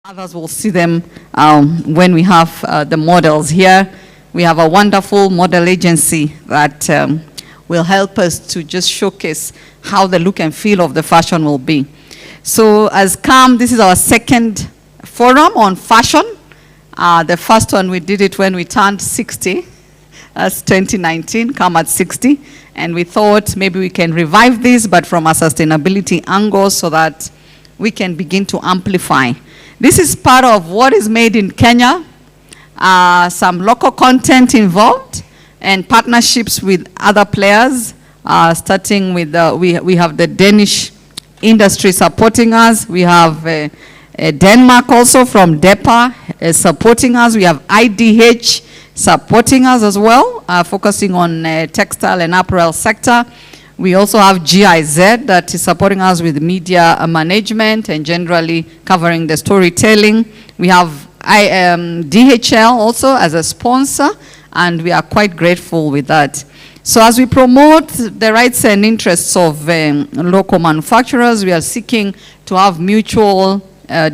Others will see them when we have the models here. We have a wonderful model agency that will help us to just showcase how the look and feel of the fashion will be. So as CAM, this is our second forum on fashion. The first one, we did it when we turned 60. That's 2019, CAM at 60. And we thought maybe we can revive this, but from a sustainability angle so that we can begin to amplify. This is part of what is made in Kenya, some local content involved, and partnerships with other players, starting with, we have the Danish industry supporting us. We have Denmark also from DEPA supporting us. We have IDH supporting us as well, focusing on textile and apparel sector. We also have GIZ that is supporting us with media management and generally covering the storytelling. We have DHL also as a sponsor, and we are quite grateful with that. So as we promote the rights and interests of local manufacturers, we are seeking to have mutual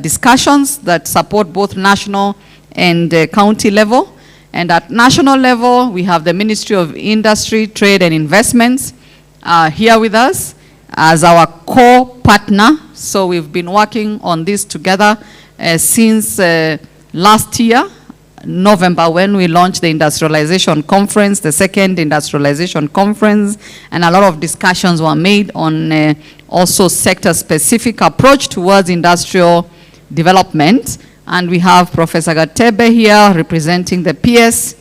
discussions that support both national and county level. And at national level, we have the Ministry of Industry, Trade and Investments here with us as our core partner. So we've been working on this together since last year, November, when we launched the industrialization conference, the second industrialization conference, and a lot of discussions were made on also sector-specific approach towards industrial development. And we have Professor Gatebe here representing the PS,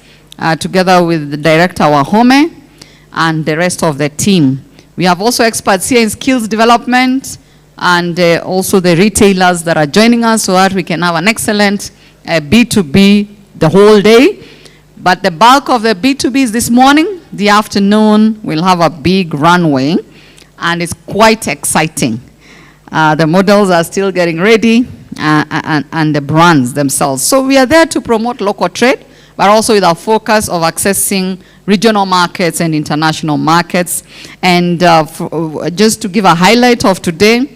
together with the director Wahome, and the rest of the team. We have also experts here in skills development and also the retailers that are joining us so that we can have an excellent B2B the whole day. But the bulk of the B2B is this morning. The afternoon, we'll have a big runway, and it's quite exciting. The models are still getting ready, and the brands themselves. So we are there to promote local trade, but also with our focus of accessing regional markets and international markets. And just to give a highlight of today,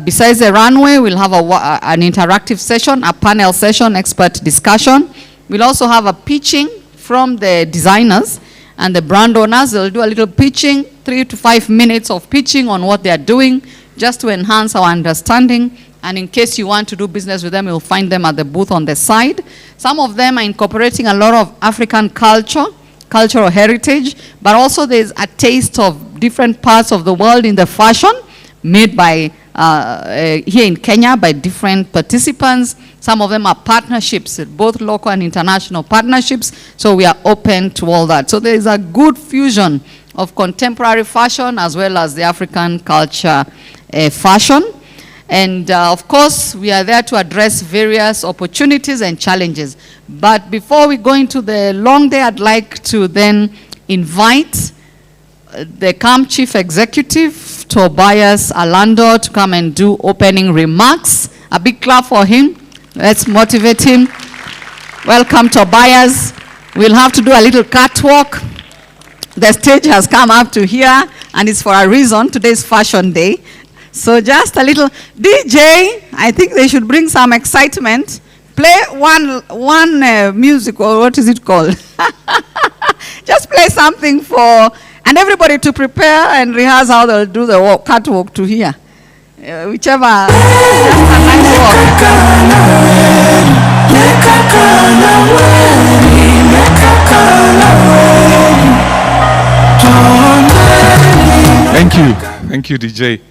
besides the runway, we'll have an interactive session, a panel session, expert discussion. We'll also have a pitching from the designers and the brand owners. They'll do a little pitching, 3 to 5 minutes of pitching on what they're doing, just to enhance our understanding. And in case you want to do business with them, you'll find them at the booth on the side. Some of them are incorporating a lot of African cultural heritage, but also there's a taste of different parts of the world in the fashion made by, here in Kenya by different participants. Some of them are partnerships, both local and international partnerships, so we are open to all that. So there is a good fusion of contemporary fashion as well as the African culture fashion. And of course, we are there to address various opportunities and challenges. But before we go into the long day, I'd like to then invite the CAM Chief Executive, Tobias Alando, to come and do opening remarks. A big clap for him. Let's motivate him. Welcome, Tobias. We'll have to do a little catwalk. The stage has come up to here, and it's for a reason. Today's Fashion Day. So just a little DJ, I think they should bring some excitement. Play one music, or what is it called? Just play something for, and everybody to prepare and rehearse how they'll do the catwalk to here. Whichever, just a nice walk. Thank you, DJ.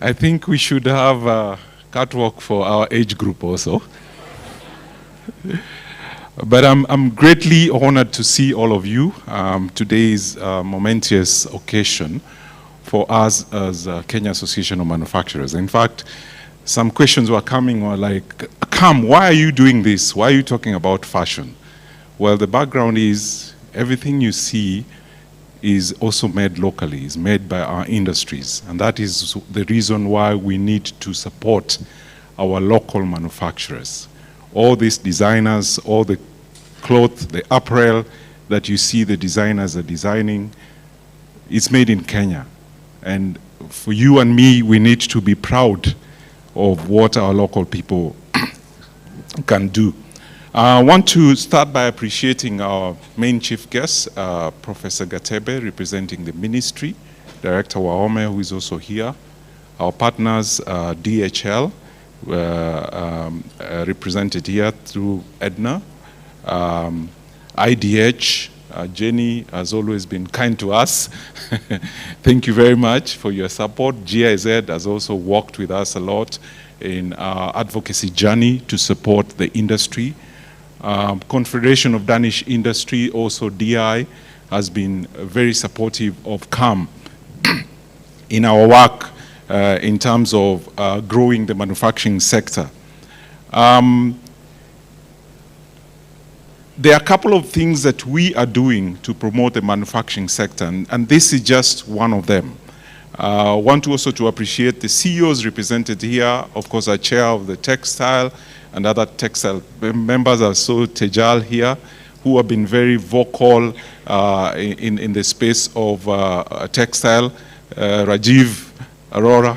I think we should have a catwalk for our age group also. But I'm greatly honored to see all of you. Today is a momentous occasion for us as Kenya Association of Manufacturers. In fact, some questions were coming were like, CAM, why are you doing this? Why are you talking about fashion? Well, the background is everything you see is also made locally, is made by our industries. And that is the reason why we need to support our local manufacturers. All these designers, all the cloth, the apparel that you see the designers are designing, it's made in Kenya. And for you and me, we need to be proud of what our local people can do. I want to start by appreciating our main chief guest, Professor Gatebe, representing the ministry, Director Wahome, who is also here, our partners, DHL, represented here through Edna, IDH, Jenny has always been kind to us. Thank you very much for your support. GIZ has also worked with us a lot in our advocacy journey to support the industry. Confederation of Danish Industry, also DI, has been very supportive of CAM in our work in terms of growing the manufacturing sector. There are a couple of things that we are doing to promote the manufacturing sector, and this is just one of them. I want also to appreciate the CEOs represented here, of course, our chair of the textile and other textile members are so Tejal here, who have been very vocal in the space of textile. Rajiv Arora,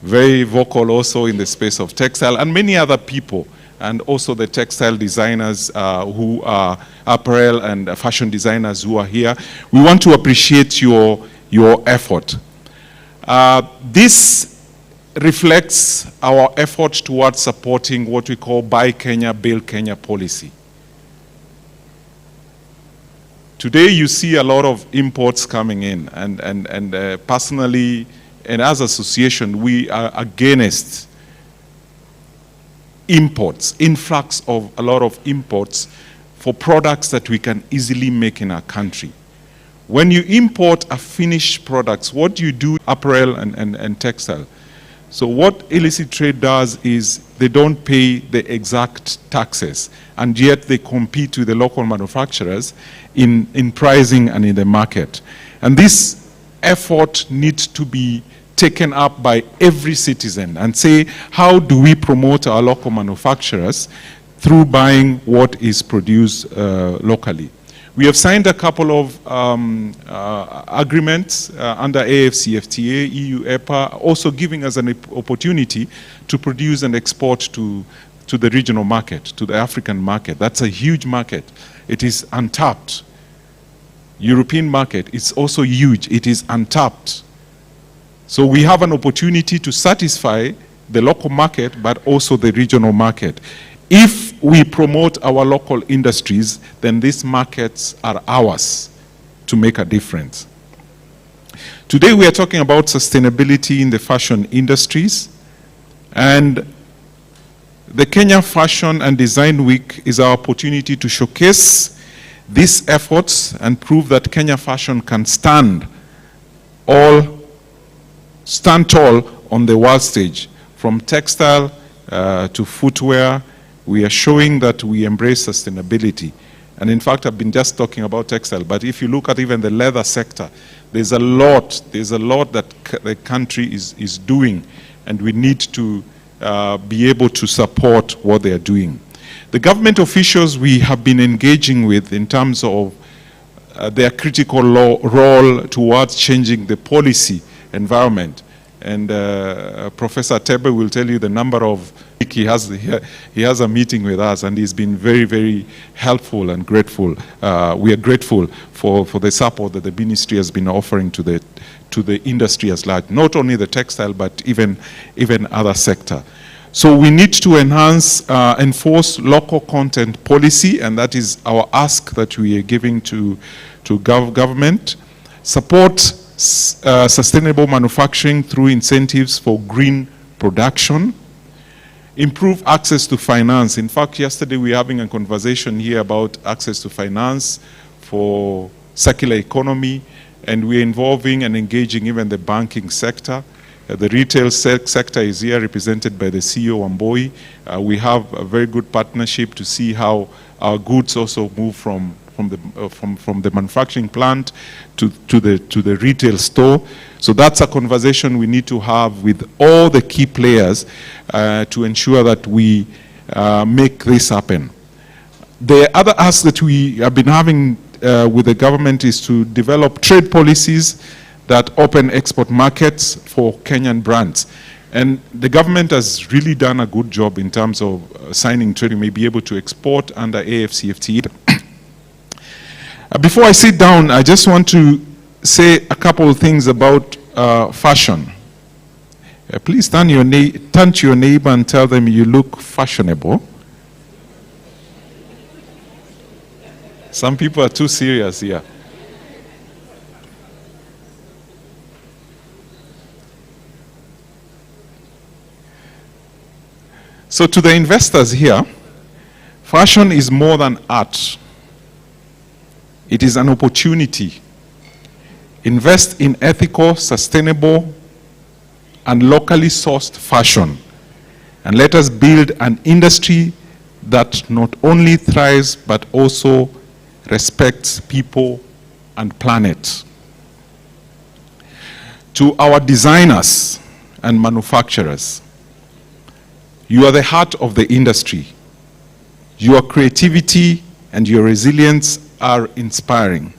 very vocal also in the space of textile, and many other people, and also the textile designers who are apparel and fashion designers who are here. We want to appreciate your effort. This reflects our effort towards supporting what we call Buy Kenya, Build Kenya policy. Today you see a lot of imports coming in, and personally, and as association, we are against imports, influx of a lot of imports for products that we can easily make in our country. When you import a finished products, what do you do? Apparel and textile. So what illicit trade does is they don't pay the exact taxes, and yet they compete with the local manufacturers in pricing and in the market. And this effort needs to be taken up by every citizen and say, how do we promote our local manufacturers through buying what is produced locally? We have signed a couple of agreements under AFCFTA, EU EPA, also giving us an opportunity to produce and export to the regional market, to the African market. That's a huge market. It is untapped. European market, it's also huge. It is untapped. So we have an opportunity to satisfy the local market, but also the regional market. If we promote our local industries, then these markets are ours to make a difference. Today we are talking about sustainability in the fashion industries, and the Kenya Fashion and Design Week is our opportunity to showcase these efforts and prove that Kenya fashion can stand tall on the world stage. From textile to footwear, we are showing that we embrace sustainability. And in fact, I've been just talking about textile, but if you look at even the leather sector, there's a lot that the country is doing, and we need to be able to support what they are doing. The government officials we have been engaging with in terms of their critical role towards changing the policy environment. And Professor Tebe will tell you the number of, he has a meeting with us, and he's been very, very helpful and grateful. We are grateful for the support that the ministry has been offering to the industry as large, not only the textile, but even other sector. So we need to enforce local content policy, and that is our ask that we are giving to government. Support sustainable manufacturing through incentives for green production. Improve access to finance. In fact, yesterday we were having a conversation here about access to finance for circular economy, and we're involving and engaging even the banking sector. The retail sector is here, represented by the CEO Wamboi. We have a very good partnership to see how our goods also move from the manufacturing plant to the retail store. So that's a conversation we need to have with all the key players to ensure that we make this happen. The other ask that we have been having with the government is to develop trade policies that open export markets for Kenyan brands. And the government has really done a good job in terms of signing trade. We may be able to export under AFCFTA. Before I sit down, I just want to say a couple of things about fashion. Please turn to your neighbor and tell them you look fashionable. Some people are too serious here. So to the investors here, fashion is more than art. It is an opportunity. Invest in ethical, sustainable, and locally sourced fashion. And let us build an industry that not only thrives, but also respects people and planet. To our designers and manufacturers, you are the heart of the industry. Your creativity and your resilience are inspiring.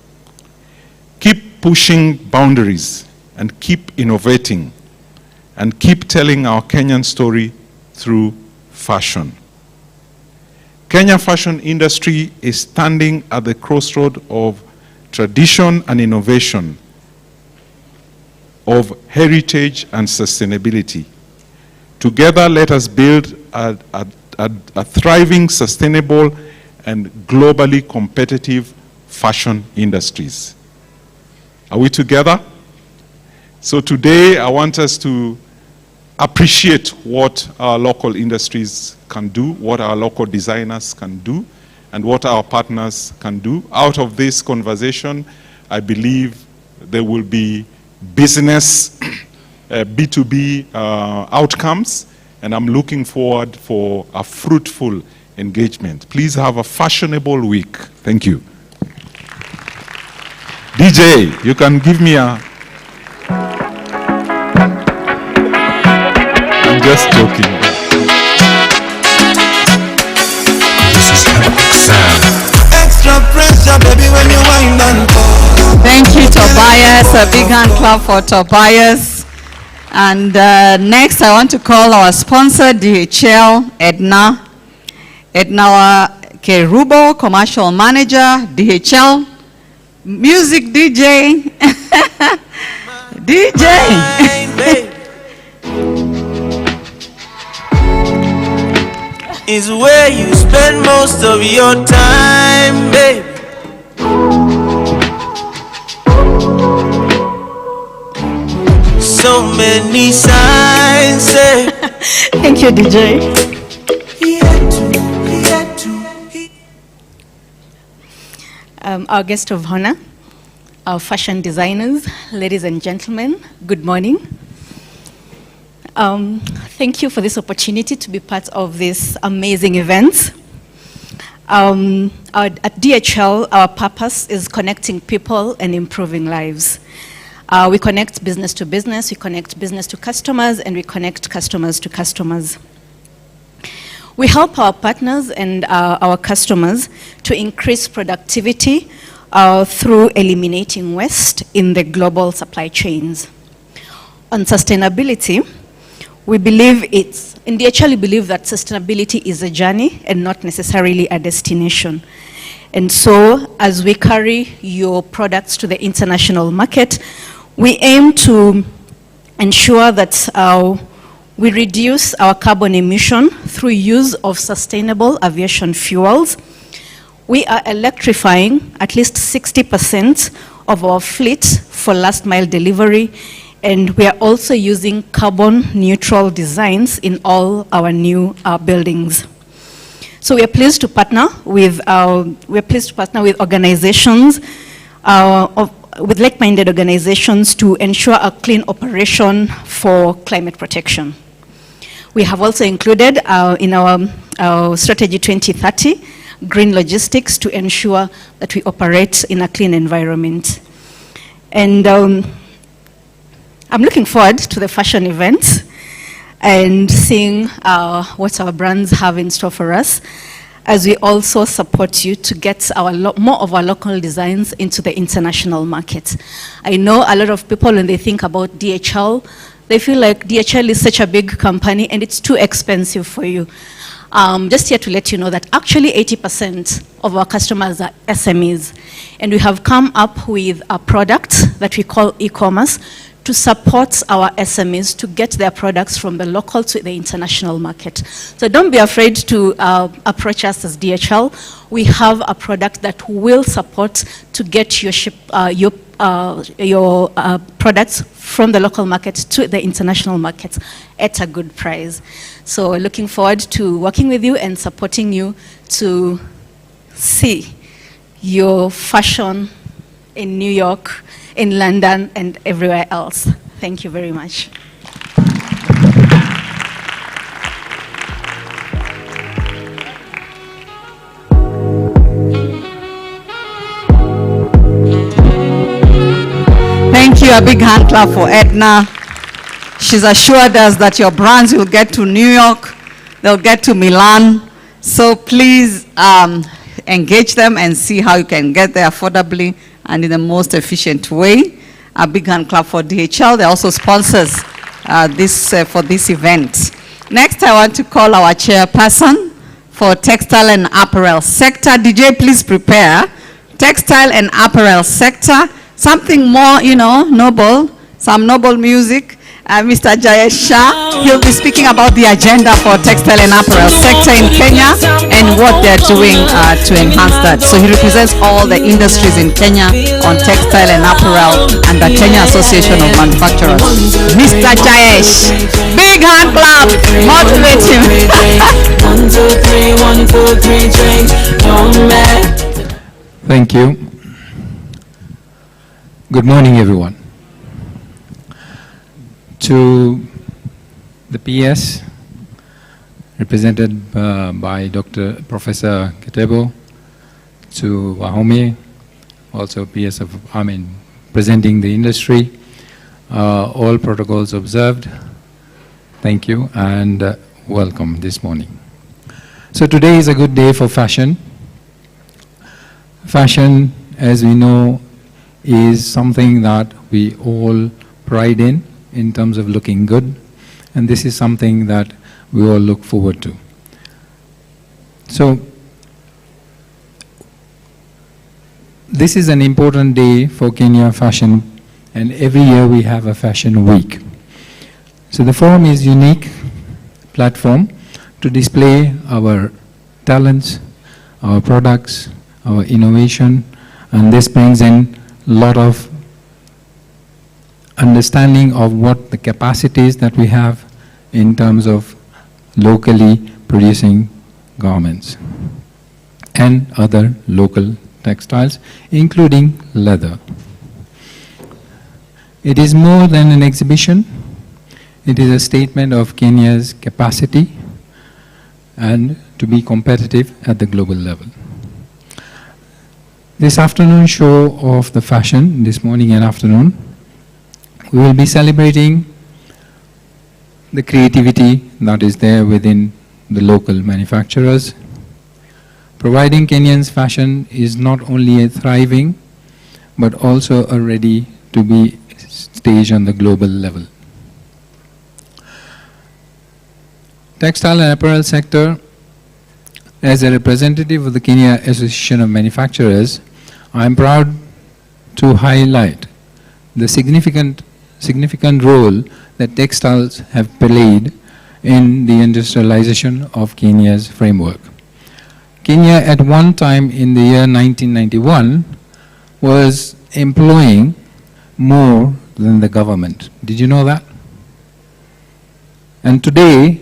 Keep pushing boundaries and keep innovating and keep telling our Kenyan story through fashion. Kenya fashion industry is standing at the crossroad of tradition and innovation, of heritage and sustainability. Together, let us build a thriving, sustainable, and globally competitive fashion industries. Are we together? So today, I want us to appreciate what our local industries can do, what our local designers can do, and what our partners can do. Out of this conversation, I believe there will be business B2B outcomes, and I'm looking forward for a fruitful engagement. Please have a fashionable week. Thank you. DJ, you can give me a... I'm just joking. This is Epic Sound. Extra pressure, baby, when you wind and go. Thank you, Tobias. A big hand clap for Tobias. And next, I want to call our sponsor, DHL, Edna Kerubo, Commercial Manager, DHL, Music DJ, DJ. Is where you spend most of your time, babe. So many signs say. Thank you, DJ. Our guest of honor, our fashion designers, ladies and gentlemen, good morning. Thank you for this opportunity to be part of this amazing event. At DHL, our purpose is connecting people and improving lives. We connect business to business, we connect business to customers, and we connect customers to customers. We help our partners and our customers to increase productivity through eliminating waste in the global supply chains. On sustainability, we actually believe that sustainability is a journey and not necessarily a destination. And so, as we carry your products to the international market, we aim to ensure that we reduce our carbon emission through use of sustainable aviation fuels. We are electrifying at least 60% of our fleet for last mile delivery, and we are also using carbon neutral designs in all our new buildings. So we are pleased to partner with organizations, with like-minded organizations to ensure a clean operation for climate protection. We have also included in our strategy 2030 green logistics to ensure that we operate in a clean environment. And I'm looking forward to the fashion event and seeing what our brands have in store for us, as we also support you to get more of our local designs into the international market. I know a lot of people, when they think about DHL, They feel like DHL is such a big company and it's too expensive for you. Just here to let you know that actually 80% of our customers are SMEs. And we have come up with a product that we call e-commerce to support our SMEs to get their products from the local to the international market. So don't be afraid to approach us as DHL. We have a product that will support to get your products from the local market to the international market at a good price. So we're looking forward to working with you and supporting you to see your fashion in New York, in London, and everywhere else. Thank you very much. Thank you. A big hand clap for Edna. She's assured us that your brands will get to New York, they'll get to Milan. So please engage them and see how you can get there affordably and in the most efficient way. A big hand clap for DHL. They also sponsors for this event. Next, I want to call our chairperson for textile and apparel sector. DJ, please prepare. Textile and apparel sector. Something more, noble, some noble music. Mr. Jayesh Shah, he'll be speaking about the agenda for textile and apparel sector in Kenya and what they're doing to enhance that. So he represents all the industries in Kenya on textile and apparel and the Kenya Association of Manufacturers. Mr. Jayesh, big hand clap, motivate him. 1, 2, 3, 1, 2, 3, change, don't matter. Thank you. Good morning, everyone. To the PS, represented by Professor Ketebo, to Wahome, also PS presenting the industry, all protocols observed. Thank you and welcome this morning. So today is a good day for fashion. Fashion, as we know, is something that we all pride in terms of looking good, and this is something that we all look forward to. So this is an important day for Kenya fashion, and every year we have a fashion week. So the forum is a unique platform to display our talents, our products, our innovation, and this brings in a lot of understanding of what the capacities that we have in terms of locally producing garments and other local textiles, including leather. It is more than an exhibition. It is a statement of Kenya's capacity and to be competitive at the global level. This afternoon show of the fashion, this morning and afternoon, we will be celebrating the creativity that is there within the local manufacturers. Providing Kenyan's fashion is not only a thriving, but also a ready to be staged on the global level. Textile and apparel sector, as a representative of the Kenya Association of Manufacturers, I am proud to highlight the significant role that textiles have played in the industrialization of Kenya's framework. Kenya at one time in the year 1991 was employing more than the government. Did you know that? And today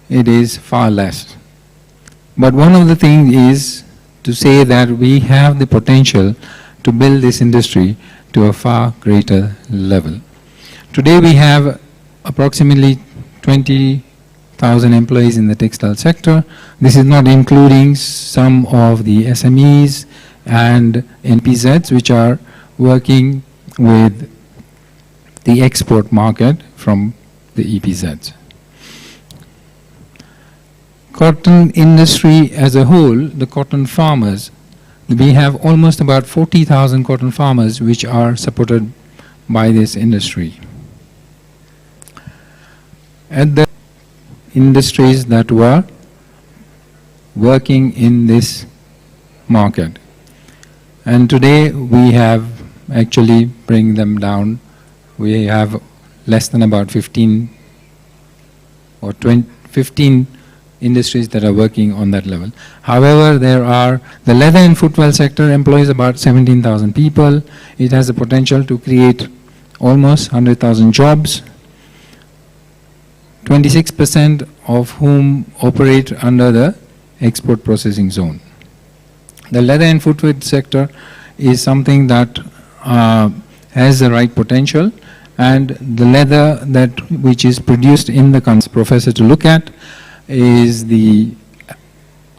it is far less. But one of the things is to say that we have the potential to build this industry to a far greater level. Today we have approximately 20,000 employees in the textile sector. This is not including some of the SMEs and NPZs which are working with the export market from the EPZs. Cotton industry as a whole, the cotton farmers, we have almost about 40,000 cotton farmers which are supported by this industry. at the industries that were working in this market. And today we have actually bring them down. We have less than about 15 or 15 industries that are working on that level. However, the leather and footwear sector employs about 17,000 people. It has the potential to create almost 100,000 jobs, 26% of whom operate under the export processing zone. The leather and footwear sector is something that has the right potential, and the leather which is produced in the country, professor, to look at is the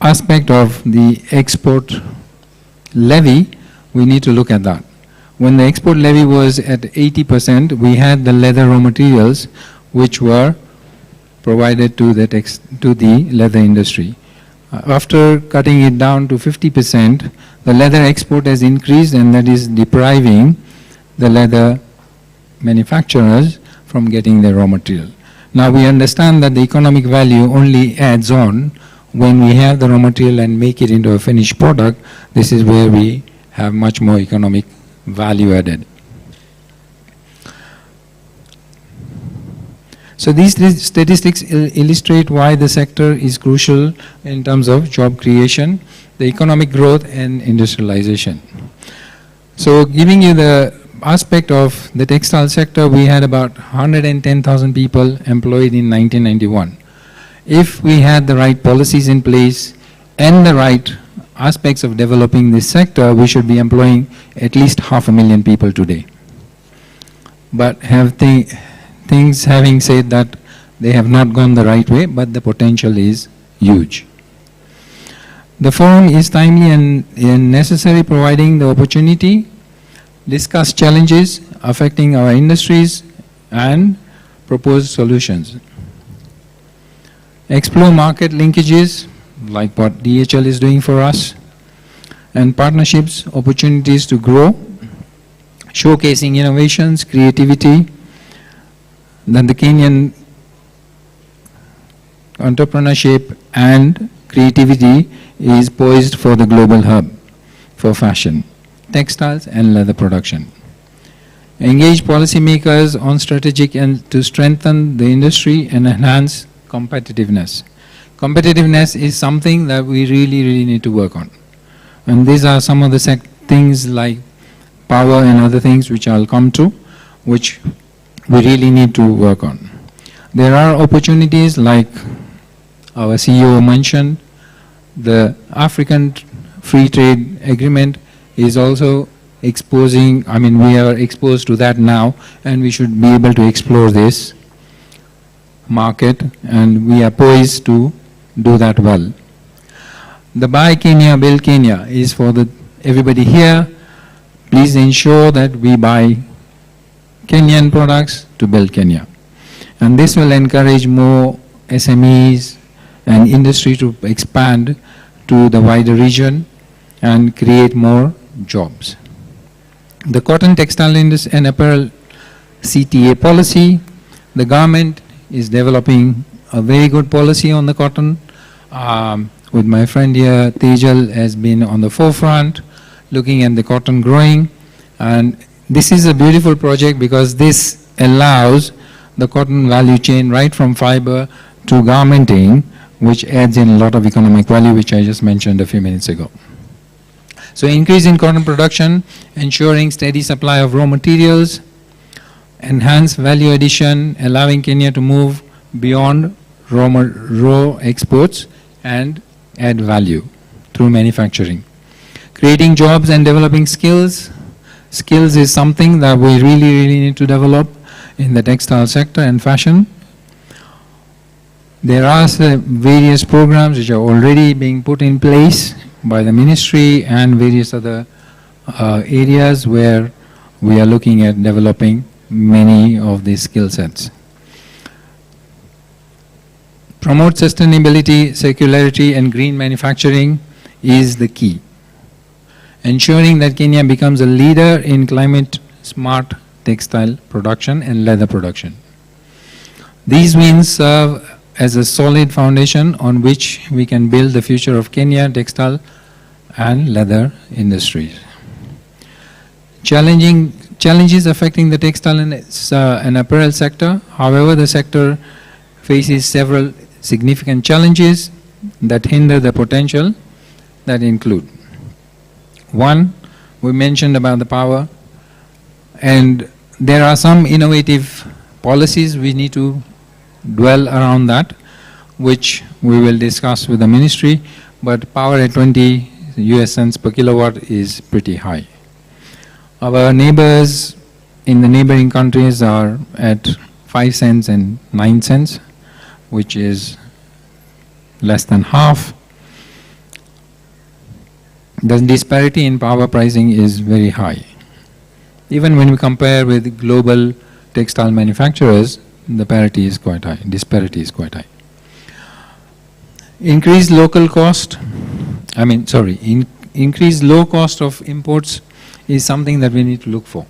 aspect of the export levy. We need to look at that. When the export levy was at 80%, we had the leather raw materials which were provided to the leather industry. After cutting it down to 50%, the leather export has increased, and that is depriving the leather manufacturers from getting their raw material. Now we understand that the economic value only adds on when we have the raw material and make it into a finished product. This is where we have much more economic value added. So these statistics illustrate why the sector is crucial in terms of job creation, the economic growth, and industrialization. So giving you the aspect of the textile sector, we had about 110,000 people employed in 1991. If we had the right policies in place and the right aspects of developing this sector, we should be employing at least 500,000 people today. But things having said that, they have not gone the right way, but the potential is huge. The forum is timely and necessary, providing the opportunity, discuss challenges affecting our industries, and propose solutions. Explore market linkages, like what DHL is doing for us, and partnerships, opportunities to grow, showcasing innovations, creativity. Then the Kenyan entrepreneurship and creativity is poised for the global hub for fashion, textiles, and leather production. Engage policymakers on strategic and to strengthen the industry and enhance competitiveness. Competitiveness is something that we really need to work on. And these are some of the things like power and other things which I'll come to, which we really need to work on. There are opportunities like our CEO mentioned. The African Free Trade Agreement is also exposing, we are exposed to that now, and we should be able to explore this market, and we are poised to do that well. The Buy Kenya, Build Kenya is for everybody here. Please ensure that we buy Kenyan products to build Kenya. And this will encourage more SMEs and industry to expand to the wider region and create more jobs. The cotton, textile industry and apparel CTA policy, the government is developing a very good policy on the cotton. With my friend here, Tejal has been on the forefront looking at the cotton growing, and this is a beautiful project because this allows the cotton value chain right from fiber to garmenting, which adds in a lot of economic value, which I just mentioned a few minutes ago. So increase in cotton production, ensuring steady supply of raw materials, enhance value addition, allowing Kenya to move beyond raw exports and add value through manufacturing. Creating jobs and developing skills. Skills is something that we really need to develop in the textile sector and fashion. There are various programs which are already being put in place by the ministry and various other areas where we are looking at developing many of these skill sets. Promote sustainability, circularity, and green manufacturing is the key. Ensuring that Kenya becomes a leader in climate smart textile production and leather production. These wins serve as a solid foundation on which we can build the future of Kenya textile and leather industries. Challenges affecting the textile and apparel sector. However, the sector faces several significant challenges that hinder the potential that include. One, we mentioned about the power, and there are some innovative policies we need to dwell around that, which we will discuss with the ministry, but power at 20 US cents per kilowatt is pretty high. Our neighbors in the neighboring countries are at 5 cents and 9 cents, which is less than half. The disparity in power pricing is very high. Even when we compare with global textile manufacturers, the parity is quite high, disparity is quite high. Increased local cost, increased low cost of imports is something that we need to look for.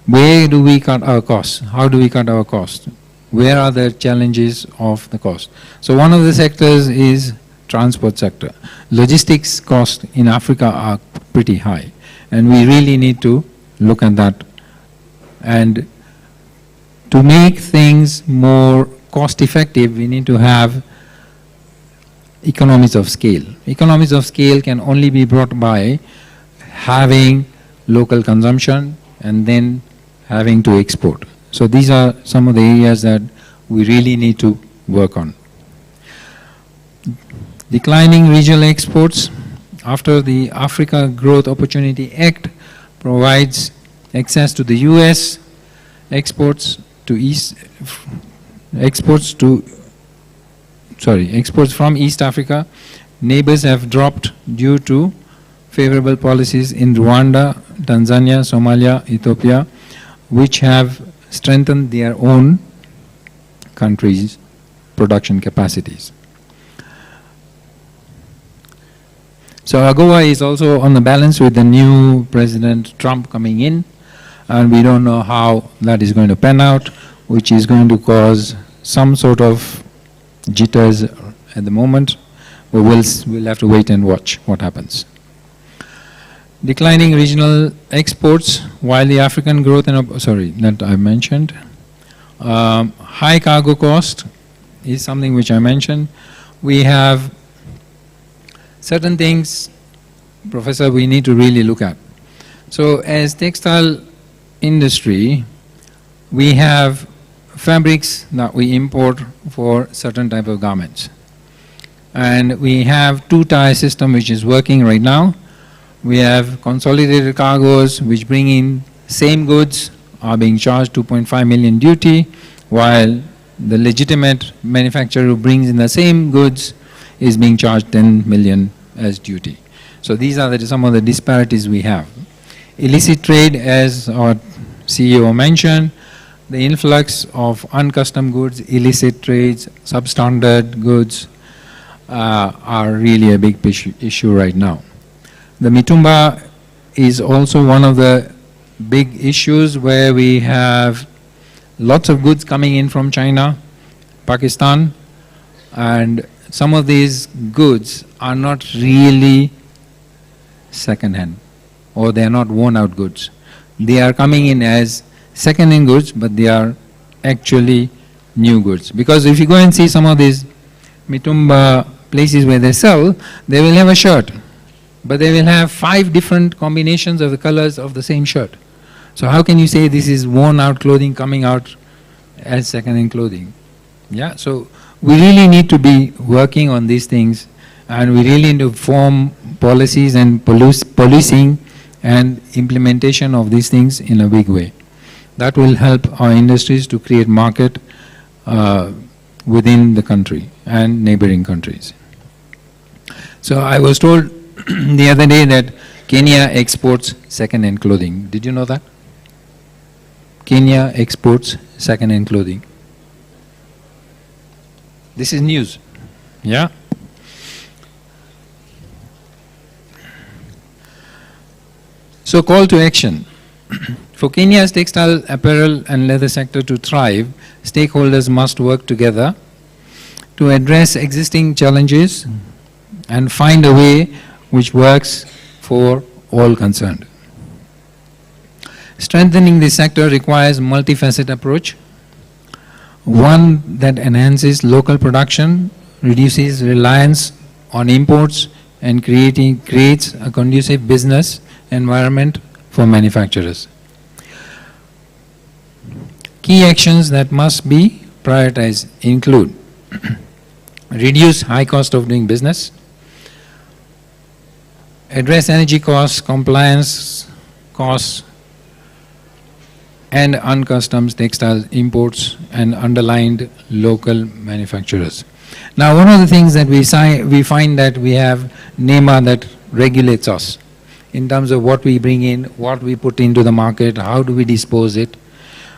Where do we cut our costs? How do we cut our costs? Where are the challenges of the cost? So one of the sectors is transport sector. Logistics costs in Africa are pretty high, and we really need to look at that. And to make things more cost effective, we need to have economies of scale. Economies of scale can only be brought by having local consumption and then having to export. So these are some of the areas that we really need to work on. Declining regional exports. After the Africa Growth Opportunity Act provides access to the US, exports from East Africa, neighbors have dropped due to favorable policies in Rwanda, Tanzania, Somalia, Ethiopia, which have strengthened their own countries' production capacities. So AGOA is also on the balance with the new President Trump coming in, and we don't know how that is going to pan out, which is going to cause some sort of jitters at the moment. But we'll have to wait and watch what happens. Declining regional exports, while the African growth that I mentioned. High cargo cost is something which I mentioned. We have certain things, Professor, we need to really look at. So as textile industry, we have fabrics that we import for certain type of garments. And we have two-tier system which is working right now. We have consolidated cargoes which bring in same goods are being charged 2.5 million duty, while the legitimate manufacturer who brings in the same goods is being charged 10 million as duty. So these are some of the disparities we have. Illicit trade, as our CEO mentioned, the influx of uncustomed goods, illicit trades, substandard goods are really a big issue right now. The Mitumba is also one of the big issues where we have lots of goods coming in from China, Pakistan, and some of these goods are not really second-hand, or they are not worn-out goods. They are coming in as second-hand goods, but they are actually new goods. Because if you go and see some of these Mitumba places where they sell, they will have a shirt, but they will have 5 different combinations of the colors of the same shirt. So how can you say this is worn-out clothing coming out as second-hand clothing? Yeah, so we really need to be working on these things, and we really need to form policies and policing and implementation of these things in a big way. That will help our industries to create market within the country and neighboring countries. So I was told the other day that Kenya exports second-hand clothing. Did you know that? Kenya exports second-hand clothing. This is news. Yeah? So call to action. For Kenya's textile, apparel and leather sector to thrive, stakeholders must work together to address existing challenges and find a way which works for all concerned. Strengthening this sector requires multifaceted approach, one that enhances local production, reduces reliance on imports, and creates a conducive business environment for manufacturers. Key actions that must be prioritized include reduce high cost of doing business, address energy costs, compliance costs, and uncustoms textile imports and underlined local manufacturers. Now, one of the things that we find that we have NEMA that regulates us in terms of what we bring in, what we put into the market, how do we dispose it,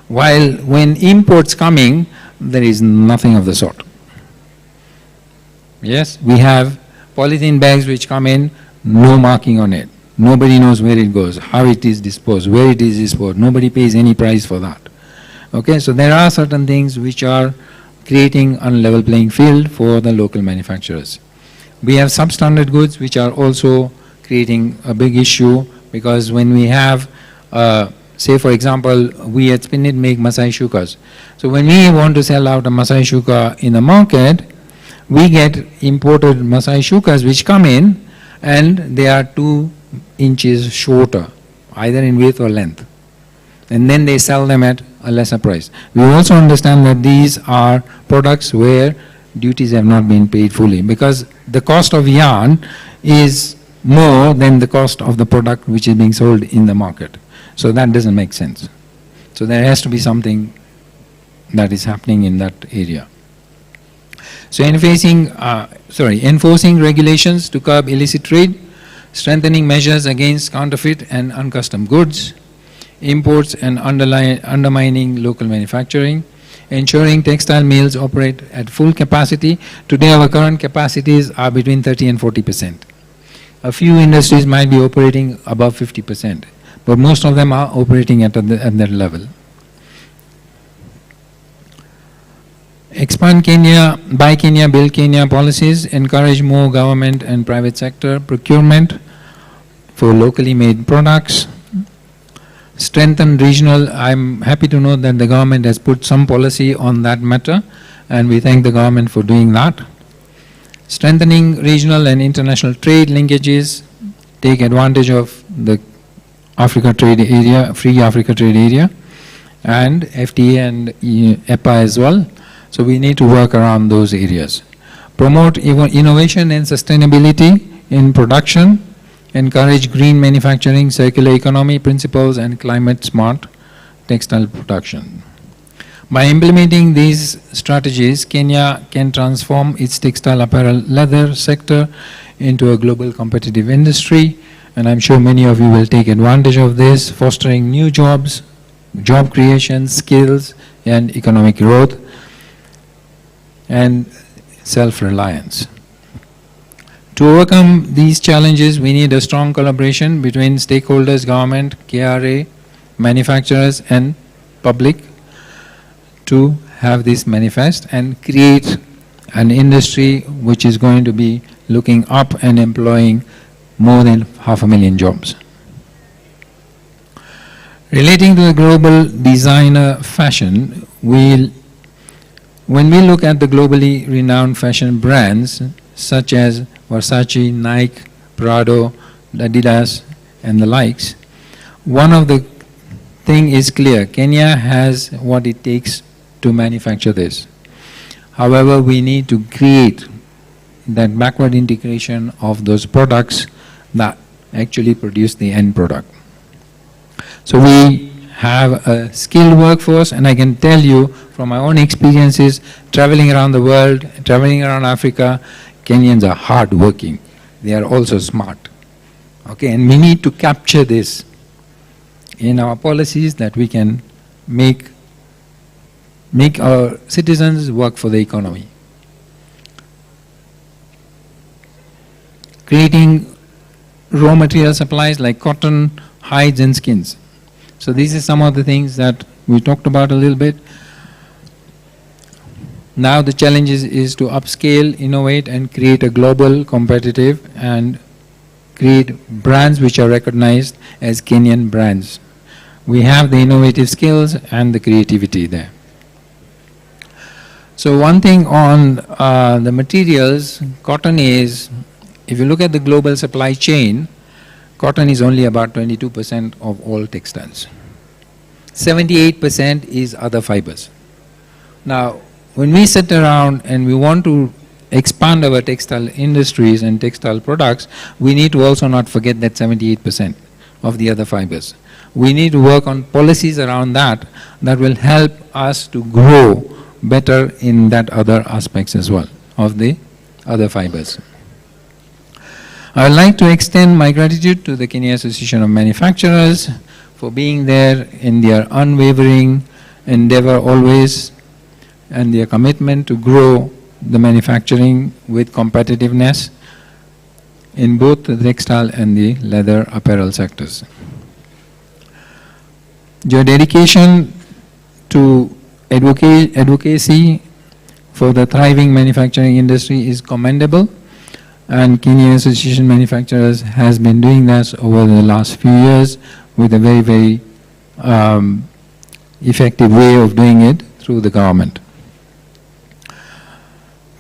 while when imports coming, there is nothing of the sort. Yes, we have polythene bags which come in, no marking on it. Nobody knows where it goes, how it is disposed, where it is disposed. Nobody pays any price for that. Okay, so there are certain things which are creating unlevel playing field for the local manufacturers. We have substandard goods which are also creating a big issue, because when we have, say for example, we at Spinnit make Masai Shukas. So when we want to sell out a Masai Shuka in the market, we get imported Masai Shukas which come in and they are 2 inches shorter, either in width or length. And then they sell them at a lesser price. We also understand that these are products where duties have not been paid fully, because the cost of yarn is more than the cost of the product which is being sold in the market. So that doesn't make sense. So there has to be something that is happening in that area. So enforcing regulations to curb illicit trade, strengthening measures against counterfeit and uncustomed goods, imports and undermining local manufacturing, ensuring textile mills operate at full capacity. Today our current capacities are between 30 and 40%. A few industries might be operating above 50%, but most of them are operating at that level. Expand Kenya, Buy Kenya, Build Kenya policies, encourage more government and private sector procurement for locally made products, strengthen regional. I'm happy to know that the government has put some policy on that matter, and we thank the government for doing that. Strengthening regional and international trade linkages, take advantage of the Africa trade area, free Africa trade area, and FTA and EPA as well. So we need to work around those areas. Promote innovation and sustainability in production, encourage green manufacturing, circular economy principles, and climate smart textile production. By implementing these strategies, Kenya can transform its textile apparel leather sector into a global competitive industry, and I'm sure many of you will take advantage of this, fostering new jobs, job creation, skills, and economic growth, and self-reliance. To overcome these challenges, we need a strong collaboration between stakeholders, government, KRA, manufacturers, and public to have this manifest and create an industry which is going to be looking up and employing more than 500,000 jobs. Relating to the global designer fashion, when we look at the globally renowned fashion brands such as Versace, Nike, Prado, Adidas, and the likes, one of the thing is clear: Kenya has what it takes to manufacture this. However, we need to create that backward integration of those products that actually produce the end product. So we have a skilled workforce, and I can tell you from my own experiences traveling around the world, traveling around Africa, Kenyans are hard-working. They are also smart. Okay, and we need to capture this in our policies, that we can make our citizens work for the economy. Creating raw material supplies like cotton, hides, and skins. So these are some of the things that we talked about a little bit. Now the challenge is to upscale, innovate and create a global competitive and create brands which are recognized as Kenyan brands. We have the innovative skills and the creativity there. So one thing on the materials, cotton is, if you look at the global supply chain, cotton is only about 22% of all textiles. 78% is other fibers. Now, when we sit around and we want to expand our textile industries and textile products, we need to also not forget that 78% of the other fibers. We need to work on policies around that will help us to grow better in that other aspects as well of the other fibers. I would like to extend my gratitude to the Kenya Association of Manufacturers for being there in their unwavering endeavor always and their commitment to grow the manufacturing with competitiveness in both the textile and the leather apparel sectors. Your dedication to advocacy for the thriving manufacturing industry is commendable, and Kenya Association Manufacturers has been doing this over the last few years with a very, very effective way of doing it through the government.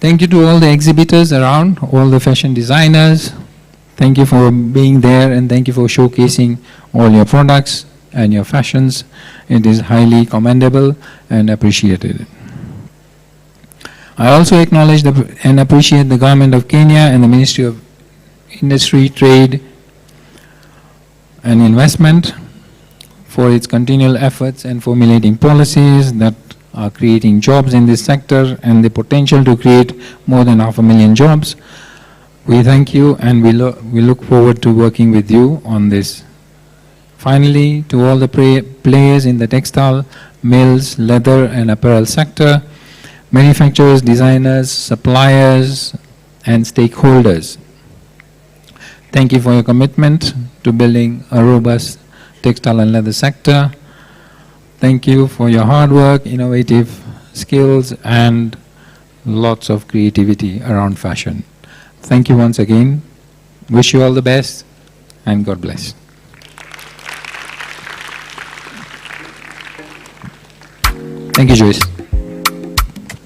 Thank you to all the exhibitors around, all the fashion designers. Thank you for being there and thank you for showcasing all your products and your fashions. It is highly commendable and appreciated. I also acknowledge and appreciate the Government of Kenya and the Ministry of Industry, Trade and Investment for its continual efforts and formulating policies that are creating jobs in this sector and the potential to create more than 500,000 jobs. We thank you and we look forward to working with you on this. Finally, to all the players in the textile, mills, leather and apparel sector, manufacturers, designers, suppliers and stakeholders, thank you for your commitment to building a robust textile and leather sector. Thank you for your hard work, innovative skills and lots of creativity around fashion. Thank you once again. Wish you all the best and God bless. Thank you, Joyce.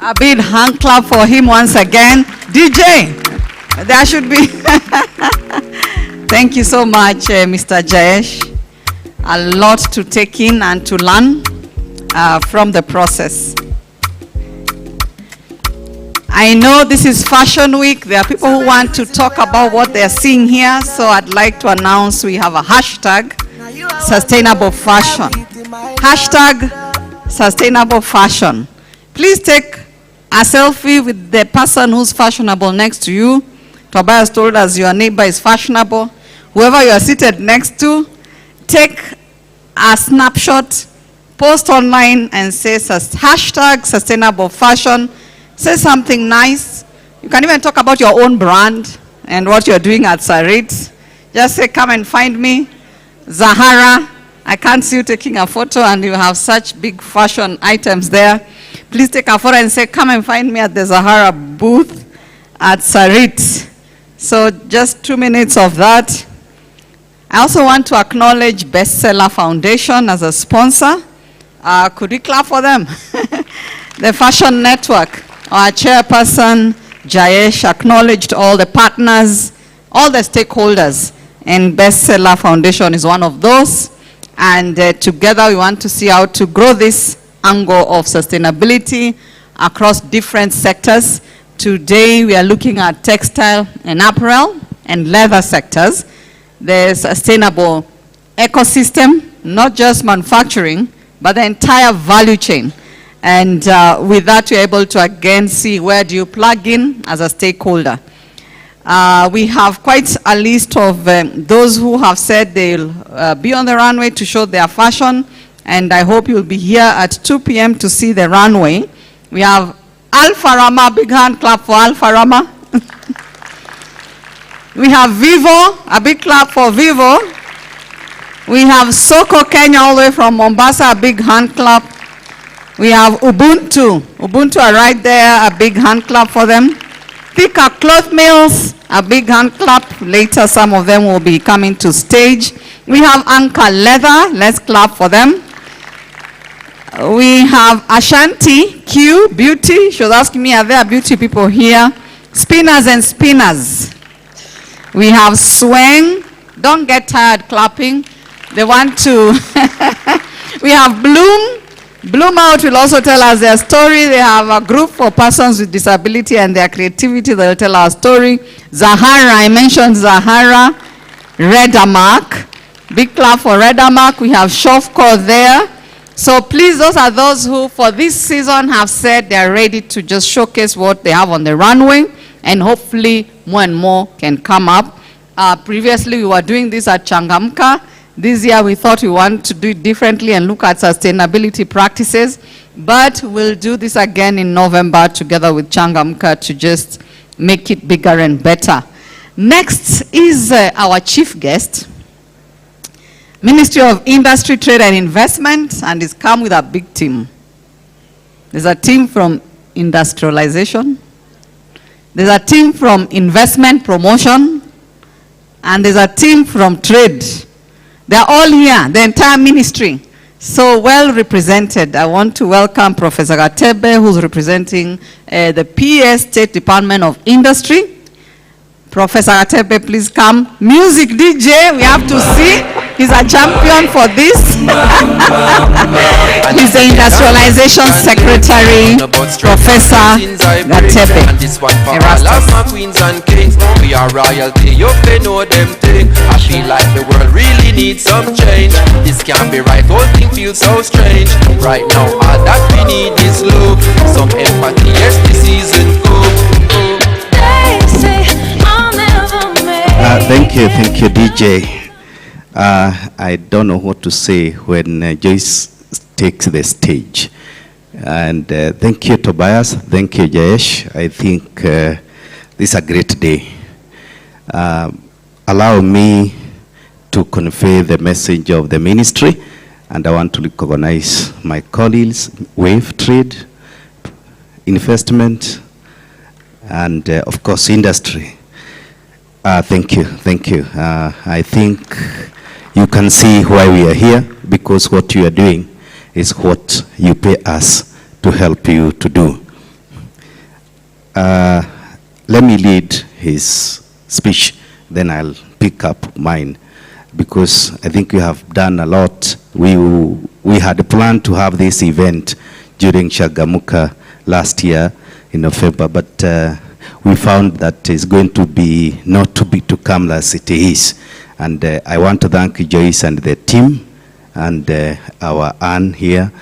A big hand clap for him once again. DJ, there should be. Thank you so much, Mr. Jayesh. A lot to take in and to learn from the process. I know this is Fashion Week. There are people who want to talk about what they're seeing here, so I'd like to announce we have a hashtag, sustainable fashion. Hashtag sustainable fashion. Please take a selfie with the person who's fashionable next to you. Tobias told us your neighbor is fashionable. Whoever you are seated next to, take a snapshot, post online and say hashtag sustainable fashion. Say something nice. You can even talk about your own brand and what you're doing at Sarit. Just say, come and find me. Zahara, I can't see you taking a photo and you have such big fashion items there. Please take a photo and say, come and find me at the Zahara booth at Sarit. So just 2 minutes of that. I also want to acknowledge Bestseller Foundation as a sponsor. Could we clap for them? The Fashion Network, our chairperson, Jayesh, acknowledged all the partners, all the stakeholders, and Bestseller Foundation is one of those. And together we want to see how to grow this angle of sustainability across different sectors. Today we are looking at textile and apparel and leather sectors. The sustainable ecosystem, not just manufacturing, but the entire value chain. And with that, you're able to again see where do you plug in as a stakeholder. We have quite a list of those who have said they'll be on the runway to show their fashion. And I hope you'll be here at 2 p.m. to see the runway. We have Alpha Rama, big hand clap for Alpha Rama. We have Vivo, a big clap for Vivo. We have Soko Kenya all the way from Mombasa, a big hand clap. We have Ubuntu. Ubuntu are right there, a big hand clap for them. Thika Cloth Mills, a big hand clap. Later, some of them will be coming to stage. We have Anchor Leather, let's clap for them. We have Ashanti Q Beauty. She was asking me, are there beauty people here? Spinners and Spinners. We have Swang. Don't get tired clapping. They want to. We have Bloom. Bloom Out will also tell us their story. They have a group for persons with disability and their creativity. They'll tell our story. Zahara, I mentioned Zahara. Redamark. Big clap for Redamark. We have Shofco there. So please, those are those who for this season have said they're ready to just showcase what they have on the runway, and hopefully more and more can come up. Previously, we were doing this at Changamka. This year, we thought we want to do it differently and look at sustainability practices, but we'll do this again in November together with Changamka to just make it bigger and better. Next is our chief guest, Ministry of Industry, Trade and Investment, and it's come with a big team. There's a team from industrialization, there's a team from investment promotion, and there's a team from trade. They're all here, the entire ministry. So well represented. I want to welcome Professor Gatebe, who's representing the PS State Department of Industry. Professor Gatebe, please come. Music DJ, we have to see. He's a champion for this. He's the Industrialization Secretary, Professor Gatebe. Erastus. Queens and kings, we are royalty, you know them thing. I feel like the world really needs some change. This can't be right, whole thing feels so strange. Right now, all that we need is love, some empathy, yes, this season go. Thank you, DJ. I don't know what to say when Joyce takes the stage. And thank you, Tobias. Thank you, Jayesh. I think this is a great day. Allow me to convey the message of the ministry, and I want to recognize my colleagues, Wave Trade, Investment, and of course, Industry. Thank you. I think you can see why we are here, because what you are doing is what you pay us to help you to do. Let me lead his speech, then I'll pick up mine, because I think we have done a lot. We had planned to have this event during Changamka last year in November, but we found that it's going to be not to come as it is. And I want to thank Joyce and the team and our Anne here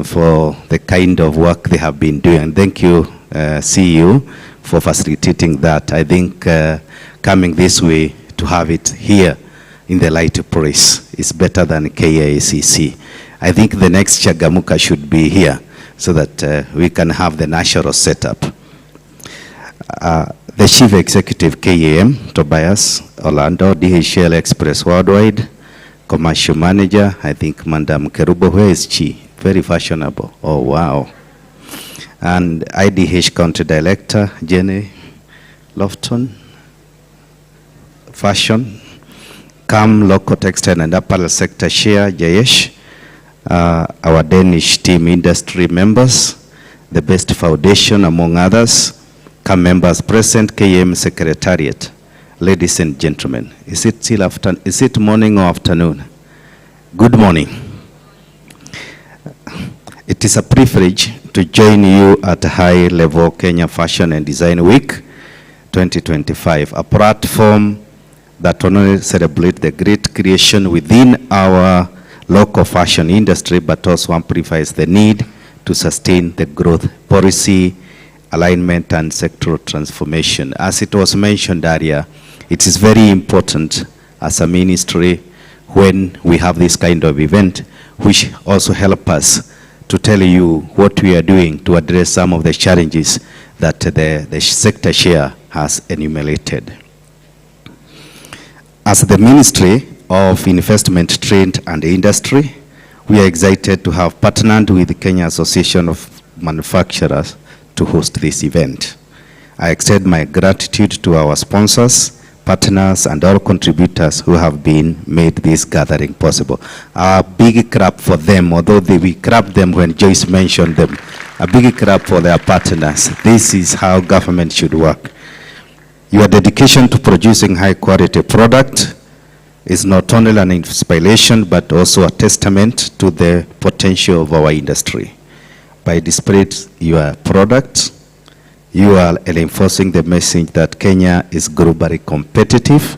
for the kind of work they have been doing. And thank you, CEO, for facilitating that. I think coming this way to have it here in the light press is better than KICC. I think the next Changamka should be here so that we can have the national setup. The Chief Executive KAM, Tobias Orlando, DHL Express Worldwide, Commercial Manager, I think Madam Kerubo, where is she? Very fashionable. Oh, wow. And IDH Country Director, Jenny Lofton, Fashion, CAM Local Textile and Apparel Sector Chair, Jayesh, our Danish team industry members, the Best Foundation, among others, CAM members present, KM Secretariat, ladies and gentlemen. Is it morning or afternoon? Good morning. It is a privilege to join you at High Level Kenya Fashion and Design Week 2025, a platform that not only celebrates the great creation within our local fashion industry, but also amplifies the need to sustain the growth policy, alignment, and sectoral transformation. As it was mentioned earlier, it is very important as a ministry when we have this kind of event, which also help us to tell you what we are doing to address some of the challenges that the sector chair has enumerated. As the ministry, of Investment, Trade and Industry, we are excited to have partnered with the Kenya Association of Manufacturers to host this event. I extend my gratitude to our sponsors, partners and all contributors who have made this gathering possible. A big clap for them, although we clapped them when Joyce mentioned them. A big clap for their partners. This is how government should work. Your dedication to producing high quality product is not only an inspiration but also a testament to the potential of our industry. By displaying your product, you are enforcing the message that Kenya is globally competitive,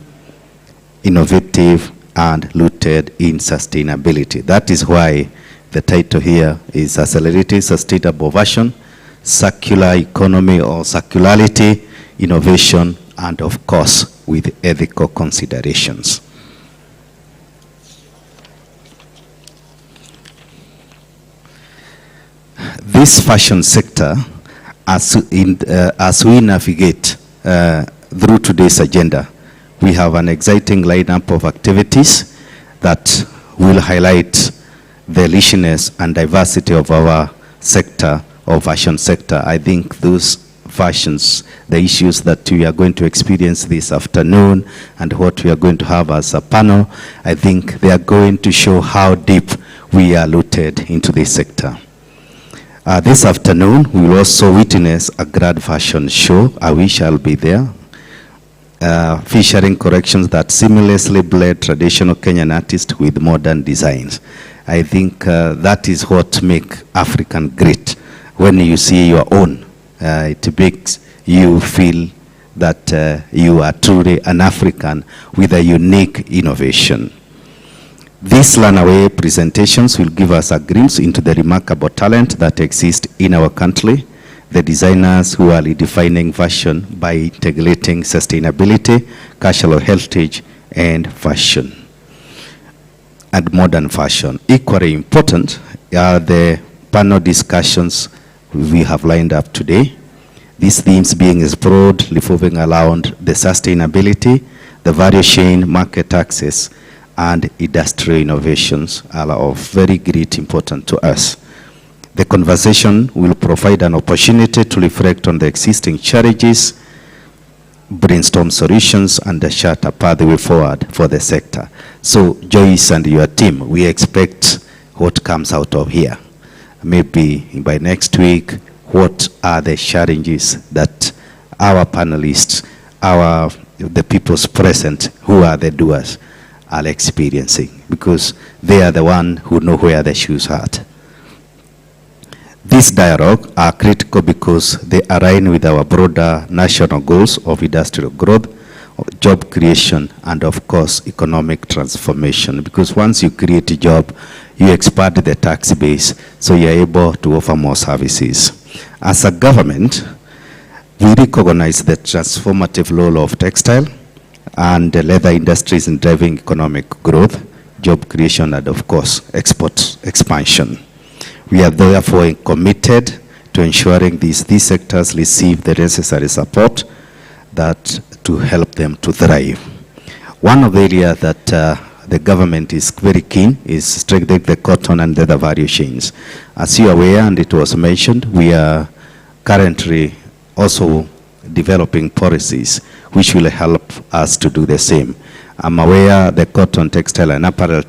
innovative, and rooted in sustainability. That is why the title here is Accelerating Sustainable Version, Circular Economy or Circularity, Innovation, and of course, with ethical considerations. This fashion sector, as we navigate through today's agenda, we have an exciting lineup of activities that will highlight the richness and diversity of our sector, or fashion sector. I think those fashions, the issues that we are going to experience this afternoon and what we are going to have as a panel, I think they are going to show how deep we are rooted into this sector. This afternoon, we will also witness a grand fashion show. We shall be there, featuring collections that seamlessly blend traditional Kenyan artists with modern designs. I think that is what makes African great. When you see your own, it makes you feel that you are truly an African with a unique innovation. These learn-away presentations will give us a glimpse into the remarkable talent that exists in our country, the designers who are redefining fashion by integrating sustainability, cultural heritage, and fashion, and modern fashion. Equally important are the panel discussions we have lined up today. These themes being explored, revolving around the sustainability, the value chain, market access, and industrial innovations are of very great importance to us. The conversation will provide an opportunity to reflect on the existing challenges, brainstorm solutions, and chart a pathway forward for the sector. So Joyce and your team, we expect what comes out of here. Maybe by next week, what are the challenges that our panelists, the people's present, who are the doers, are experiencing, because they are the ones who know where the shoes are. These dialogues are critical because they align with our broader national goals of industrial growth, job creation, and of course, economic transformation. Because once you create a job, you expand the tax base, so you're able to offer more services. As a government, we recognize the transformative role of textile and the leather industries in driving economic growth, job creation, and of course, export expansion. We are therefore committed to ensuring these sectors receive the necessary support to help them to thrive. One of the areas that the government is very keen is strengthening the cotton and leather value chains. As you are aware, and it was mentioned, we are currently also developing policies which will help us to do the same. I'm aware the cotton, textile, and apparel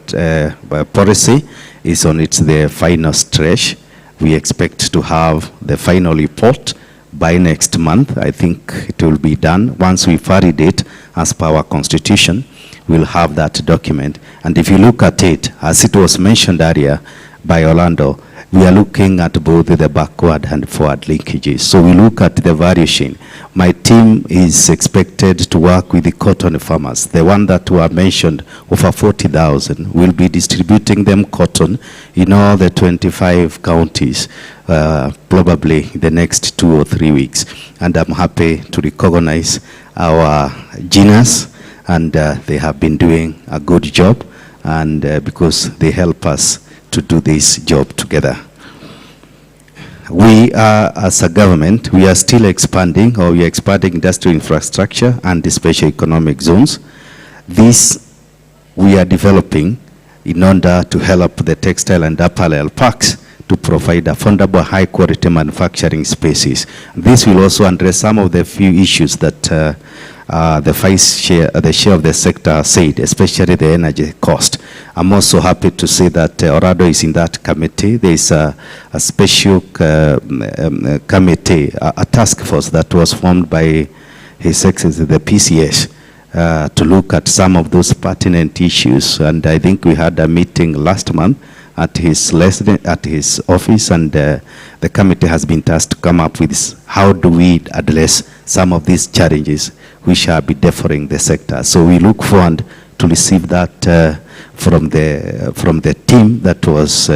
policy is on the final stretch. We expect to have the final report by next month. I think it will be done. Once we validate as per our constitution, we'll have that document. And if you look at it, as it was mentioned earlier by Orlando, we are looking at both the backward and forward linkages. So we look at the value chain. My team is expected to work with the cotton farmers. The one that were mentioned, over 40,000, will be distributing them cotton in all the 25 counties, probably the next 2 or 3 weeks. And I'm happy to recognize our genius, and they have been doing a good job, and because they help us to do this job together. We are, as a government, we are still expanding, or we are expanding industrial infrastructure and the special economic zones. This we are developing in order to help the textile and apparel parks to provide affordable, high-quality manufacturing spaces. This will also address some of the few issues that the share of the sector said, especially the energy cost. I'm also happy to say that Orado is in that committee. There is a special committee, a task force that was formed by His Excellency, the PCS, to look at some of those pertinent issues. And I think we had a meeting last month at his office, and the committee has been tasked to come up with how do we address some of these challenges which are bedefiling the sector. So we look forward to receive that from the team that was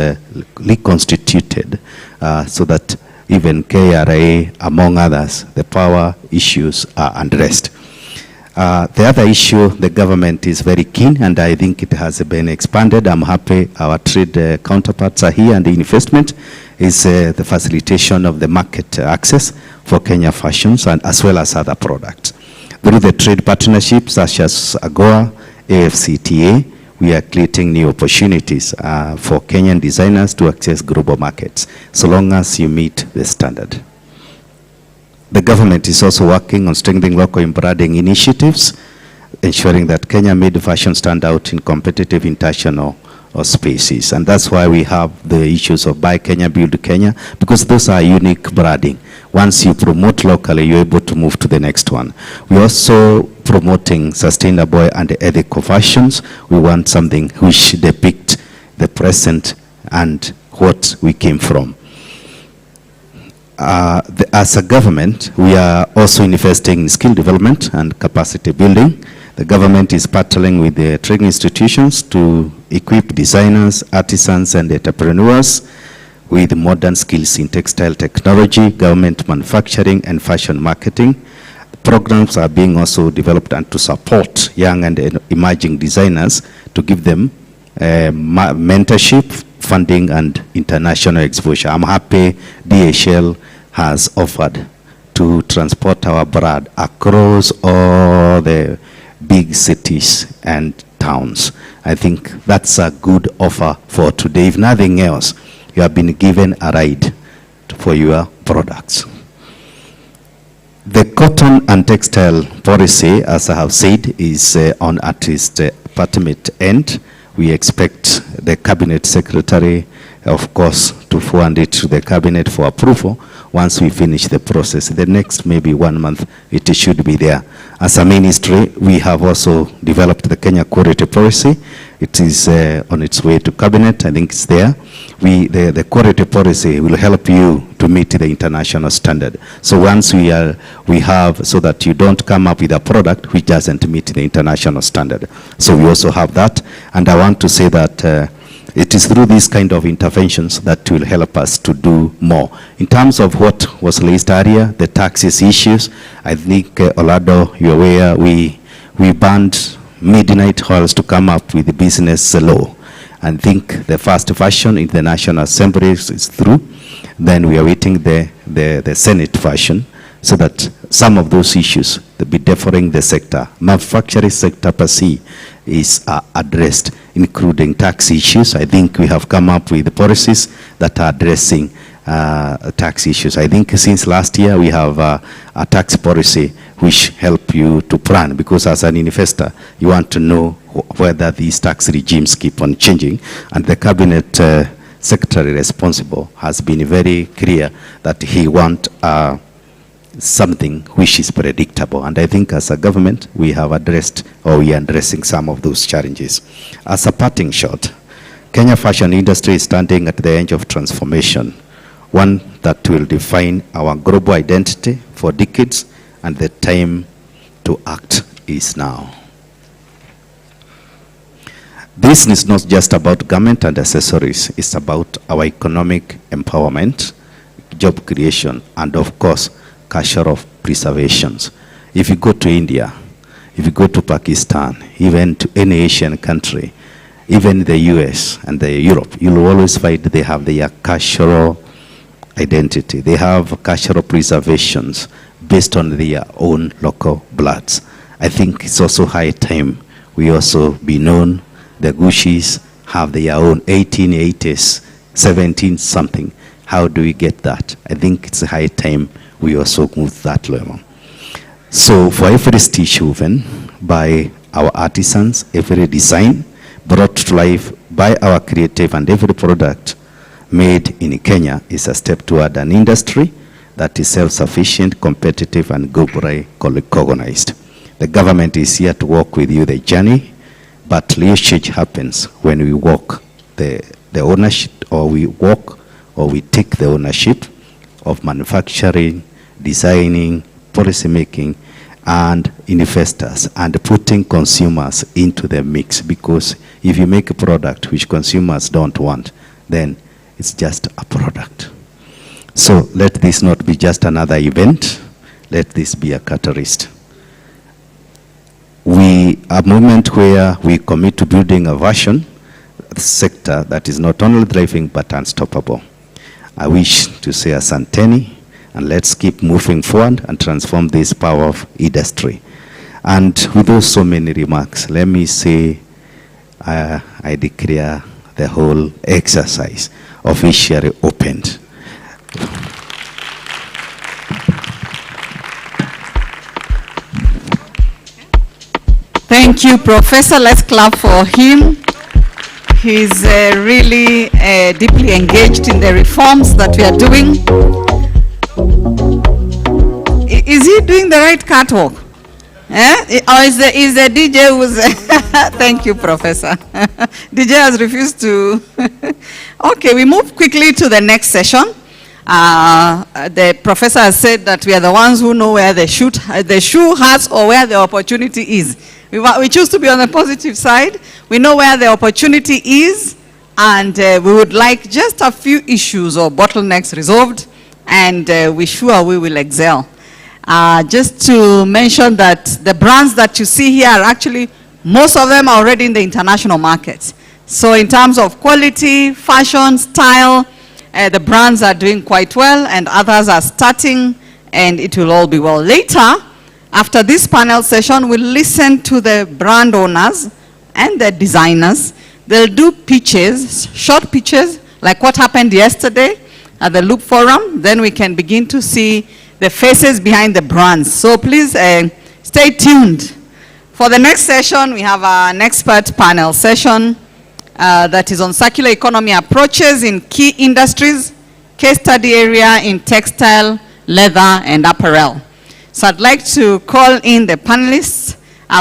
reconstituted, so that even KRA, among others, the power issues are addressed. The other issue, the government is very keen, and I think it has been expanded. I'm happy our trade counterparts are here, and the investment is the facilitation of the market access for Kenya fashions, and as well as other products. Through the trade partnerships such as AGOA, AFCTA, we are creating new opportunities for Kenyan designers to access global markets, so long as you meet the standard. The government is also working on strengthening local branding initiatives, ensuring that Kenya-made fashion stand out in competitive international spaces. And that's why we have the issues of Buy Kenya, Build Kenya, because those are unique branding. Once you promote locally, you're able to move to the next one. We're also promoting sustainable and ethical fashions. We want something which depicts the present and what we came from. As a government, we are also investing in skill development and capacity building. The government is partnering with the training institutions to equip designers, artisans, and entrepreneurs with modern skills in textile technology, government manufacturing, and fashion marketing. Programs are being also developed and to support young and emerging designers to give them mentorship, funding, and international exposure. I'm happy DHL has offered to transport our brand across all the big cities and towns. I think that's a good offer for today. If nothing else, you have been given a ride for your products. The cotton and textile policy, as I have said, is on at least department end. We expect the cabinet secretary, of course, to forward it to the cabinet for approval. Once we finish the process, the next maybe 1 month, it should be there. As a ministry, we have also developed the Kenya Quality Policy. It is on its way to cabinet. I think it's there. The quality policy will help you to meet the international standard. So once we have, so that you don't come up with a product which doesn't meet the international standard. So we also have that. And I want to say that it is through these kind of interventions that will help us to do more. In terms of what was raised earlier, the taxes issues, I think, Orado, you're aware, we banned midnight halls to come up with the business law. I think the first version in the National Assembly is through. Then we are waiting the Senate version, so that some of those issues that be deferring the sector, manufacturing sector per se, is addressed, including tax issues. I think we have come up with policies that are addressing tax issues. I think since last year we have a tax policy which help you to plan, because as an investor you want to know whether these tax regimes keep on changing, and the cabinet secretary responsible has been very clear that he want something which is predictable. And I think as a government, we have addressed, or we are addressing some of those challenges. As a parting shot, Kenya fashion industry is standing at the edge of transformation, one that will define our global identity for decades, and the time to act is now. This is not just about garment and accessories, it's about our economic empowerment, job creation, and of course, cultural preservations. If you go to India, if you go to Pakistan, even to any Asian country, even the US and the Europe, you'll always find they have their cultural identity. They have cultural preservations based on their own local bloods. I think it's also high time we also be known the Gushis have their own 1880s, 17 something. How do we get that? I think it's a high time we also move that level. So for every stitch woven by our artisans, every design brought to life by our creative, and every product made in Kenya is a step toward an industry that is self-sufficient, competitive, and globally recognized. The government is here to walk with you the journey, but real change happens when we walk the ownership, or we walk or we take the ownership of manufacturing, designing, policy making, and investors, and putting consumers into the mix. Because if you make a product which consumers don't want, then it's just a product. So let this not be just another event. Let this be a catalyst. We are a moment where we commit to building a vision, a sector that is not only thriving but unstoppable. I wish to say asanteni, and let's keep moving forward and transform this power of industry. And with those so many remarks, let me say I declare the whole exercise officially opened. Thank you, Professor. Let's clap for him. He's really deeply engaged in the reforms that we are doing. Is he doing the right catwalk? Or is the DJ who's... Thank you, Professor. DJ has refused to... Okay, we move quickly to the next session. The professor has said that we are the ones who know where the shoe has, or where the opportunity is. We choose to be on the positive side. We know where the opportunity is, and we would like just a few issues or bottlenecks resolved, and we're sure we will excel. Just to mention that the brands that you see here are actually, most of them are already in the international markets. So in terms of quality, fashion, style, the brands are doing quite well, and others are starting, and it will all be well. Later, after this panel session, we'll listen to the brand owners and the designers. They'll do pitches, short pitches, like what happened yesterday at the Loop Forum. Then we can begin to see the faces behind the brands. So please stay tuned. For the next session, we have an expert panel session that is on circular economy approaches in key industries, case study area in textile, leather, and apparel. So I'd like to call in the panelists.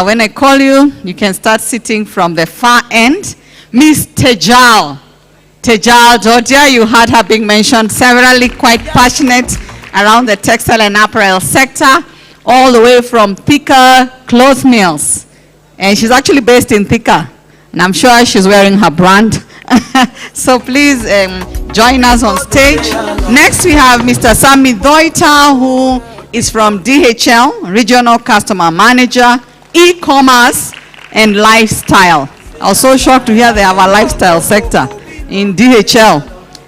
When I call you, you can start sitting from the far end. Miss Tejal Georgia, you heard her being mentioned severally, quite passionate around the textile and apparel sector, all the way from Thika Cloth Mills. And she's actually based in Thika, and I'm sure she's wearing her brand. So please join us on stage. Next we have Mr. Sami Doita, who is from DHL, Regional Customer Manager, E-commerce and Lifestyle. I was so shocked to hear they have a lifestyle sector in DHL.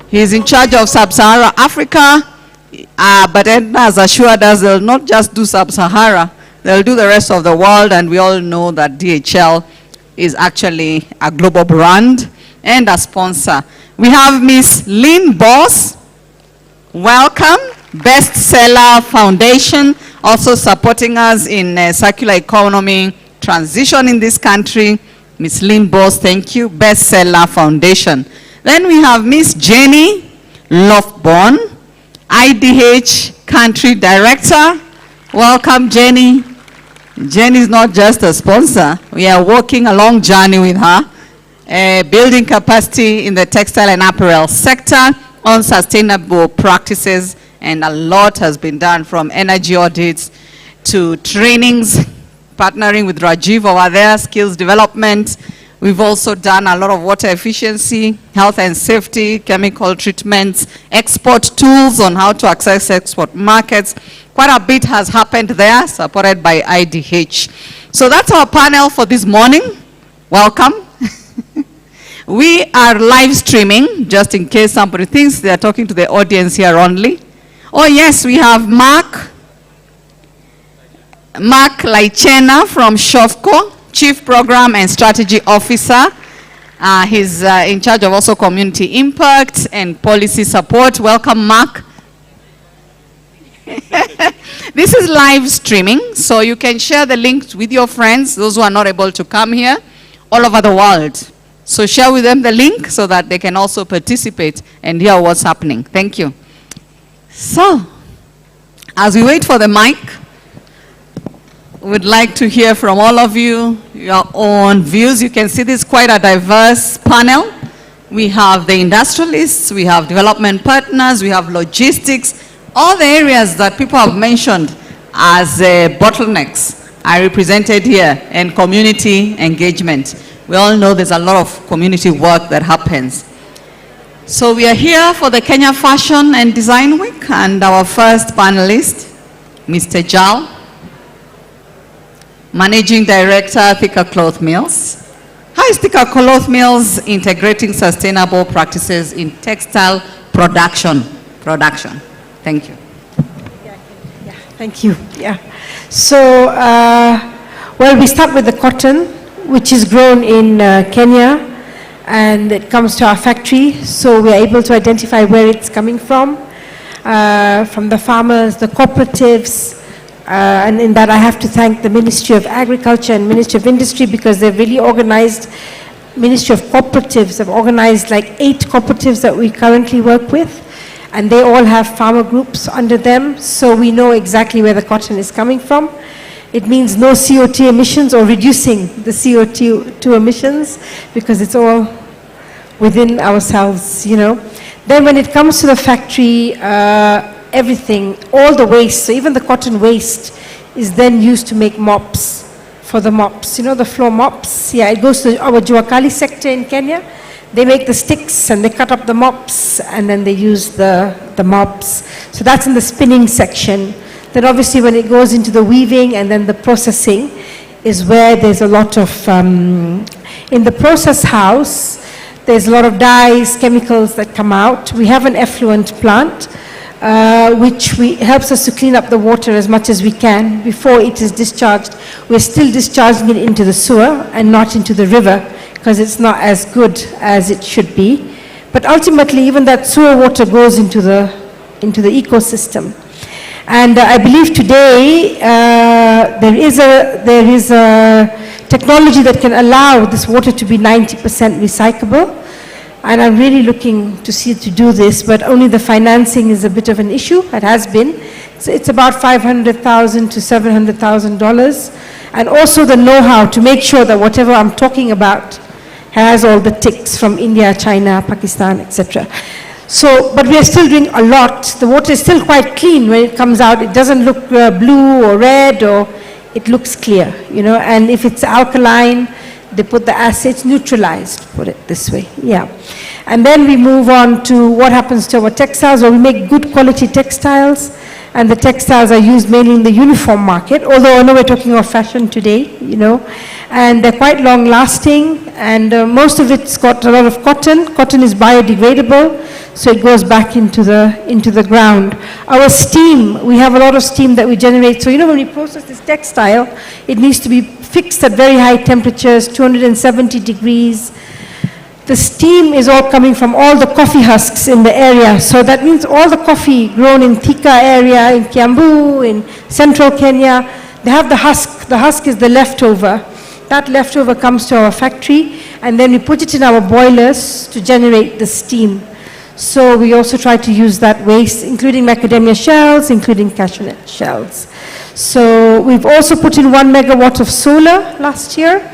He's in charge of Sub-Saharan Africa, but Edna has assured us they'll not just do Sub-Sahara, they'll do the rest of the world, and we all know that DHL is actually a global brand and a sponsor. We have Miss Lynn Boss. Welcome. Bestseller Foundation, also supporting us in circular economy transition in this country. Miss Lynn Boss, thank you. Bestseller Foundation. Then we have Miss Jenny Lofborn, IDH Country Director. Welcome, Jenny. Jenny is not just a sponsor. We are walking a long journey with her, building capacity in the textile and apparel sector on sustainable practices, and a lot has been done, from energy audits to trainings, partnering with Rajiv over there, skills development. We've also done a lot of water efficiency, health and safety, chemical treatments, export tools on how to access export markets. Quite a bit has happened there, supported by IDH. So that's our panel for this morning. Welcome. We are live streaming, just in case somebody thinks they are talking to the audience here only. Oh yes, we have Mark Laichena from Shofco, Chief Program and Strategy Officer He's in charge of also community impact and policy support. Welcome, Mark. This is live streaming, so you can share the link with your friends, those who are not able to come here, all over the world. So share with them the link so that they can also participate and hear what's happening. Thank you. So, as we wait for the mic, we'd like to hear from all of you, your own views. You can see this is quite a diverse panel. We have the industrialists, we have development partners, we have logistics, all the areas that people have mentioned as bottlenecks are represented here, and community engagement. We all know there's a lot of community work that happens. So we are here for the Kenya Fashion and Design Week, and our first panelist, Mr. Jal, Managing Director, Thika Cloth Mills. How is Thika Cloth Mills integrating sustainable practices in textile production? Thank you. Yeah, thank you. Yeah. So, well, we start with the cotton, which is grown in Kenya, and it comes to our factory. So we are able to identify where it's coming from the farmers, the cooperatives, and in that I have to thank the Ministry of Agriculture and Ministry of Industry, because they've really organized, Ministry of Cooperatives have organized like 8 cooperatives that we currently work with, and they all have farmer groups under them, so we know exactly where the cotton is coming from. It means no CO2 emissions, or reducing the CO2 emissions, because it's all within ourselves, you know. Then when it comes to the factory, everything, all the waste, so even the cotton waste is then used to make mops, for the mops, you know, the floor mops. Yeah, it goes to our Juakali sector in Kenya. They make the sticks and they cut up the mops, and then they use the mops. So that's in the spinning section. Then obviously when it goes into the weaving and then the processing is where there's a lot of, in the process house, there's a lot of dyes, chemicals that come out. We have an effluent plant, which helps us to clean up the water as much as we can before it is discharged. We're still discharging it into the sewer and not into the river, because it's not as good as it should be. But ultimately, even that sewer water goes into the ecosystem. And I believe today there is a technology that can allow this water to be 90% recyclable. And I'm really looking to see to do this, but only the financing is a bit of an issue. It has been. So it's about $500,000 to $700,000. And also the know-how to make sure that whatever I'm talking about has all the ticks from India, China, Pakistan, etc. So, but we are still doing a lot. The water is still quite clean when it comes out. It doesn't look blue or red, or it looks clear, you know. And if it's alkaline, they put the acids neutralized, put it this way, yeah. And then we move on to what happens to our textiles, or we make good quality textiles, and the textiles are used mainly in the uniform market, although I know we're talking about fashion today, you know, and they're quite long lasting, and most of it's got a lot of cotton. Cotton is biodegradable, so it goes back into the ground. Our steam, we have a lot of steam that we generate. So you know, when we process this textile, it needs to be fixed at very high temperatures, 270 degrees. The steam is all coming from all the coffee husks in the area. So that means all the coffee grown in Thika area, in Kiambu, in central Kenya, they have the husk. The husk is the leftover. That leftover comes to our factory, and then we put it in our boilers to generate the steam. So we also try to use that waste, including macadamia shells, including cashew nut shells. So we've also put in 1 megawatt of solar last year.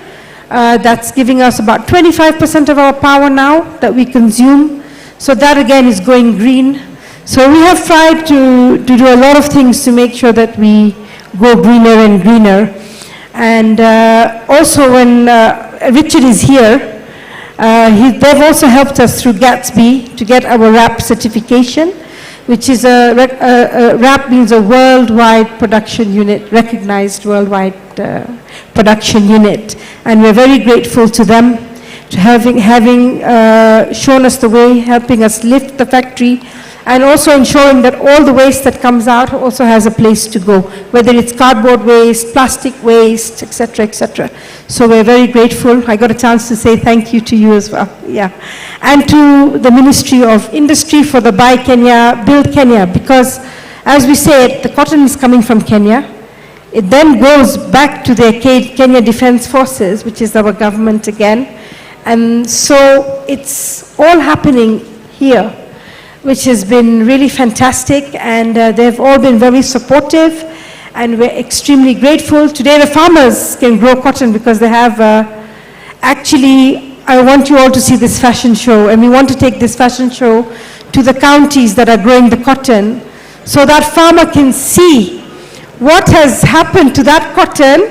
That's giving us about 25% of our power now that we consume. So that again is going green. So we have tried to do a lot of things to make sure that we go greener and greener. And also when Richard is here, they've also helped us through Gatsby to get our RAP certification, which is RAP means a worldwide production unit, recognized worldwide production unit. And we're very grateful to them. having shown us the way, helping us lift the factory, and also ensuring that all the waste that comes out also has a place to go, whether it's cardboard waste, plastic waste, etc., etc. So we're very grateful. I got a chance to say thank you to you as well. Yeah, and to the Ministry of Industry for the Buy Kenya, Build Kenya, because as we said, the cotton is coming from Kenya. It then goes back to the Kenya Defense Forces, which is our government again. And so it's all happening here, which has been really fantastic, and they've all been very supportive, and we're extremely grateful. Today the farmers can grow cotton because they have, actually, I want you all to see this fashion show, and we want to take this fashion show to the counties that are growing the cotton, so that farmer can see what has happened to that cotton.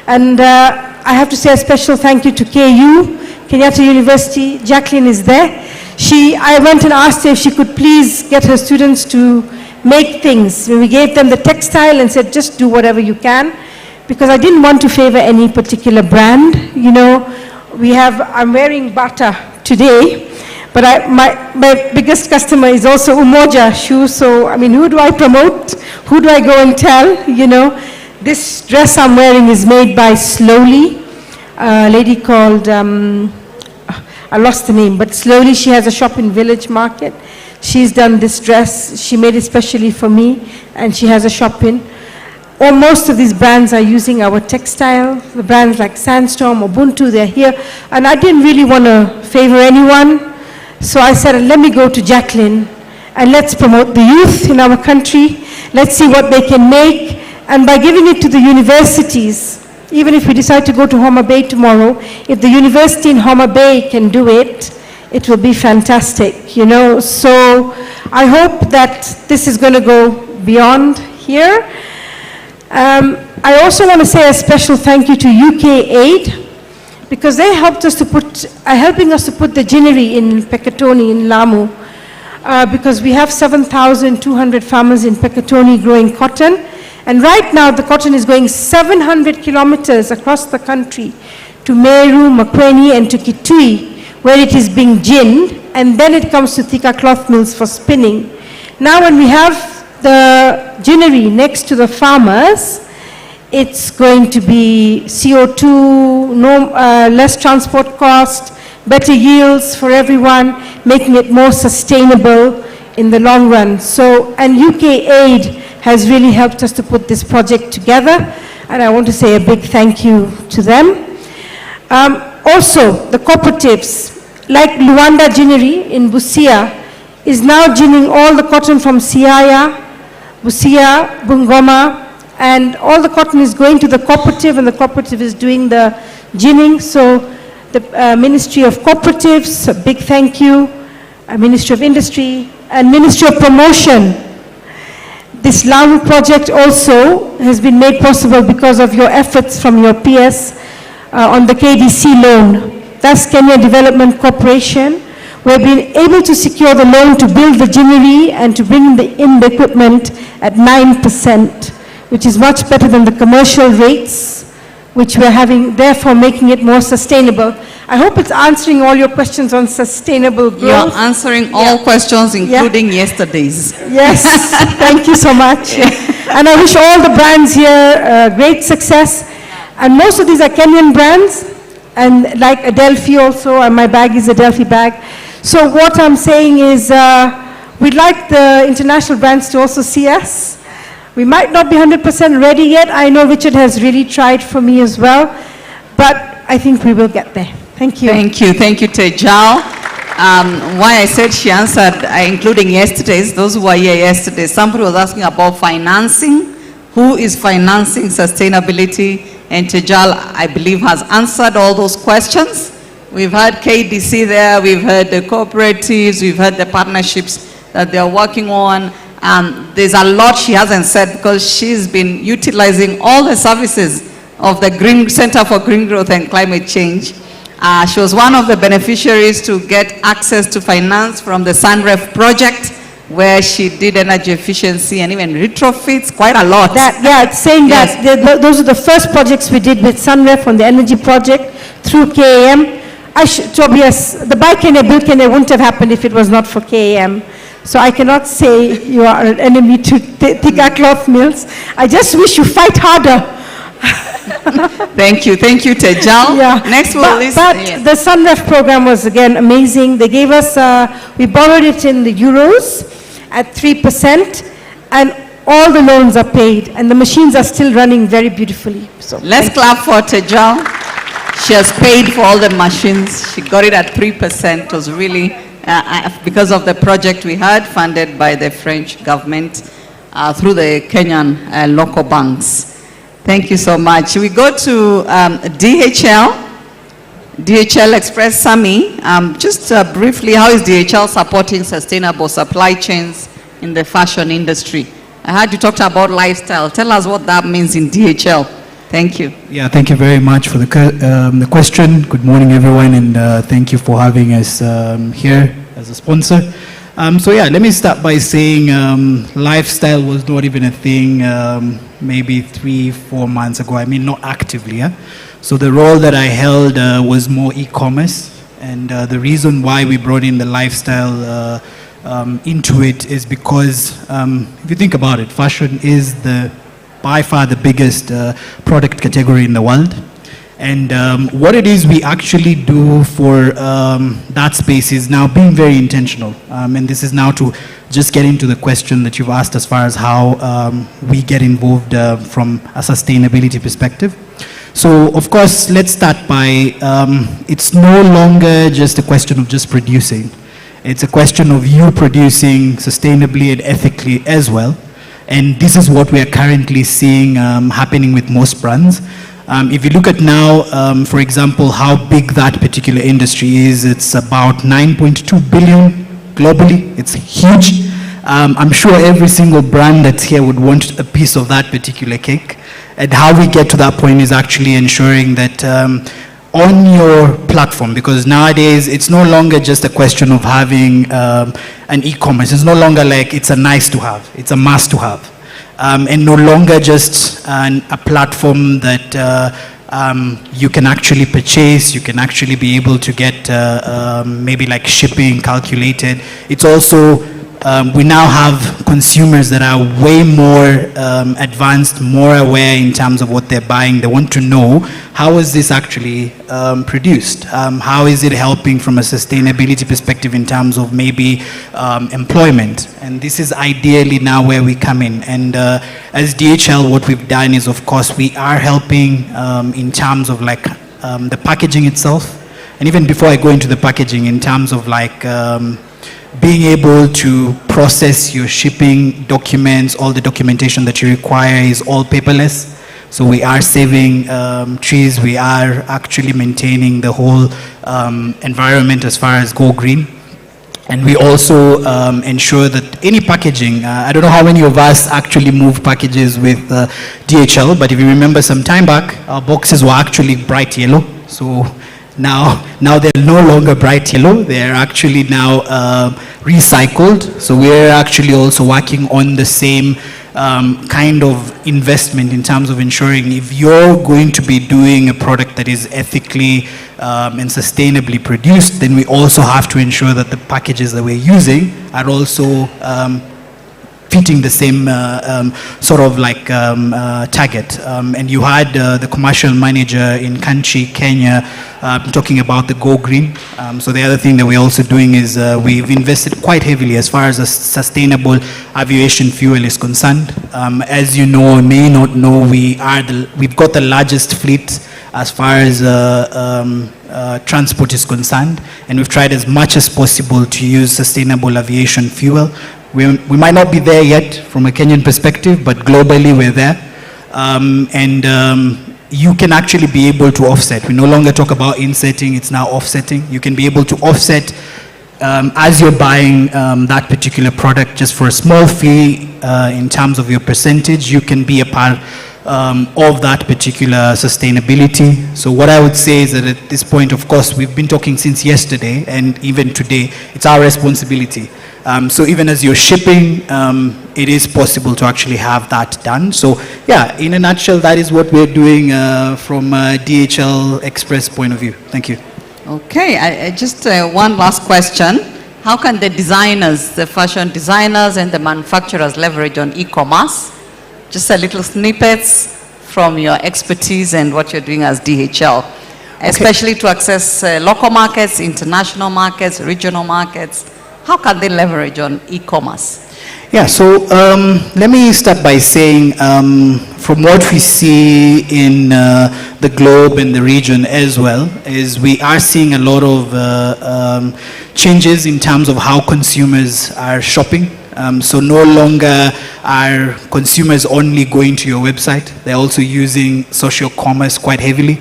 And I have to say a special thank you to KU, Kenyatta University. Jacqueline is there. I went and asked her if she could please get her students to make things. We gave them the textile and said, just do whatever you can, because I didn't want to favor any particular brand. You know, I'm wearing Bata today, but my biggest customer is also Umoja shoes. So, I mean, who do I promote? Who do I go and tell? You know, this dress I'm wearing is made by Slowly, a lady called, I lost the name, but Slowly, she has a shop in Village Market. She's done this dress. She made it specially for me, and she has a shop in. Most of these brands are using our textile. The brands like Sandstorm, Ubuntu, they're here. And I didn't really want to favor anyone. So I said, let me go to Jacqueline, and let's promote the youth in our country. Let's see what they can make. And by giving it to the universities, even if we decide to go to Homa Bay tomorrow, if the university in Homa Bay can do it, it will be fantastic, you know. So I hope that this is going to go beyond here. I also want to say a special thank you to UK Aid, because they helped us to helping us to put the ginnery in Peketoni in Lamu, because we have 7,200 farmers in Peketoni growing cotton. And right now, the cotton is going 700 kilometers across the country to Meru, Makueni, and to Kitui, where it is being ginned, and then it comes to Thika cloth mills for spinning. Now, when we have the ginnery next to the farmers, it's going to be CO2, less transport cost, better yields for everyone, making it more sustainable in the long run. So, and UK Aid has really helped us to put this project together, and I want to say a big thank you to them. Also, the cooperatives, like Luanda Ginnery in Busia, is now ginning all the cotton from Siaya, Busia, Bungoma, and all the cotton is going to the cooperative, and the cooperative is doing the ginning. So the Ministry of Cooperatives, a big thank you, Ministry of Industry, and Ministry of Promotion. This Lamu project also has been made possible because of your efforts from your PS on the KDC loan. That's Kenya Development Corporation. We've been able to secure the loan to build the ginnery and to bring in the equipment at 9%, which is much better than the commercial rates, which we're having, therefore making it more sustainable. I hope it's answering all your questions on sustainable growth. You're answering all questions, including yesterday's. Yes, thank you so much. And I wish all the brands here great success. And most of these are Kenyan brands, and like Adelphi also, and my bag is Adelphi bag. So what I'm saying is we'd like the international brands to also see us. We might not be 100% ready yet. I know Richard has really tried for me as well, but I think we will get there. Thank you. Thank you. Thank you, Tejal. Why I said she answered, including yesterday's, those who were here yesterday, somebody was asking about financing. Who is financing sustainability? And Tejal, I believe, has answered all those questions. We've heard KDC there, we've heard the cooperatives, we've heard the partnerships that they're working on. There's a lot she hasn't said because she's been utilizing all the services of the Green Center for Green Growth and Climate Change. She was one of the beneficiaries to get access to finance from the SunRef project, where she did energy efficiency and even retrofits, quite a lot. Saying yes. That those are the first projects we did with SunRef on the energy project through KAM. Tobias, the Buy Kenya, Build Kenya wouldn't have happened if it was not for KAM. So I cannot say you are an enemy to Thika cloth mills. I just wish you fight harder. Thank you, Tejal. Yeah. Next we'll listen. But Yes. the SunRef program was again amazing. They gave us, we borrowed it in the euros at 3%, and all the loans are paid, and the machines are still running very beautifully. So Let's clap for Tejal. She has paid for all the machines. She got it at 3%. It was really because of the project we had funded by the French government through the Kenyan local banks. Thank you so much. We go to DHL Express Sami. Just briefly, how is DHL supporting sustainable supply chains in the fashion industry? I heard you talked about lifestyle. Tell us what that means in DHL. Thank you. Yeah, thank you very much for the question. Good morning, everyone, and thank you for having us here as a sponsor. So yeah, let me start by saying lifestyle was not even a thing maybe 3-4 months ago. I mean, not actively. Yeah? So the role that I held was more e-commerce, and the reason why we brought in the lifestyle into it is because if you think about it, fashion is by far the biggest product category in the world. And what it is we actually do for that space is now being very intentional. And this is now to just get into the question that you've asked as far as how we get involved from a sustainability perspective. So, of course, let's start by, it's no longer just a question of just producing. It's a question of you producing sustainably and ethically as well. And this is what we are currently seeing happening with most brands. If you look at now, for example, how big that particular industry is, it's about 9.2 billion globally. It's huge. I'm sure every single brand that's here would want a piece of that particular cake. And how we get to that point is actually ensuring that on your platform, because nowadays it's no longer just a question of having an e-commerce. It's no longer like it's a nice to have, it's a must to have. And no longer just a platform that you can actually purchase, you can actually be able to get maybe like shipping calculated. It's also, we now have consumers that are way more advanced, more aware in terms of what they're buying. They want to know, how is this actually produced? How is it helping from a sustainability perspective in terms of maybe employment? And this is ideally now where we come in. And as DHL, what we've done is, of course, we are helping in terms of like the packaging itself. And even before I go into the packaging, in terms of like being able to process your shipping documents, all the documentation that you require is all paperless. So we are saving trees, we are actually maintaining the whole environment as far as Go Green. And we also ensure that any packaging, I don't know how many of us actually move packages with DHL, but if you remember some time back, our boxes were actually bright yellow. So now they're no longer bright yellow, they're actually now recycled. So we're actually also working on the same kind of investment in terms of ensuring if you're going to be doing a product that is ethically and sustainably produced, then we also have to ensure that the packages that we're using are also fitting the same sort of like target. And you had the commercial manager in Kanchi, Kenya, talking about the Go Green. So the other thing that we're also doing is we've invested quite heavily as far as a sustainable aviation fuel is concerned. As you know or may not know, we've got the largest fleet as far as transport is concerned, and we've tried as much as possible to use sustainable aviation fuel. We might not be there yet from a Kenyan perspective, but globally we're there. You can actually be able to offset. We no longer talk about insetting, it's now offsetting. You can be able to offset as you're buying that particular product just for a small fee in terms of your percentage. You can be a part of that particular sustainability. So what I would say is that at this point, of course, we've been talking since yesterday and even today, it's our responsibility. So even as you're shipping, it is possible to actually have that done. So yeah, in a nutshell, that is what we're doing from a DHL Express point of view. Thank you. Okay, just one last question. How can the designers, the fashion designers and the manufacturers leverage on e-commerce? Just a little snippets from your expertise and what you're doing as DHL, especially to access local markets, international markets, regional markets. How can they leverage on e-commerce? Yeah, so let me start by saying from what we see in the globe and the region as well, is we are seeing a lot of changes in terms of how consumers are shopping. So no longer are consumers only going to your website, they're also using social commerce quite heavily.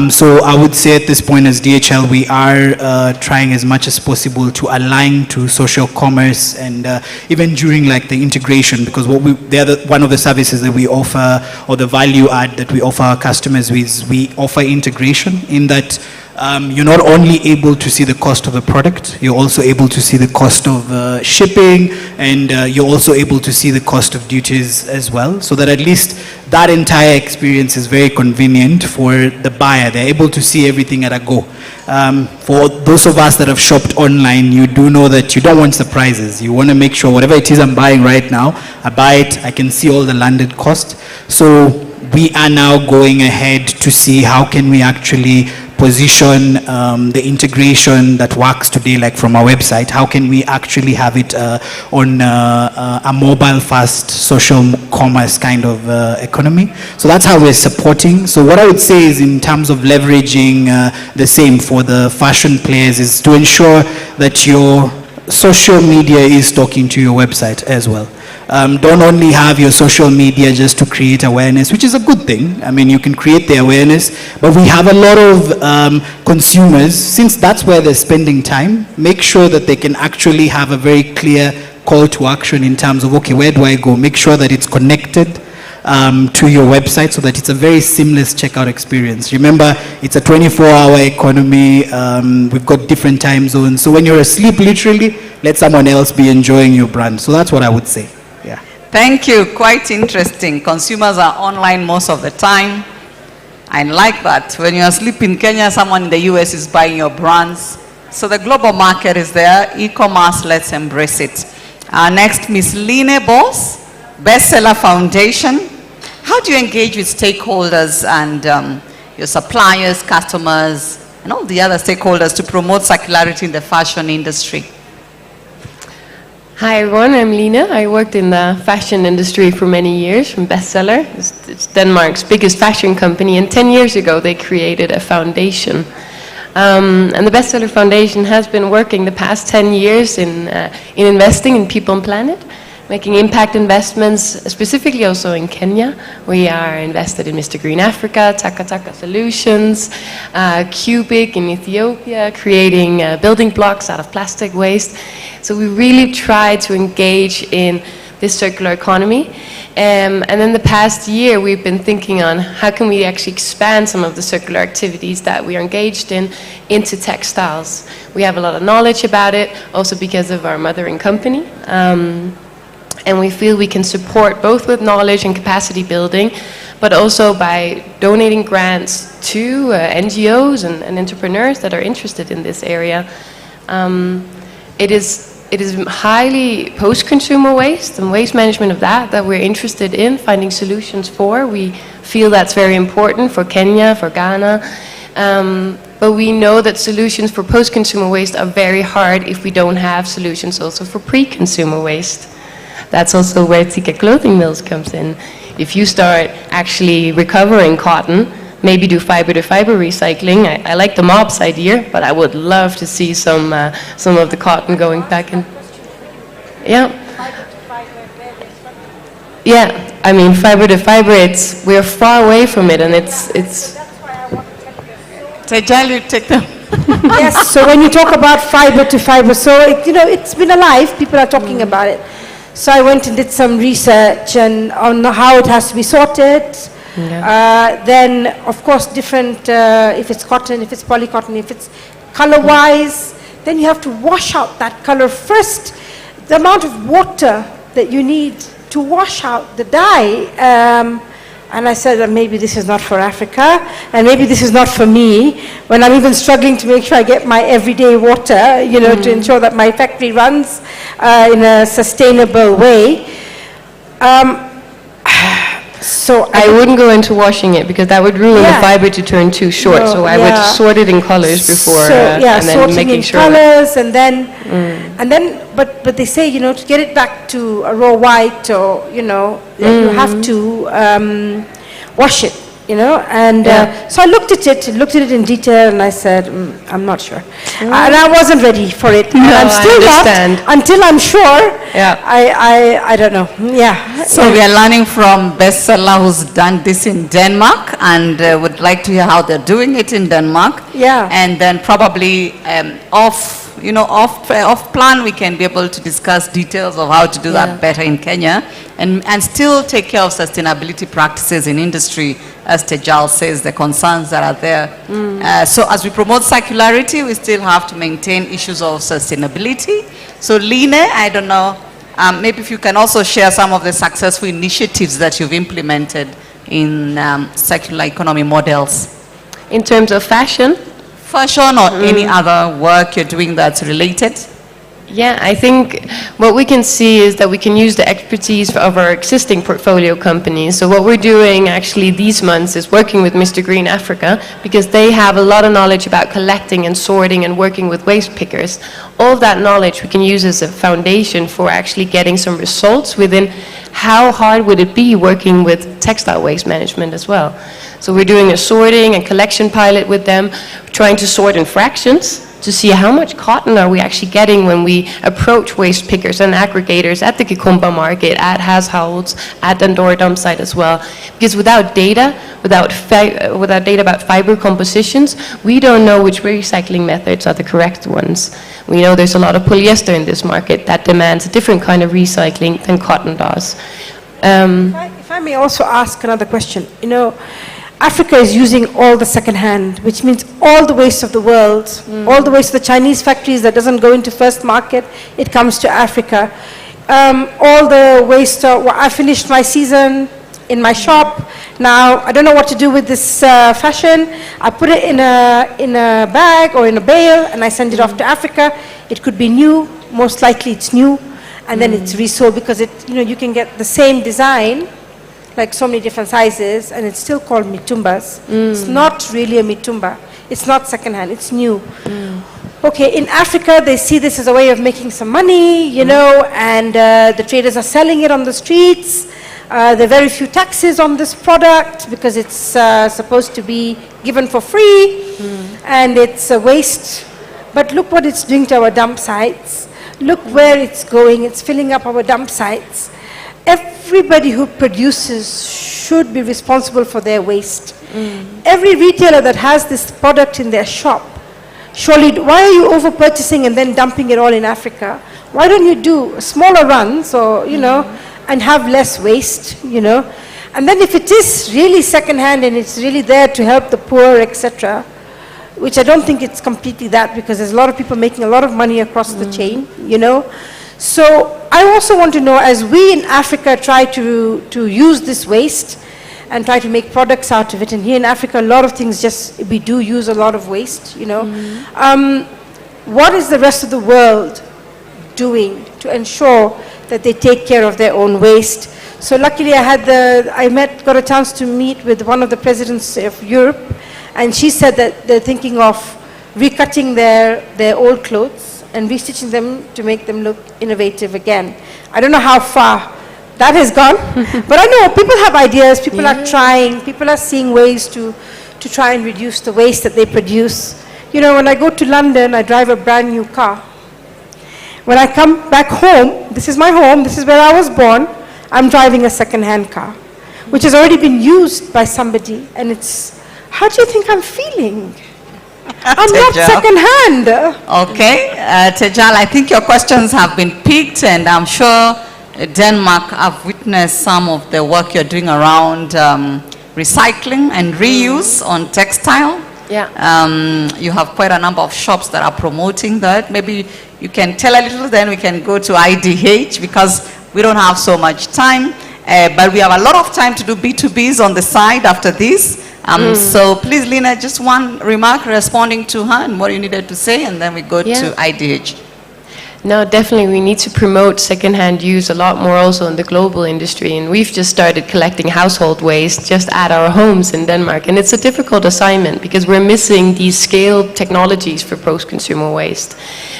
So I would say at this point as DHL, we are trying as much as possible to align to social commerce, and even during like the integration, because one of the services that we offer, or the value add that we offer our customers is we offer integration, in that you're not only able to see the cost of the product, you're also able to see the cost of shipping, and you're also able to see the cost of duties as well, so that at least that entire experience is very convenient for the buyer. They're able to see everything at a go. For those of us that have shopped online, you do know that you don't want surprises. You want to make sure whatever it is I'm buying right now, I buy it, I can see all the landed cost. So we are now going ahead to see how can we actually position the integration that works today, like from our website, how can we actually have it on a mobile first social commerce kind of economy. So that's how we're supporting. So what I would say is, in terms of leveraging the same for the fashion players, is to ensure that your social media is talking to your website as well. Don't only have your social media just to create awareness, which is a good thing. I mean, you can create the awareness, but we have a lot of consumers, since that's where they're spending time, make sure that they can actually have a very clear call to action in terms of, okay, where do I go? Make sure that it's connected to your website, so that it's a very seamless checkout experience. Remember, it's a 24-hour economy. We've got different time zones. So when you're asleep, literally, let someone else be enjoying your brand. So that's what I would say. Yeah. Thank you. Quite interesting. Consumers are online most of the time. I like that. When you're asleep in Kenya, someone in the US is buying your brands. So the global market is there. E-commerce, let's embrace it. Next, Ms. Line Boss, Bestseller Foundation. How do you engage with stakeholders and your suppliers, customers, and all the other stakeholders to promote circularity in the fashion industry? Hi everyone, I'm Lina. I worked in the fashion industry for many years from Bestseller. It's Denmark's biggest fashion company, and 10 years ago they created a foundation. And the Bestseller Foundation has been working the past 10 years in investing in people and planet, making impact investments, specifically also in Kenya. We are invested in Mr. Green Africa, Taka Taka Solutions, Cubic in Ethiopia, creating building blocks out of plastic waste. So we really try to engage in this circular economy. And in the past year, we've been thinking on how can we actually expand some of the circular activities that we are engaged in into textiles. We have a lot of knowledge about it, also because of our mothering company. And we feel we can support both with knowledge and capacity building, but also by donating grants to NGOs and entrepreneurs that are interested in this area. It is highly post-consumer waste and waste management of that we're interested in finding solutions for. We feel that's very important for Kenya, for Ghana. But we know that solutions for post-consumer waste are very hard if we don't have solutions also for pre-consumer waste. That's also where Tika Clothing Mills comes in. If you start actually recovering cotton, maybe do fiber-to-fiber recycling. I like the MOPS idea, but I would love to see some of the cotton going back in. Yeah. Yeah, I mean fiber-to-fiber, we're far away from it, and it's. Tejali, take them. Yes, so when you talk about fiber-to-fiber, so it's been alive, people are talking about it. So I went and did some research on how it has to be sorted. Yeah. Then, of course, different, if it's cotton, if it's polycotton, if it's color-wise, then you have to wash out that color first. The amount of water that you need to wash out the dye, And I said, maybe this is not for Africa, and maybe this is not for me, when I'm even struggling to make sure I get my everyday water, you know, to ensure that my factory runs in a sustainable way. So I wouldn't go into washing it because that would ruin the fiber to turn too short. No, so I would sort it in colors before, and then sorting making in sure. colors, and then, but they say, you know, to get it back to a raw white, or you know, you have to wash it. You know, and so I looked at it in detail, and I said, I'm not sure, and I wasn't ready for it. No, I'm still not until I'm sure. Yeah, I don't know. Yeah. So we are learning from Bestseller, who's done this in Denmark, and would like to hear how they're doing it in Denmark. Yeah. And then probably off plan, we can be able to discuss details of how to do that better in Kenya, and still take care of sustainability practices in industry, as Tejal says, the concerns that are there. So as we promote circularity, we still have to maintain issues of sustainability. So Line, I don't know, maybe if you can also share some of the successful initiatives that you've implemented in circular economy models. In terms of fashion? Fashion or any other work you're doing that's related? Yeah, I think what we can see is that we can use the expertise of our existing portfolio companies. So what we're doing actually these months is working with Mr. Green Africa, because they have a lot of knowledge about collecting and sorting and working with waste pickers. All of that knowledge we can use as a foundation for actually getting some results within how hard would it be working with textile waste management as well. So we're doing a sorting and collection pilot with them, trying to sort in fractions to see how much cotton are we actually getting when we approach waste pickers and aggregators at the Kikumba market, at Hasholds, at Dandora dump site as well. Because without data, without data about fiber compositions, we don't know which recycling methods are the correct ones. We know there's a lot of polyester in this market that demands a different kind of recycling than cotton does. If I may also ask another question, you know, Africa is using all the second-hand, which means all the waste of the world, all the waste of the Chinese factories that doesn't go into first market, it comes to Africa. All the waste, I finished my season in my shop. Now, I don't know what to do with this fashion. I put it in a bag or in a bale, and I send it off to Africa. It could be new, most likely it's new, and then it's resold, because you can get the same design, like so many different sizes, and it's still called mitumbas. It's not really a mitumba. It's not secondhand, it's new. Okay, in Africa, they see this as a way of making some money, you know, and the traders are selling it on the streets. There are very few taxes on this product because it's supposed to be given for free, and it's a waste. But look what it's doing to our dump sites. Look where it's going. It's filling up our dump sites. Everybody who produces should be responsible for their waste. Every retailer that has this product in their shop, surely, why are you over purchasing and then dumping it all in Africa? Why don't you do smaller runs, or and have less waste, And then if it is really secondhand and it's really there to help the poor, etc., which I don't think it's completely that, because there's a lot of people making a lot of money across the chain, So I also want to know, as we in Africa try to use this waste and try to make products out of it, and here in Africa a lot of things we do use a lot of waste, what is the rest of the world doing to ensure that they take care of their own waste? So luckily got a chance to meet with one of the presidents of Europe, and she said that they're thinking of recutting their old clothes and restitching them to make them look innovative again. I don't know how far that has gone, but I know people have ideas, people are trying, people are seeing ways to try and reduce the waste that they produce. When I go to London, I drive a brand new car. When I come back home, this is my home, this is where I was born, I'm driving a second-hand car, which has already been used by somebody, and how do you think I'm feeling? I'm not second-hand. Okay, Tejal, I think your questions have been picked, and I'm sure Denmark have witnessed some of the work you're doing around recycling and reuse on textile. Yeah. You have quite a number of shops that are promoting that. Maybe you can tell a little, then we can go to IDH, because we don't have so much time. But we have a lot of time to do B2Bs on the side after this. So please, Lina, just one remark responding to her and what you needed to say, and then we go to IDH. No, definitely we need to promote secondhand use a lot more also in the global industry, and we've just started collecting household waste just at our homes in Denmark, and it's a difficult assignment because we're missing these scaled technologies for post-consumer waste.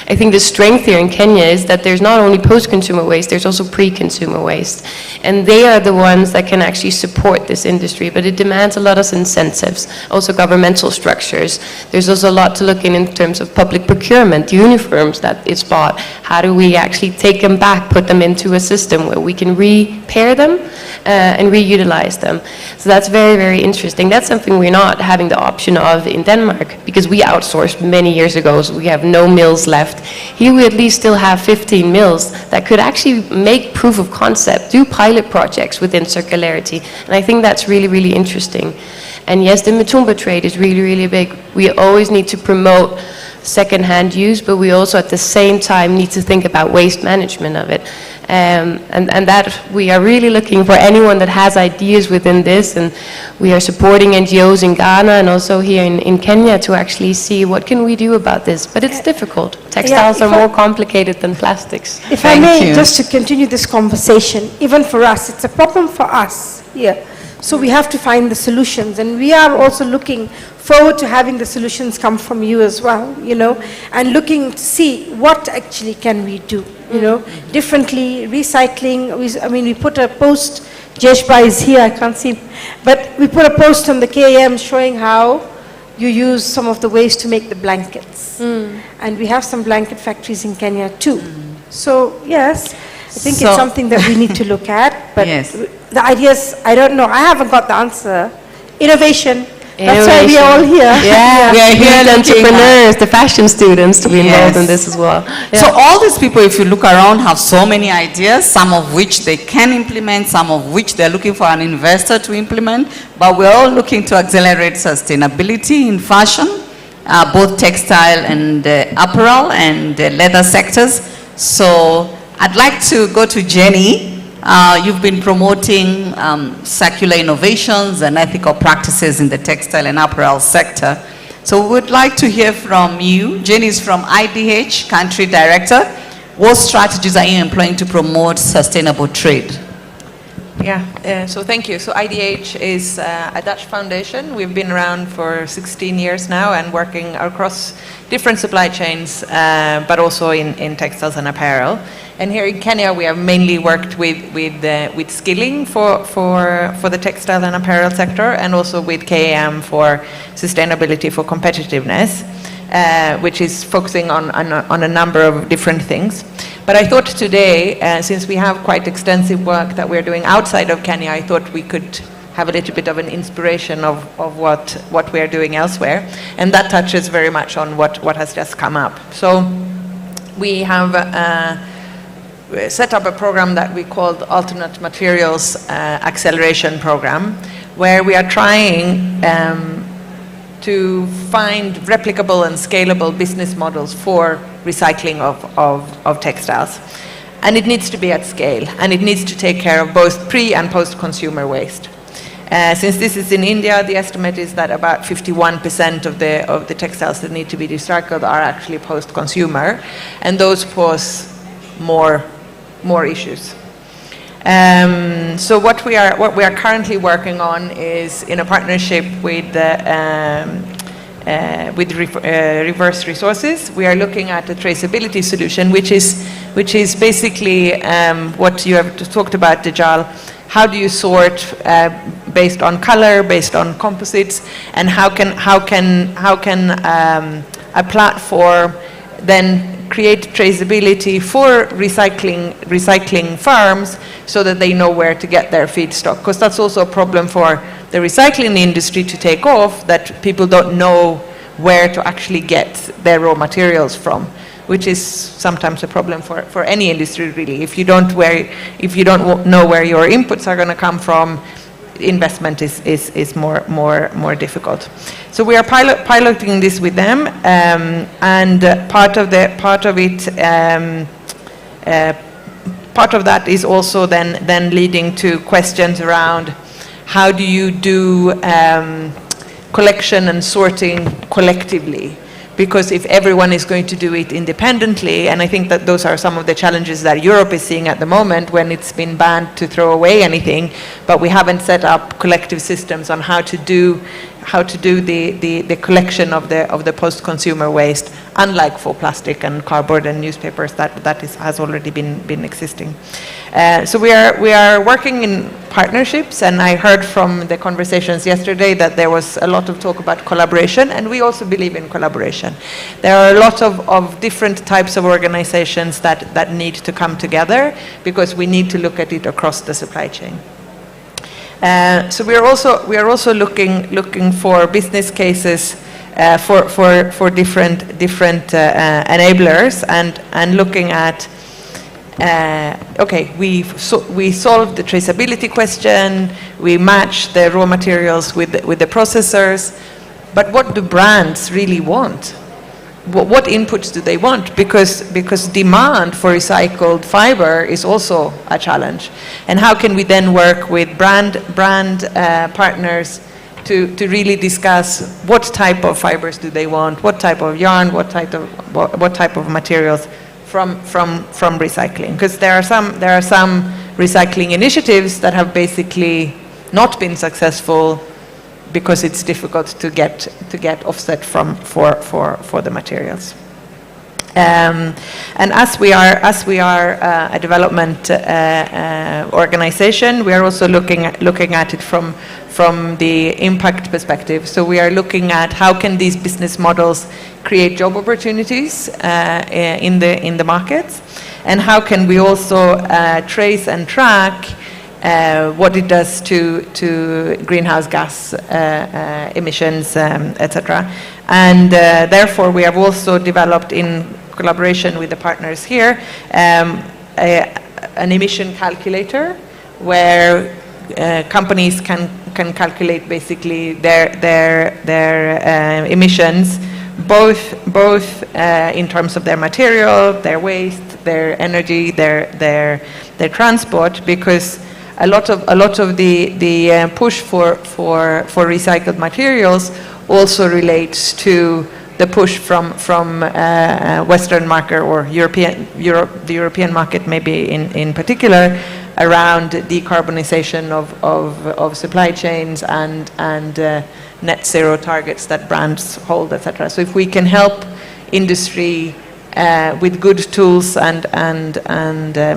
I think the strength here in Kenya is that there's not only post-consumer waste, there's also pre-consumer waste, and they are the ones that can actually support this industry, but it demands a lot of incentives, also governmental structures. There's also a lot to look in terms of public procurement, uniforms that is bought. How do we actually take them back, put them into a system where we can repair them and reutilize them? So that's very, very interesting. That's something we're not having the option of in Denmark because we outsourced many years ago, so we have no mills left. Here we at least still have 15 mills that could actually make proof of concept, do pilot projects within circularity, and I think that's really, really interesting. And yes, the Mitumba trade is really, really big. We always need to promote second-hand use, but we also at the same time need to think about waste management of it. And that we are really looking for anyone that has ideas within this, and we are supporting NGOs in Ghana and also here in Kenya to actually see what can we do about this. But it's difficult. Textiles are more complicated than plastics. If I may, just to continue this conversation, even for us, it's a problem for us here. So we have to find the solutions, and we are also looking forward to having the solutions come from you as well, you know, and looking to see what actually can we do, you know, differently, recycling. I mean, we put a post, Jeshba is here, I can't see, but we put a post on the KAM showing how you use some of the waste to make the blankets. And we have some blanket factories in Kenya too. So, yes, I think it's something that we need to look at, but the ideas, I don't know, I haven't got the answer. Innovation. That's why we are all here. Yeah, we are here, the entrepreneurs, the fashion students to be involved in this as well. Yeah. So all these people, if you look around, have so many ideas, some of which they can implement, some of which they're looking for an investor to implement, but we're all looking to accelerate sustainability in fashion, both textile and apparel and leather sectors. So I'd like to go to Jenny. You've been promoting circular innovations and ethical practices in the textile and apparel sector. So we'd like to hear from you. Jenny is from IDH, Country Director. What strategies are you employing to promote sustainable trade? Yeah, so thank you. So IDH is a Dutch foundation. We've been around for 16 years now and working across different supply chains, but also in textiles and apparel. And here in Kenya, we have mainly worked with skilling for the textile and apparel sector, and also with KAM for sustainability for competitiveness, which is focusing on a number of different things. But I thought today, since we have quite extensive work that we're doing outside of Kenya, I thought we could have a little bit of an inspiration of what we're doing elsewhere. And that touches very much on what has just come up. So we have set up a program that we called Alternate Materials Acceleration Program, where we are trying to find replicable and scalable business models for recycling of textiles. And it needs to be at scale, and it needs to take care of both pre- and post-consumer waste. Since this is in India, the estimate is that about 51% of the textiles that need to be recycled are actually post-consumer, and those pose more issues. So what we are currently working on is in a partnership with Reverse Resources. We are looking at a traceability solution, which is basically what you have talked about, Dejal. How do you sort based on color, based on composites, and how can a platform then create traceability for recycling firms so that they know where to get their feedstock? Because that's also a problem for the recycling industry to take off, that people don't know where to actually get their raw materials from, which is sometimes a problem for any industry, really. If you don't know where your inputs are going to come from, investment is more difficult. So we are piloting this with them, and part of it part of that is also then leading to questions around how do you do collection and sorting collectively? Because if everyone is going to do it independently, and I think that those are some of the challenges that Europe is seeing at the moment when it's been banned to throw away anything, but we haven't set up collective systems on how to do the collection of the post-consumer waste, unlike for plastic and cardboard and newspapers has already been existing. So we are working in partnerships, and I heard from the conversations yesterday that there was a lot of talk about collaboration, and we also believe in collaboration. There are a lot of different types of organizations that need to come together because we need to look at it across the supply chain. So we are also looking for business cases for different enablers and looking at okay, we solved the traceability question, we match the raw materials with the processors, but what do brands really want? What inputs do they want? Because demand for recycled fiber is also a challenge. And how can we then work with brand partners to really discuss what type of fibers do they want, what type of yarn, what type of materials from recycling? Because there are some recycling initiatives that have basically not been successful because it's difficult to get offset for the materials. And as we are a development organization, we are also looking at it from the impact perspective. So we are looking at how can these business models create job opportunities in the markets, and how can we also trace and track what it does to greenhouse gas emissions, etc. And therefore, we have also developed, in collaboration with the partners here, an emission calculator where companies can calculate basically their emissions, both in terms of their material, their waste, their energy, their transport, because a lot of the push for recycled materials also relates to the push from Western market or the European market maybe in particular, around decarbonization of supply chains and net zero targets that brands hold, etc. So if we can help industry with good tools and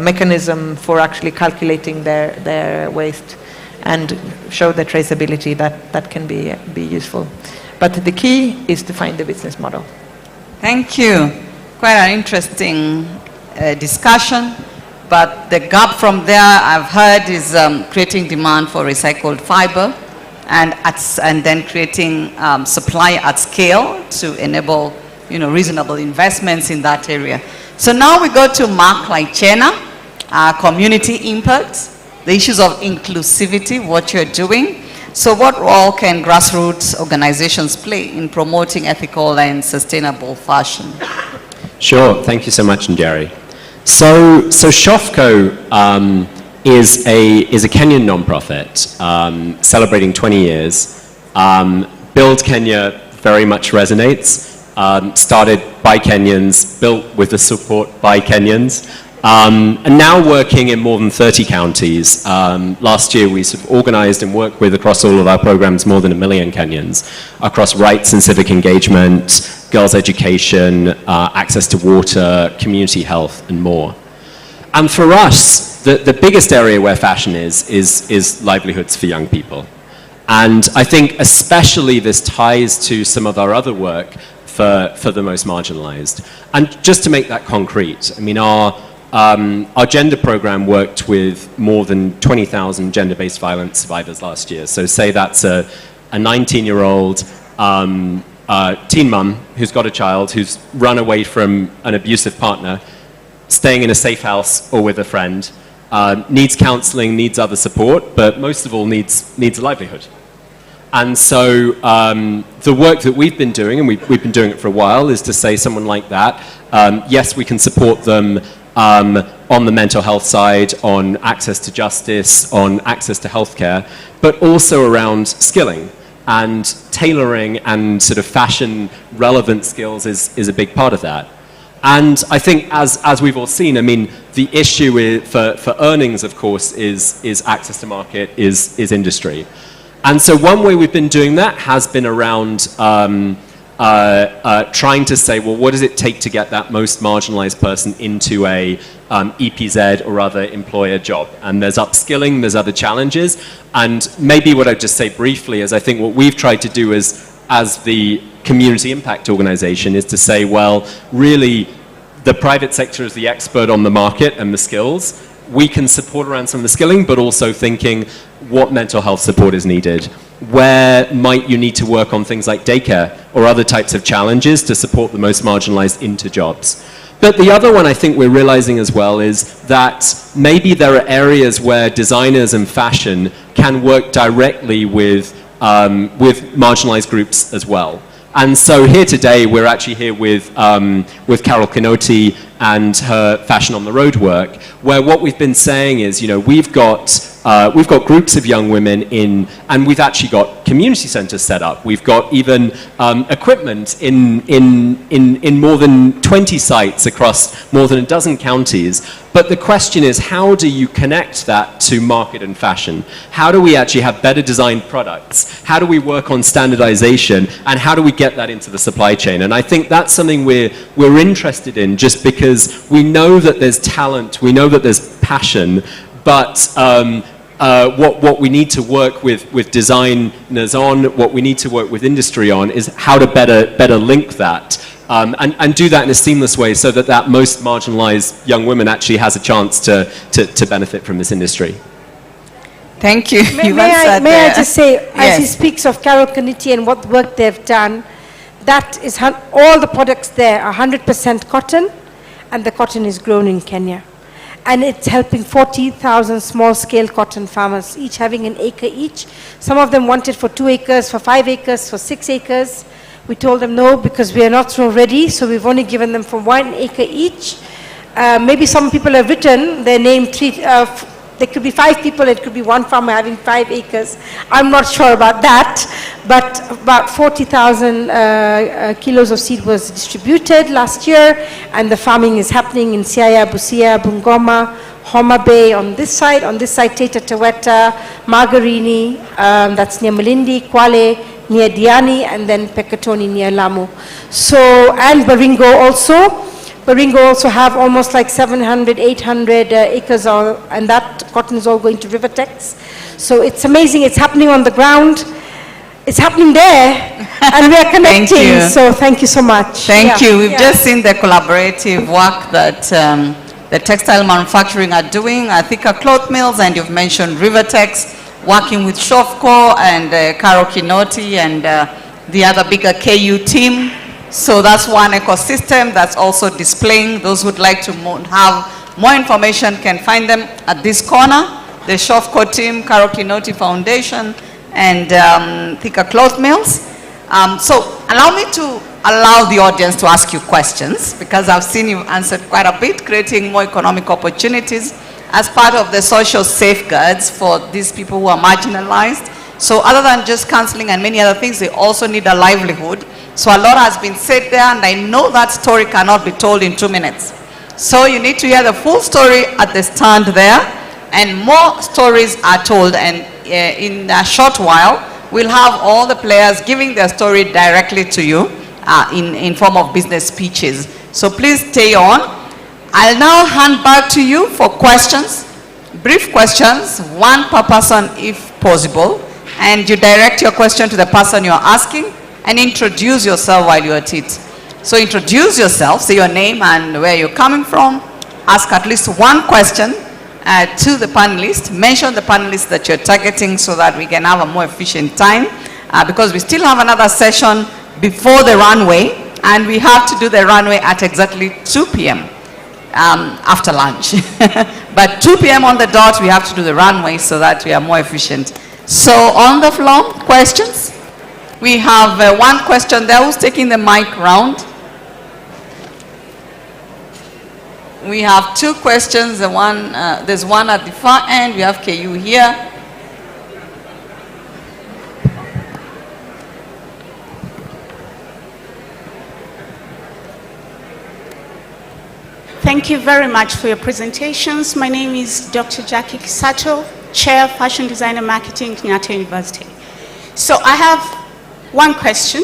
mechanism for actually calculating their waste and show the traceability, that can be useful. But the key is to find the business model. Thank you. Quite an interesting discussion, but the gap from there I've heard is creating demand for recycled fiber and then creating supply at scale to enable reasonable investments in that area. So now we go to Mark Laichena, community impact, the issues of inclusivity, what you're doing. So what role can grassroots organizations play in promoting ethical and sustainable fashion? Sure, thank you so much, Njeri. So Shofco is a Kenyan nonprofit celebrating 20 years. Build Kenya very much resonates. Started by Kenyans, built with the support by Kenyans, and now working in more than 30 counties. Last year we sort of organized and worked with, across all of our programs, more than 1 million Kenyans, across rights and civic engagement, girls' education, access to water, community health, and more. And for us, the biggest area where fashion is livelihoods for young people. And I think especially this ties to some of our other work for the most marginalized. And just to make that concrete, I mean, our gender program worked with more than 20,000 gender-based violence survivors last year. So say that's a 19-year-old teen mum who's got a child who's run away from an abusive partner, staying in a safe house or with a friend, needs counseling, needs other support, but most of all needs a livelihood. And so the work that we've been doing, and we've been doing it for a while, is to say someone like that, yes, we can support them on the mental health side, on access to justice, on access to healthcare, but also around skilling. And tailoring and sort of fashion relevant skills is a big part of that. And I think as we've all seen, I mean, the issue for earnings, of course, is access to market, is industry. And so one way we've been doing that has been around trying to say, well, what does it take to get that most marginalized person into a EPZ or other employer job? And there's upskilling, there's other challenges. And maybe what I'd just say briefly is I think what we've tried to do as the community impact organization is to say, well, really, the private sector is the expert on the market and the skills. We can support around some of the skilling, but also thinking what mental health support is needed. Where might you need to work on things like daycare or other types of challenges to support the most marginalized into jobs? But the other one I think we're realizing as well is that maybe there are areas where designers and fashion can work directly with marginalized groups as well. And so here today, we're actually here with Carol Kinoti and her Fashion on the Road work, where what we've been saying is, you know, we've got groups of young women in, and we've actually got community centers set up. We've got even equipment in more than 20 sites across more than a dozen counties. But the question is, how do you connect that to market and fashion? How do we actually have better designed products? How do we work on standardization? And how do we get that into the supply chain? And I think that's something we're interested in, just because we know that there's talent, we know that there's passion, but what we need to work with designers on, what we need to work with industry on, is how to better link that. And do that in a seamless way so that most marginalized young women actually has a chance to benefit from this industry. Thank you. May I just say, as he speaks of Carol Kinoti and what work they've done, that is all the products there are 100% cotton, and the cotton is grown in Kenya. And it's helping 40,000 small-scale cotton farmers, each having an acre each. Some of them wanted for 2 acres, for 5 acres, for 6 acres. We told them no, because we are not so ready, so we've only given them for 1 acre each. Maybe some people have written their name, there could be 5 people, it could be 1 farmer having 5 acres. I'm not sure about that, but about 40,000 kilos of seed was distributed last year, and the farming is happening in Siaya, Busia, Bungoma, Homa Bay on this side Taita Taweta, Margarini, that's near Malindi, Kwale, near Diani, and then Pekatoni near Lamu. So, and Baringo also. Baringo also have almost like 700, 800 acres, and that cotton is all going to Rivertex. So it's amazing, it's happening on the ground. It's happening there, and we are connecting. Thank you. So thank you so much. Thank you. We've just seen the collaborative work that the textile manufacturing are doing at Thika Cloth Mills, and you've mentioned Rivertex, working with Shofco and Carol Kinoti and the other bigger KU team. So that's one ecosystem that's also displaying. Those who'd like to have more information can find them at this corner. The Shofco team, Carol Kinoti Foundation, and Thika Cloth Mills. So allow me to allow the audience to ask you questions, because I've seen you've answered quite a bit, creating more economic opportunities as part of the social safeguards for these people who are marginalized. So other than just counseling and many other things, they also need a livelihood. So a lot has been said there, and I know that story cannot be told in 2 minutes. So you need to hear the full story at the stand there, and more stories are told, and in a short while, we'll have all the players giving their story directly to you in form of business speeches. So please stay on. I'll now hand back to you for questions, brief questions, 1 per person if possible, and you direct your question to the person you're asking, and introduce yourself while you're at it. So introduce yourself, say your name and where you're coming from, ask at least 1 question to the panelists, mention the panelists that you're targeting so that we can have a more efficient time, because we still have another session before the runway, and we have to do the runway at exactly 2 p.m. After lunch. But 2 p.m. on the dot, we have to do the runway so that we are more efficient. So on the floor, questions? We have 1 question there. Who's taking the mic round? We have two questions. There's one at the far end. We have KU here. Thank you very much for your presentations. My name is Dr. Jackie Kisato, Chair, Fashion Design and Marketing, Kenyatta University. So I have one question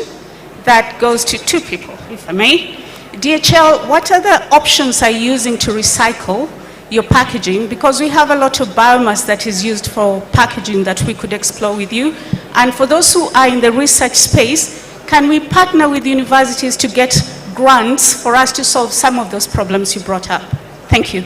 that goes to two people, if I may. DHL, what other options are you using to recycle your packaging? Because we have a lot of biomass that is used for packaging that we could explore with you. And for those who are in the research space, can we partner with universities to get grants for us to solve some of those problems you brought up? Thank you.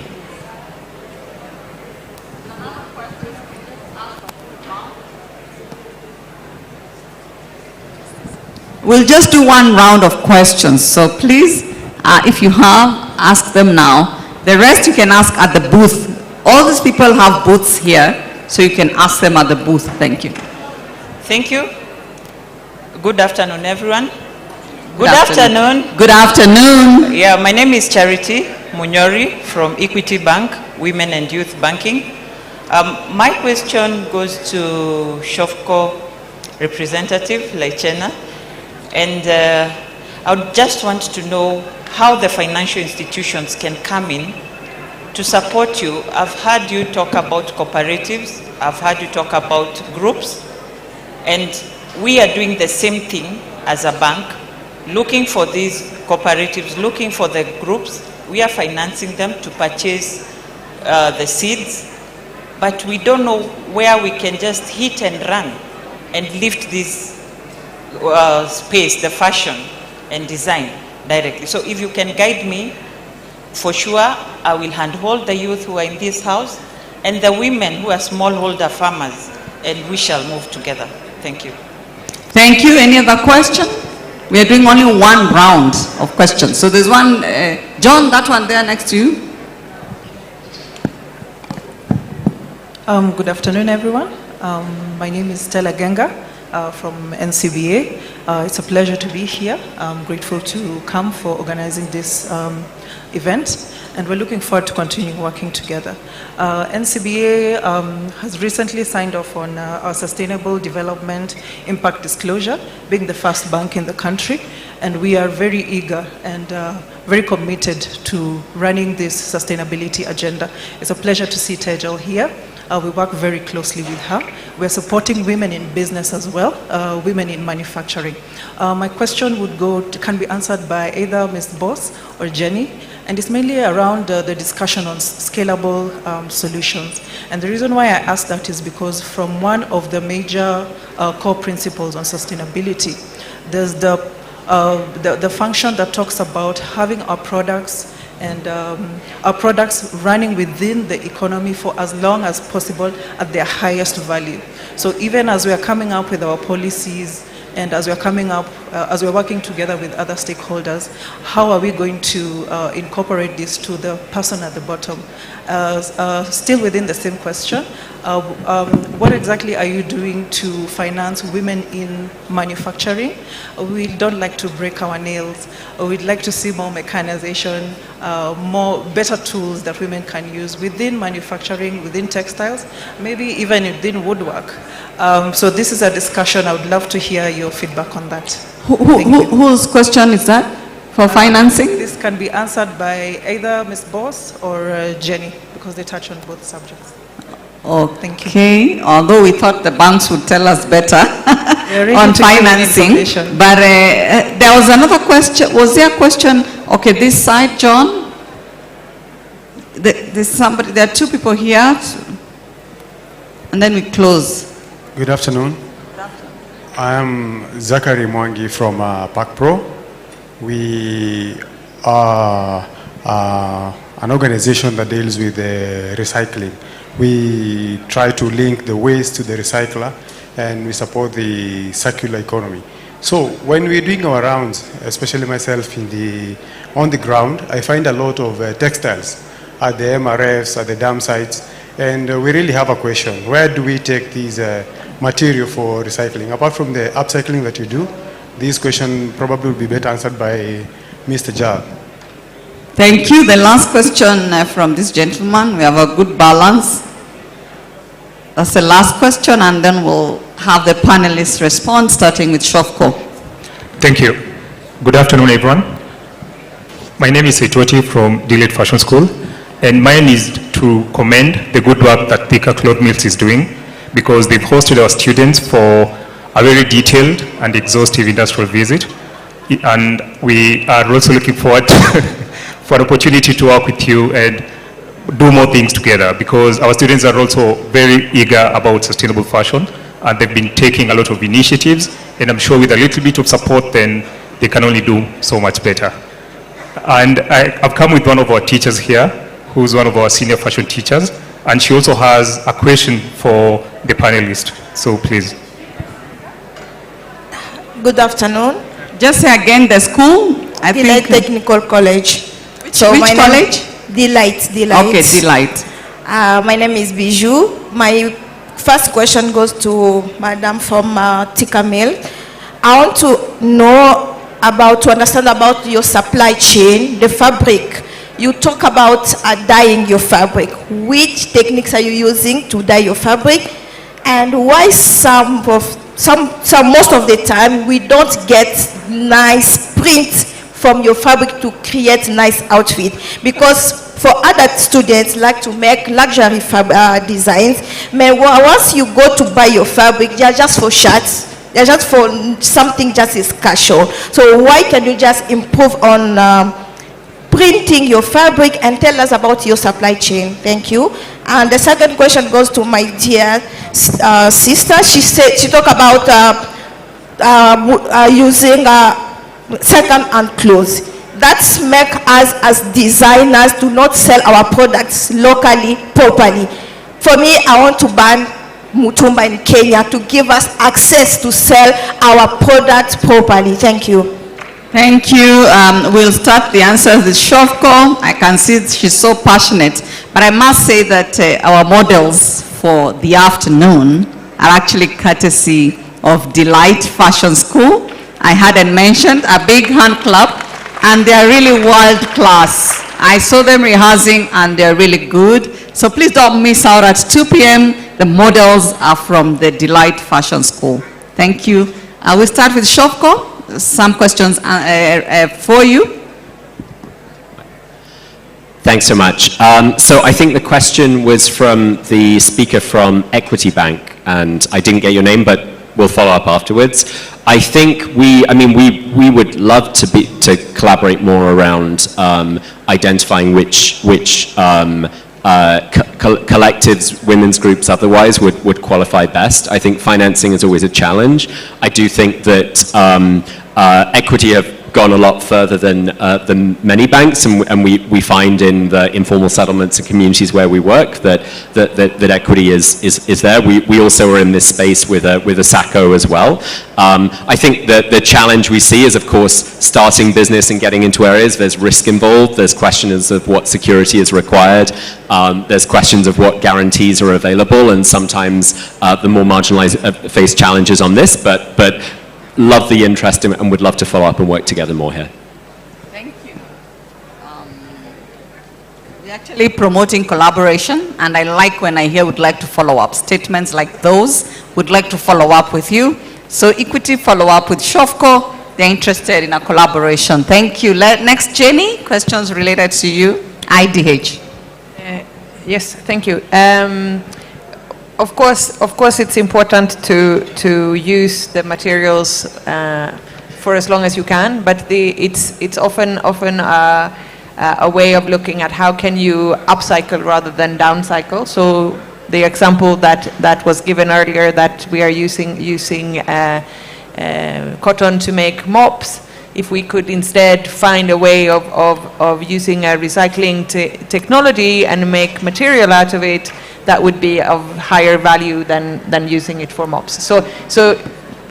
We'll just do one round of questions. So please, if you have, ask them now. The rest you can ask at the booth. All these people have booths here, so you can ask them at the booth. Thank you. Thank you. Good afternoon, everyone. Good afternoon. Good afternoon. Yeah, my name is Charity Munyori from Equity Bank, Women and Youth Banking. My question goes to Shofco representative, Laichena. And I would just want to know how the financial institutions can come in to support you. I've heard you talk about cooperatives. I've heard you talk about groups. And we are doing the same thing as a bank, looking for these cooperatives, looking for the groups. We are financing them to purchase the seeds, but we don't know where we can just hit and run and lift this space, the fashion and design directly. So if you can guide me, for sure, I will handhold the youth who are in this house and the women who are smallholder farmers, and we shall move together. Thank you. Thank you. Any other question? We are doing only one round of questions. So there's one, John, that one there next to you. Good afternoon, everyone. My name is Stella Genga from NCBA. It's a pleasure to be here. I'm grateful to come for organizing this event, and we're looking forward to continuing working together. NCBA has recently signed off on our Sustainable Development Impact Disclosure, being the first bank in the country, and we are very eager and very committed to running this sustainability agenda. It's a pleasure to see Tejal here. We work very closely with her. We're supporting women in business as well, women in manufacturing. My question can be answered by either Ms. Boss or Jenny, and it's mainly around the discussion on scalable solutions. And the reason why I ask that is because from one of the major core principles on sustainability, there's the function that talks about having our products and our products running within the economy for as long as possible at their highest value. So even as we are coming up with our policies and as we are coming up, as we are working together with other stakeholders, how are we going to incorporate this to the person at the bottom? Still within the same question, what exactly are you doing to finance women in manufacturing? We don't like to break our nails. We'd like to see more mechanization, better tools that women can use within manufacturing, within textiles, maybe even within woodwork. So this is a discussion. I would love to hear your feedback on that. Whose question is that for financing? This can be answered by either Ms. Boss or Jenny, because they touch on both subjects. Okay, although we thought the banks would tell us better on financing, but there was another question. Was there a question? Okay, this side, John. There's somebody. There are two people here, and then we close. Good afternoon. I am Zachary Mwangi from PACPRO. We are an organization that deals with recycling. We try to link the waste to the recycler, and we support the circular economy. So when we're doing our rounds, especially myself on the ground, I find a lot of textiles at the MRFs, at the dam sites, and we really have a question. Where do we take these material for recycling? Apart from the upcycling that you do, this question probably will be better answered by Mr. Jal. Thank you. The last question from this gentleman. We have a good balance. That's the last question, and then we'll have the panelists respond, starting with Shofco. Thank you. Good afternoon, everyone. My name is Etoti from Deloitte Fashion School, and mine is to commend the good work that Thika Cloth Mills is doing, because they've hosted our students for a very detailed and exhaustive industrial visit. And we are also looking forward for an opportunity to work with you and do more things together, because our students are also very eager about sustainable fashion, and they've been taking a lot of initiatives, and I'm sure with a little bit of support, then they can only do so much better. And I've come with one of our teachers here, who's one of our senior fashion teachers, and she also has a question for the panelists. So please. Good afternoon. Just say again the school. Delight Technical College. Which college? Delight. Okay, Delight. My name is Bijou. My first question goes to Madam from Thika Mill. I want to understand about your supply chain, the fabric. You talk about dyeing your fabric. Which techniques are you using to dye your fabric? And why most of the time we don't get nice prints from your fabric to create nice outfit? Because for other students like to make luxury designs, once you go to buy your fabric, they are just for shirts, they're just for something just is casual. So why can you just improve on printing your fabric and tell us about your supply chain? Thank you. And the second question goes to my dear sister. She talked about using second-hand clothes. That's make us as designers to not sell our products locally properly. For me, I want to ban Mutumba in Kenya to give us access to sell our products properly. Thank you. Thank you. We'll start the answers with Shofco. I can see she's so passionate. But I must say that our models for the afternoon are actually courtesy of Delight Fashion School. I hadn't mentioned, a big hand clap, and they're really world class. I saw them rehearsing and they're really good. So please don't miss out at 2 p.m. The models are from the Delight Fashion School. Thank you. We'll start with Shofco. Some questions for you. Thanks so much. So I think the question was from the speaker from Equity Bank, and I didn't get your name, but we'll follow up afterwards. I think we would love to collaborate more around identifying which collectives, women's groups otherwise would qualify best. I think financing is always a challenge. I do think that Equity have gone a lot further than many banks, and we find in the informal settlements and communities where we work that Equity is there. We also are in this space with a SACCO as well. I think that the challenge we see is, of course, starting business and getting into areas. There's risk involved. There's questions of what security is required. There's questions of what guarantees are available, and sometimes the more marginalized face challenges on this. But love the interest and would love to follow up and work together more here. Thank you. We're actually promoting collaboration, and I like when I hear would like to follow up. Statements like those, would like to follow up with you. So Equity follow up with Shofco. They're interested in a collaboration. Thank you. Next, Jenny, questions related to you. IDH. Yes, thank you. Of course, it's important to use the materials for as long as you can, but it's often a way of looking at how can you upcycle rather than downcycle. So the example that was given earlier, that we are using cotton to make mops. If we could instead find a way of using a recycling technology and make material out of it, that would be of higher value than using it for mops. So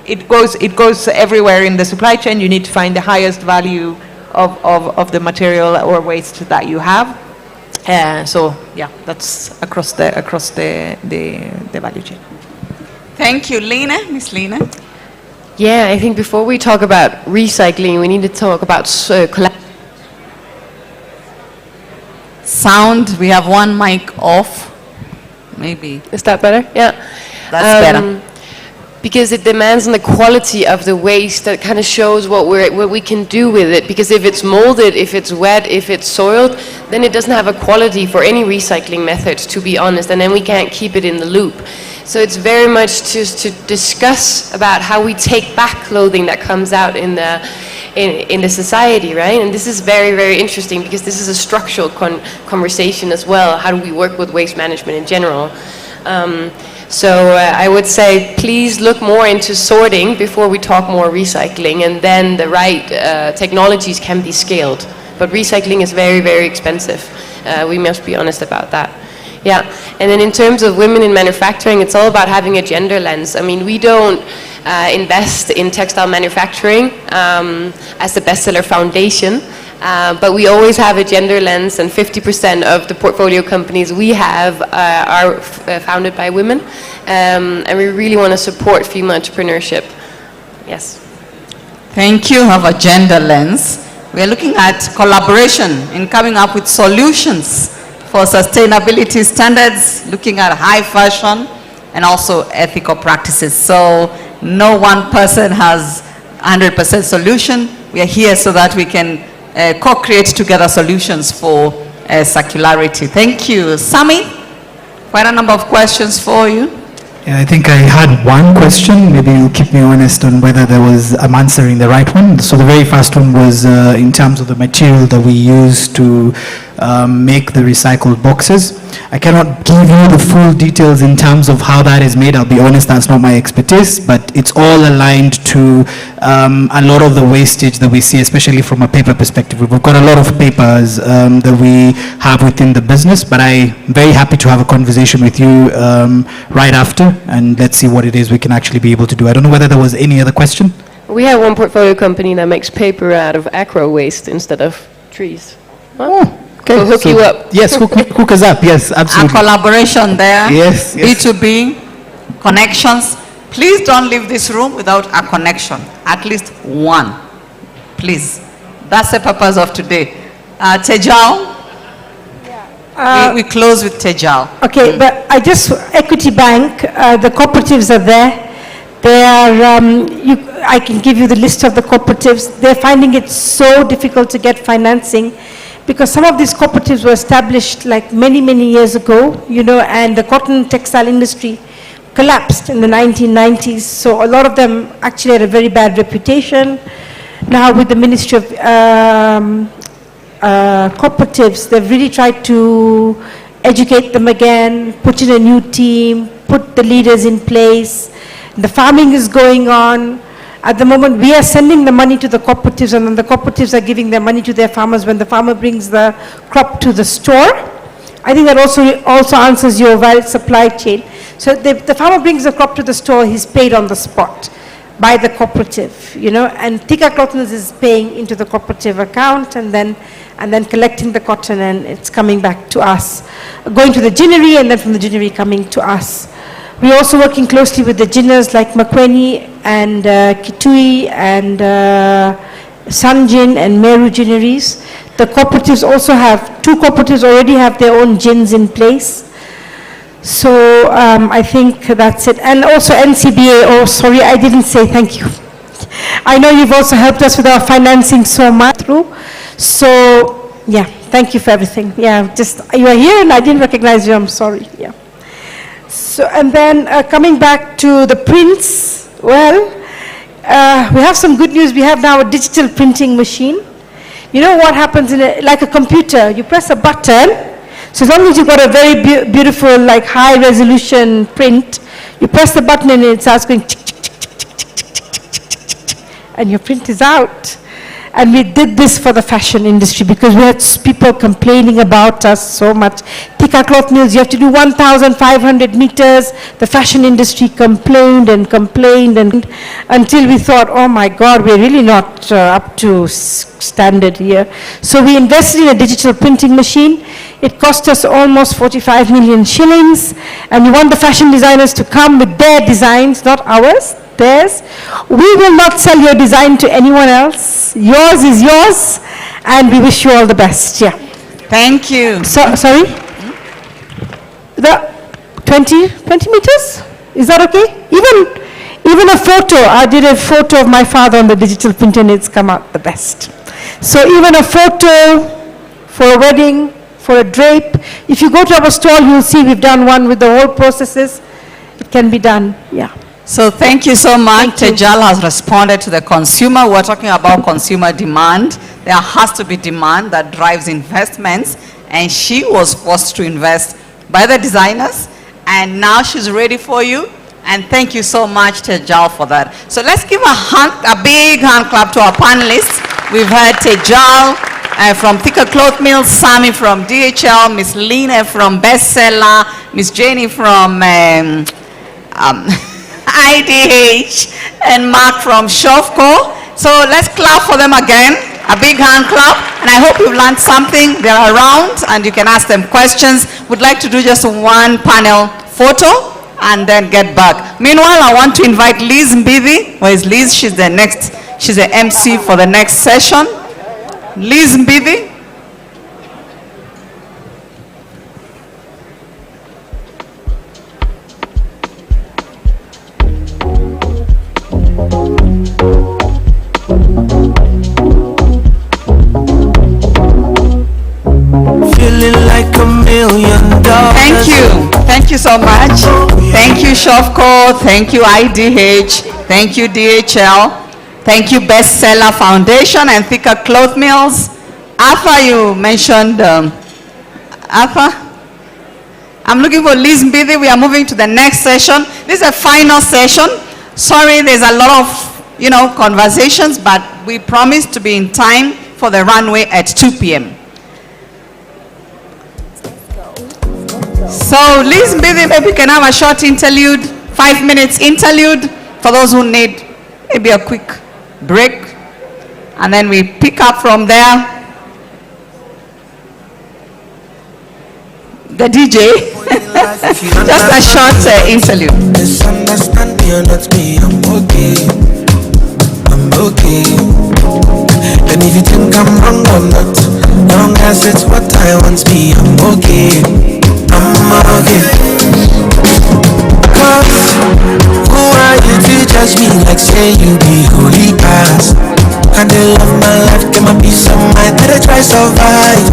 it goes everywhere in the supply chain. You need to find the highest value of the material or waste that you have. So yeah, that's across the value chain. Thank you, Lena. Miss Lena. Yeah, I think before we talk about recycling, we need to talk about sound, we have one mic off. Maybe. Is that better? Yeah. That's better. Because it demands on the quality of the waste that kind of shows what we can do with it. Because if it's molded, if it's wet, if it's soiled, then it doesn't have a quality for any recycling methods, to be honest, and then we can't keep it in the loop. So it's very much just to discuss about how we take back clothing that comes out in the society, right? And this is very, very interesting because this is a structural conversation as well. How do we work with waste management in general? So I would say please look more into sorting before we talk more recycling, and then the right technologies can be scaled. But recycling is very, very expensive. We must be honest about that. Yeah, and then in terms of women in manufacturing, it's all about having a gender lens. I mean, we don't invest in textile manufacturing as the Bestseller Foundation, but we always have a gender lens, and 50% of the portfolio companies we have are founded by women, and we really want to support female entrepreneurship. Yes. Thank you. Have a gender lens. We are looking at collaboration in coming up with solutions for sustainability standards, looking at high fashion and also ethical practices. So no one person has 100% solution. We are here so that we can co-create together solutions for circularity. Thank you. Sami, quite a number of questions for you. Yeah, I think I had one question. Maybe you'll keep me honest on whether I'm answering the right one. So the very first one was in terms of the material that we use to make the recycled boxes. I cannot give you the full details in terms of how that is made. I'll be honest, that's not my expertise, but it's all aligned to a lot of the wastage that we see, especially from a paper perspective. We've got a lot of papers that we have within the business, but I'm very happy to have a conversation with you right after, and let's see what it is we can actually be able to do. I don't know whether there was any other question. We have one portfolio company that makes paper out of acro waste instead of trees. Oh. Okay, we'll hook you up. Yes, hook us up. Yes, absolutely. A collaboration there. Yes, yes. B2B, connections. Please don't leave this room without a connection. At least one. Please. That's the purpose of today. Tejal. We close with Tejal. Okay, but Equity Bank, the cooperatives are there. They are, I can give you the list of the cooperatives. They're finding it so difficult to get financing, because some of these cooperatives were established like many, many years ago, and the cotton textile industry collapsed in the 1990s. So a lot of them actually had a very bad reputation. Now with the Ministry of Cooperatives, they've really tried to educate them again, put in a new team, put the leaders in place. The farming is going on. At the moment, we are sending the money to the cooperatives, and then the cooperatives are giving their money to their farmers when the farmer brings the crop to the store. I think that also answers your valid supply chain. So the farmer brings the crop to the store, he's paid on the spot by the cooperative, and Thika Cloth Mills is paying into the cooperative account and then collecting the cotton, and it's coming back to us, going to the ginnery, and then from the ginnery coming to us. We're also working closely with the ginners like Makweni and Kitui and Sanjin and Meru ginneries. The cooperatives also have, 2 cooperatives already have their own gins in place. So I think that's it. And also NCBA, oh sorry, I didn't say thank you. I know you've also helped us with our financing so much through. So yeah, thank you for everything. Yeah, you are here and I didn't recognize you, I'm sorry. Yeah. So, and then coming back to the prints, well, we have some good news. We have now a digital printing machine. You know what happens like a computer, you press a button, so as long as you've got a very beautiful, like high resolution print, you press the button and it starts going tick, tick, tick, tick, tick, tick, tick, tick, tick, tick, and your print is out. And we did this for the fashion industry because we had people complaining about us so much. Thika Cloth Mills, you have to do 1,500 meters. The fashion industry complained and complained, and until we thought, oh my God, we're really not up to standard here. So we invested in a digital printing machine. It cost us almost 45 million shillings, and we want the fashion designers to come with their designs, not ours. Theirs. We will not sell your design to anyone else. Yours is yours, and we wish you all the best. Yeah. Thank you. Sorry? The 20 meters? Is that okay? Even a photo, I did a photo of my father on the digital print and it's come out the best. So even a photo for a wedding, for a drape, if you go to our stall, you'll see we've done one with the whole processes. It can be done, yeah. So thank you so much. Tejal has responded to the consumer. We're talking about consumer demand. There has to be demand that drives investments, and she was forced to invest by the designers, and now she's ready for you. And thank you so much, Tejal, for that. So let's give a big hand clap to our panelists. We've heard Tejal from Thicker Cloth Mills, Sami from DHL, Miss Lina from Bestseller, Miss Jenny from IDH, and Mark from Shofco. So let's clap for them again. A big hand clap. And I hope you've learned something. They're around and you can ask them questions. We'd like to do just one panel photo and then get back. Meanwhile, I want to invite Liz Mbidi. Where is Liz? She's the MC for the next session. Liz Mbidi. Feeling like $1 million. Thank you. Thank you so much. Thank you, Shofco. Thank you, IDH. Thank you, DHL. Thank you, Bestseller Foundation and Thicker Cloth Mills. Arthur, you mentioned, Arthur? I'm looking for Liz Mbidi. We are moving to the next session. This is a final session. Sorry, there's a lot of, conversations, but we promised to be in time for the runway at 2 p.m. So Liz Mbidi, maybe we can have a short interlude, 5 minutes interlude for those who need maybe a quick break. And then we pick up from there. The DJ, just a short interlude. Misunderstand me or not me, I'm okay. I'm okay. And if you think I'm wrong or not, long as it's what I want me, I'm okay. I'm okay. Cause who are you to judge me like say you be holy past? And they love my life, get my peace of mind, that I try survive.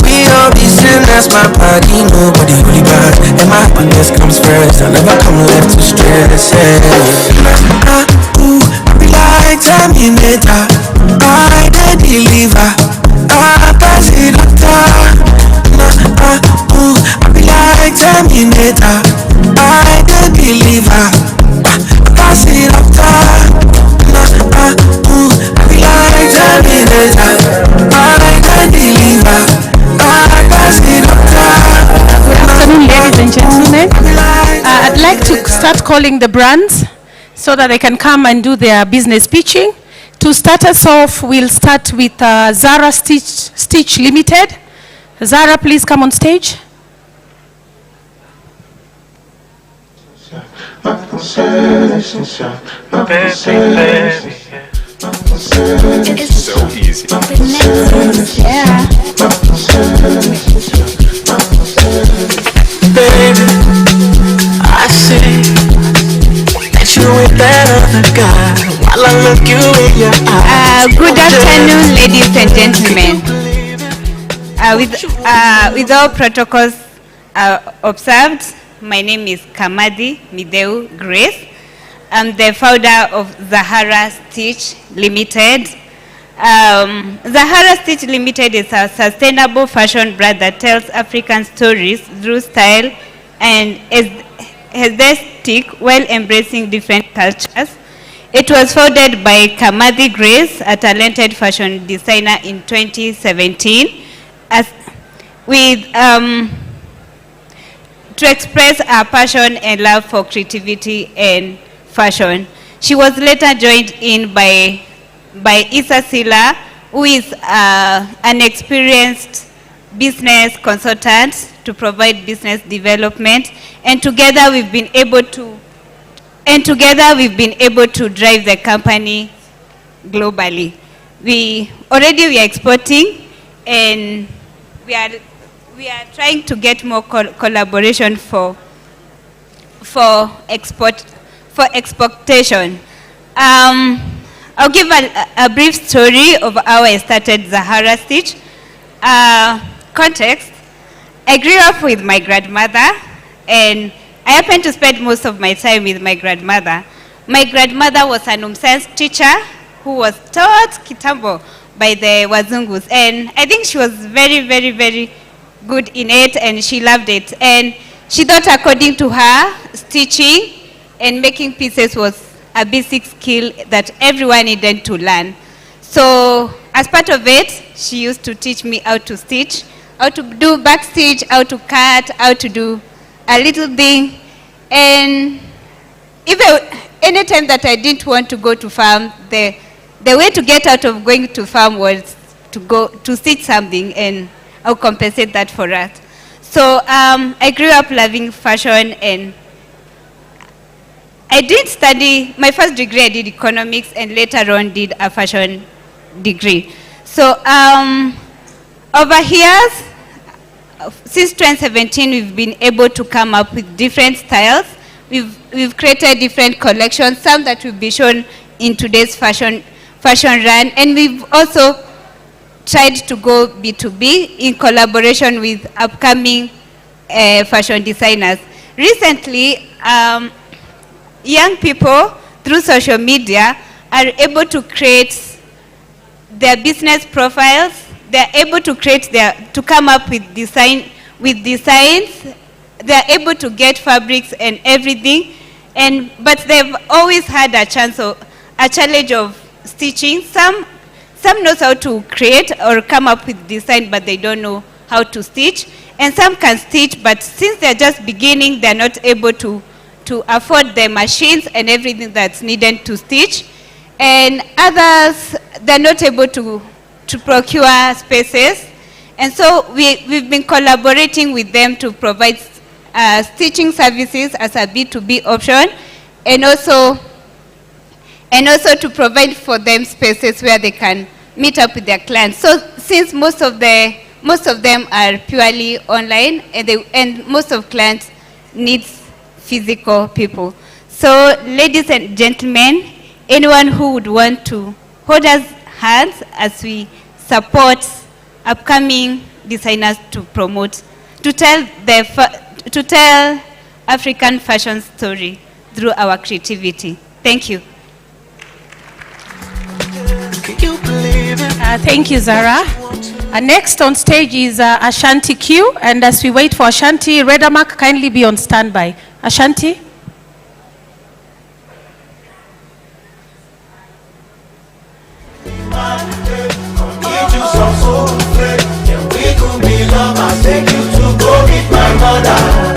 We all be sinners, my body, nobody really bad. And my happiness comes first, I never come left to stress. I be like Terminator, I the deliver, I pass it up I be like Terminator, I the deliver, pass it up be like Terminator, I the deliver, pass it up Good afternoon, ladies and gentlemen. I'd like to start calling the brands so that they can come and do their business pitching. To start us off, we'll start with Zara Stitch Limited. Zara, please come on stage. It's so easy. Yeah. Baby, I see that you with that other guy while I look you in your eyes. Good afternoon, ladies and gentlemen. With all protocols observed, my name is Kamadi Mideu Grace. I'm the founder of Zahara Stitch Limited. Zahara Stitch Limited is a sustainable fashion brand that tells African stories through style and aesthetic while embracing different cultures. It was founded by Kamadi Grace, a talented fashion designer, in 2017. To express her passion and love for creativity and fashion. She was later joined in by Issa Sila, who is an experienced business consultant to provide business development, and together we've been able to drive the company globally. We are exporting, and we are trying to get more collaboration for exportation. I'll give a brief story of how I started Zahara Stitch. Context: I grew up with my grandmother, and I happened to spend most of my time with my grandmother. My grandmother was an science teacher who was taught Kitambo by the Wazungus, and I think she was very, very, very good in it, and she loved it. And she thought, according to her, stitching and making pieces was a basic skill that everyone needed to learn. So as part of it, she used to teach me how to stitch, how to do back stitch, how to cut, how to do a little thing. And even anytime that I didn't want to go to farm, the way to get out of going to farm was to go to stitch something, and I'll compensate that for us. So I grew up loving fashion, and I did study, my first degree I did economics, and later on did a fashion degree. So over here, since 2017, we've been able to come up with different styles. We've created different collections, some that will be shown in today's fashion run, and we've also tried to go B2B in collaboration with upcoming fashion designers. Recently, young people through social media are able to create their business profiles. They're able to to come up with designs. They're able to get fabrics and everything, but they've always had a challenge of stitching. Some knows how to create or come up with design, but they don't know how to stitch. And some can stitch, but since they're just beginning, they're not able to afford the machines and everything that's needed to stitch. And others, they're not able to procure spaces. And so we've been collaborating with them to provide stitching services as a B2B option, and also to provide for them spaces where they can meet up with their clients. So since most of them are purely online, and most of clients needs physical people. So ladies and gentlemen, anyone who would want to hold us hands as we support upcoming designers to promote, to tell African fashion story through our creativity. Thank you. Thank you, Zara. Next on stage is Ashanti Q, and as we wait for Ashanti, Redamark, kindly be on standby. Ashanti.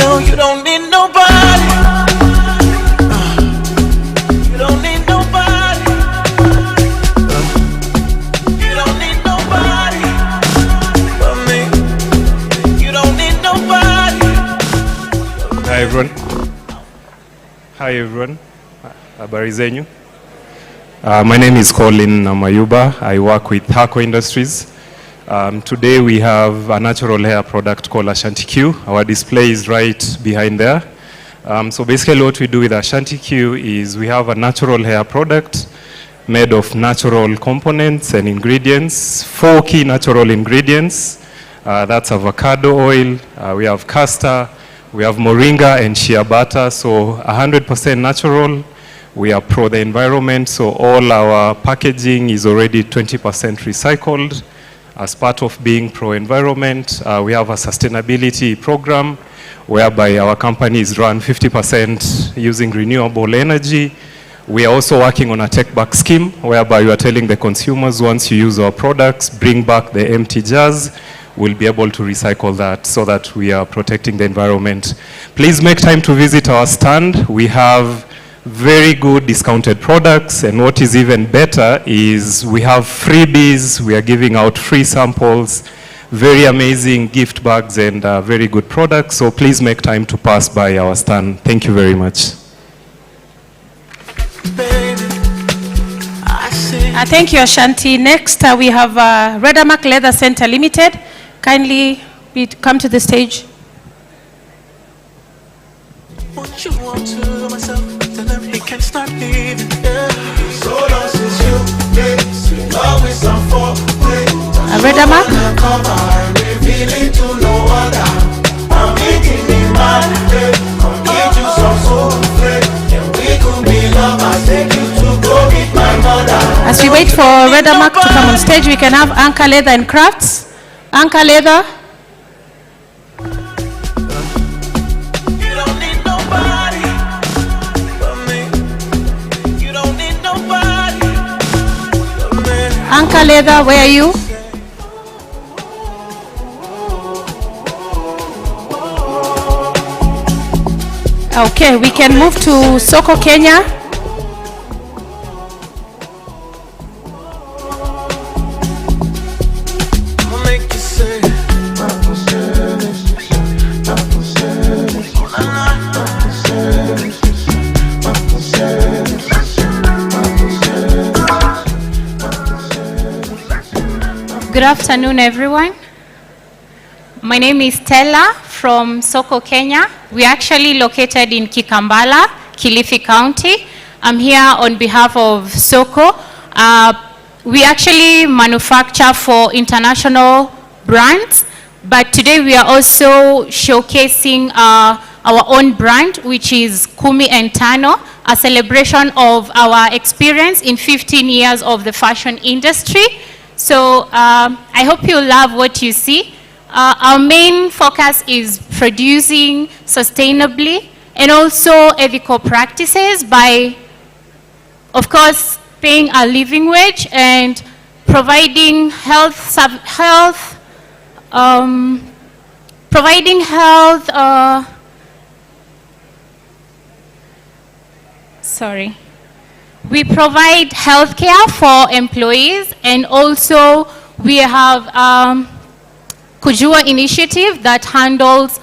No, you don't need nobody. You don't need nobody. You don't need nobody but me. You don't need nobody. Hi everyone. Hi everyone. Habari zenyu. My name is Colin Mayuba. I work with Hako Industries. Today we have a natural hair product called Ashanti Q. Our display is right behind there. So basically what we do with Ashanti Q is we have a natural hair product made of natural components and ingredients, 4 key natural ingredients. That's avocado oil, we have castor, we have moringa and shea butter, so 100% natural. We are pro the environment, so all our packaging is already 20% recycled. As part of being pro-environment, we have a sustainability program whereby our companies run 50% using renewable energy. We are also working on a take-back scheme whereby we are telling the consumers once you use our products, bring back the empty jars. We'll be able to recycle that so that we are protecting the environment. Please make time to visit our stand. We have very good discounted products, and what is even better is we have freebies. We are giving out free samples, very amazing gift bags, and very good products. So please make time to pass by our stand. Thank you very much. Thank you, Ashanti. Next, we have Redamark Leather Center Limited. kindly come to the stage. What you want to myself, tell them he can start leaving. Yeah. So long since you, yeah, always on foreplay. Redama. Revealing to no other. I'm making me mad, yeah. I'll give you some soul, yeah. And we could be lovers, take you to go meet my mother. As we wait for Redama to come on stage, we can have Anchor Leather and Crafts. Anchor Leather. Anchor Leather, where are you? Okay, we can move to Soko Kenya. Good afternoon, everyone. My name is Stella from Soko, Kenya. We're actually located in Kikambala, Kilifi County. I'm here on behalf of Soko. We actually manufacture for international brands, but today we are also showcasing our own brand, which is Kumi and Tano, a celebration of our experience in 15 years of the fashion industry. So I hope you love what you see. Our main focus is producing sustainably and also ethical practices by, of course, paying a living wage and providing We provide healthcare for employees, and also we have Kujua initiative that handles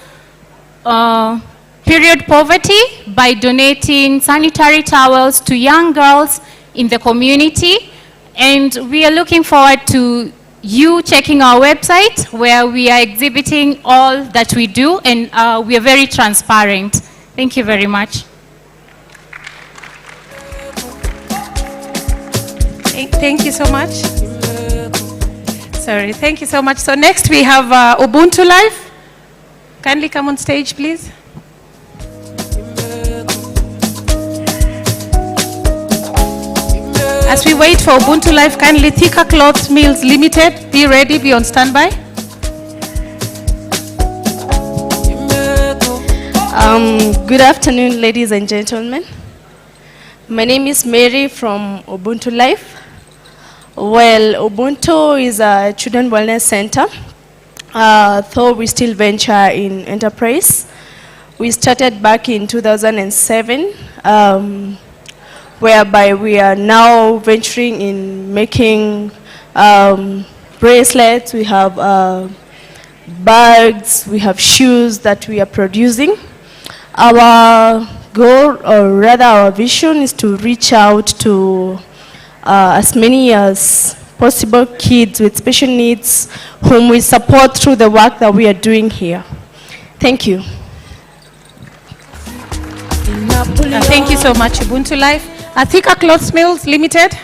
period poverty by donating sanitary towels to young girls in the community. And we are looking forward to you checking our website where we are exhibiting all that we do, and we are very transparent. Thank you very much. Thank you so much. Thank you so much. So next we have Ubuntu Life. Kindly come on stage, please. As we wait for Ubuntu Life, kindly Thika Cloth Mills Limited, be ready, be on standby. Good afternoon, ladies and gentlemen. My name is Mary from Ubuntu Life. Well, Ubuntu is a children wellness center, though we still venture in enterprise. We started back in 2007, whereby we are now venturing in making bracelets, we have bags, we have shoes that we are producing. Our goal, or rather our vision, is to reach out to as many as possible kids with special needs whom we support through the work that we are doing here. Thank you. Thank you so much, Ubuntu Life. Thika Cloth Mills Limited.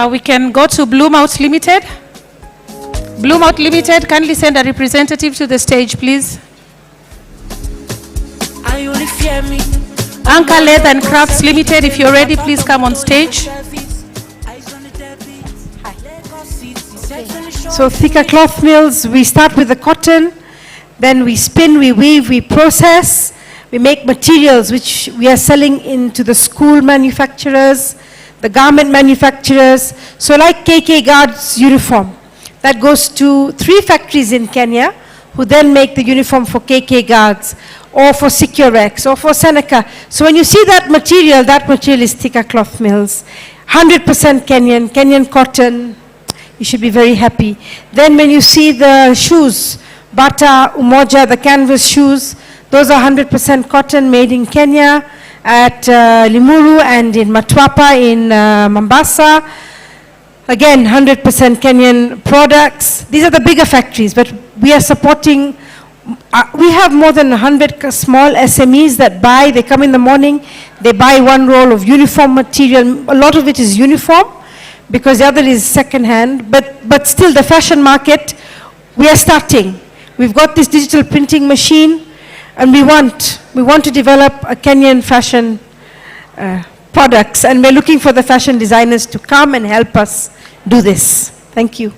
We can go to Bloomount Limited. Bloomount Limited, kindly send a representative to the stage, please. Anchor Leather and Crafts Limited, if you're ready, please come on stage. So Thika Cloth Mills, we start with the cotton, then we spin, we weave, we process, we make materials which we are selling into the school manufacturers, the garment manufacturers. So like KK Guards uniform, that goes to 3 factories in Kenya who then make the uniform for KK Guards, or for Securex, or for Seneca. So when you see that material is Thika Cloth Mills. 100% Kenyan cotton. You should be very happy. Then when you see the shoes, Bata, Umoja, the canvas shoes, those are 100% cotton made in Kenya at Limuru and in Matwapa in Mombasa. Again, 100% Kenyan products. These are the bigger factories, but we are supporting, we have more than 100 small SMEs that buy, they come in the morning, they buy one roll of uniform material. A lot of it is uniform because the other is second-hand, but still the fashion market, we are starting. We've got this digital printing machine, and we want to develop a Kenyan fashion products, and we're looking for the fashion designers to come and help us do this. Thank you.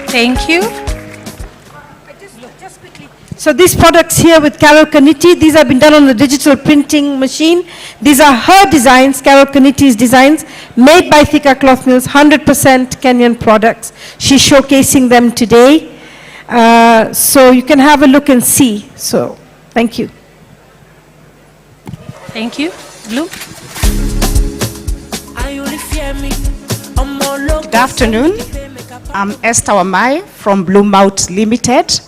Thank you. So these products here with Carol Kaniti, these have been done on the digital printing machine. These are her designs, Carol Kaniti's designs, made by Thika Cloth Mills, 100% Kenyan products. She's showcasing them today. So you can have a look and see. So, thank you. Thank you. Blue. Good afternoon. I'm Esther Wamai from Blue Mouth Limited.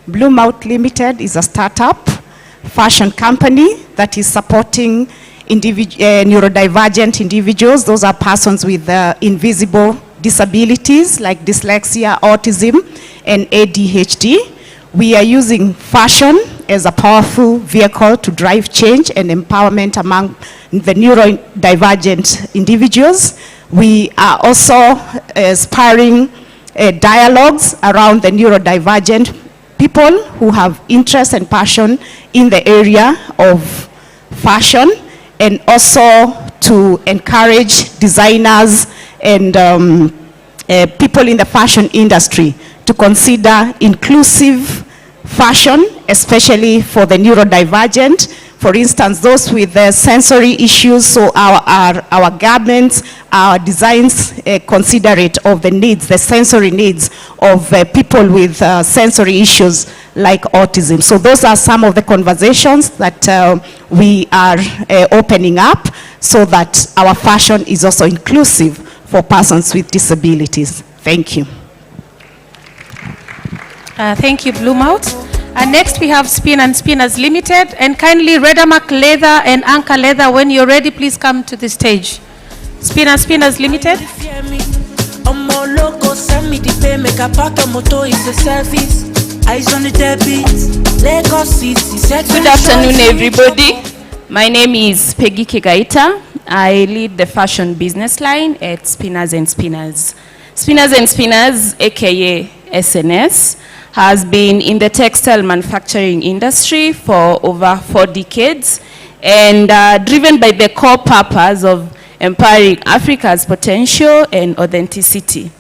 Blue Mouth Limited is a startup fashion company that is supporting neurodivergent individuals. Those are persons with invisible disabilities like dyslexia, autism, and ADHD. We are using fashion as a powerful vehicle to drive change and empowerment among the neurodivergent individuals. We are also inspiring dialogues around the neurodivergent people who have interest and passion in the area of fashion, and also to encourage designers and people in the fashion industry to consider inclusive fashion, especially for the neurodivergent. For instance, those with sensory issues, so our garments, our designs considerate of the needs, the sensory needs of people with sensory issues like autism. So those are some of the conversations that we are opening up so that our fashion is also inclusive for persons with disabilities. Thank you. Thank you, Blue Mouth. Next we have Spin and Spinners Limited, and kindly Redamark Leather and Anchor Leather, when you're ready, please come to the stage. Spin and Spinners Limited. Good afternoon, everybody. My name is Peggy Kegaita. I lead the fashion business line at Spinners and Spinners. Spinners and Spinners, aka SNS, has been in the textile manufacturing industry for over 4 decades, and driven by the core purpose of empowering Africa's potential and authenticity.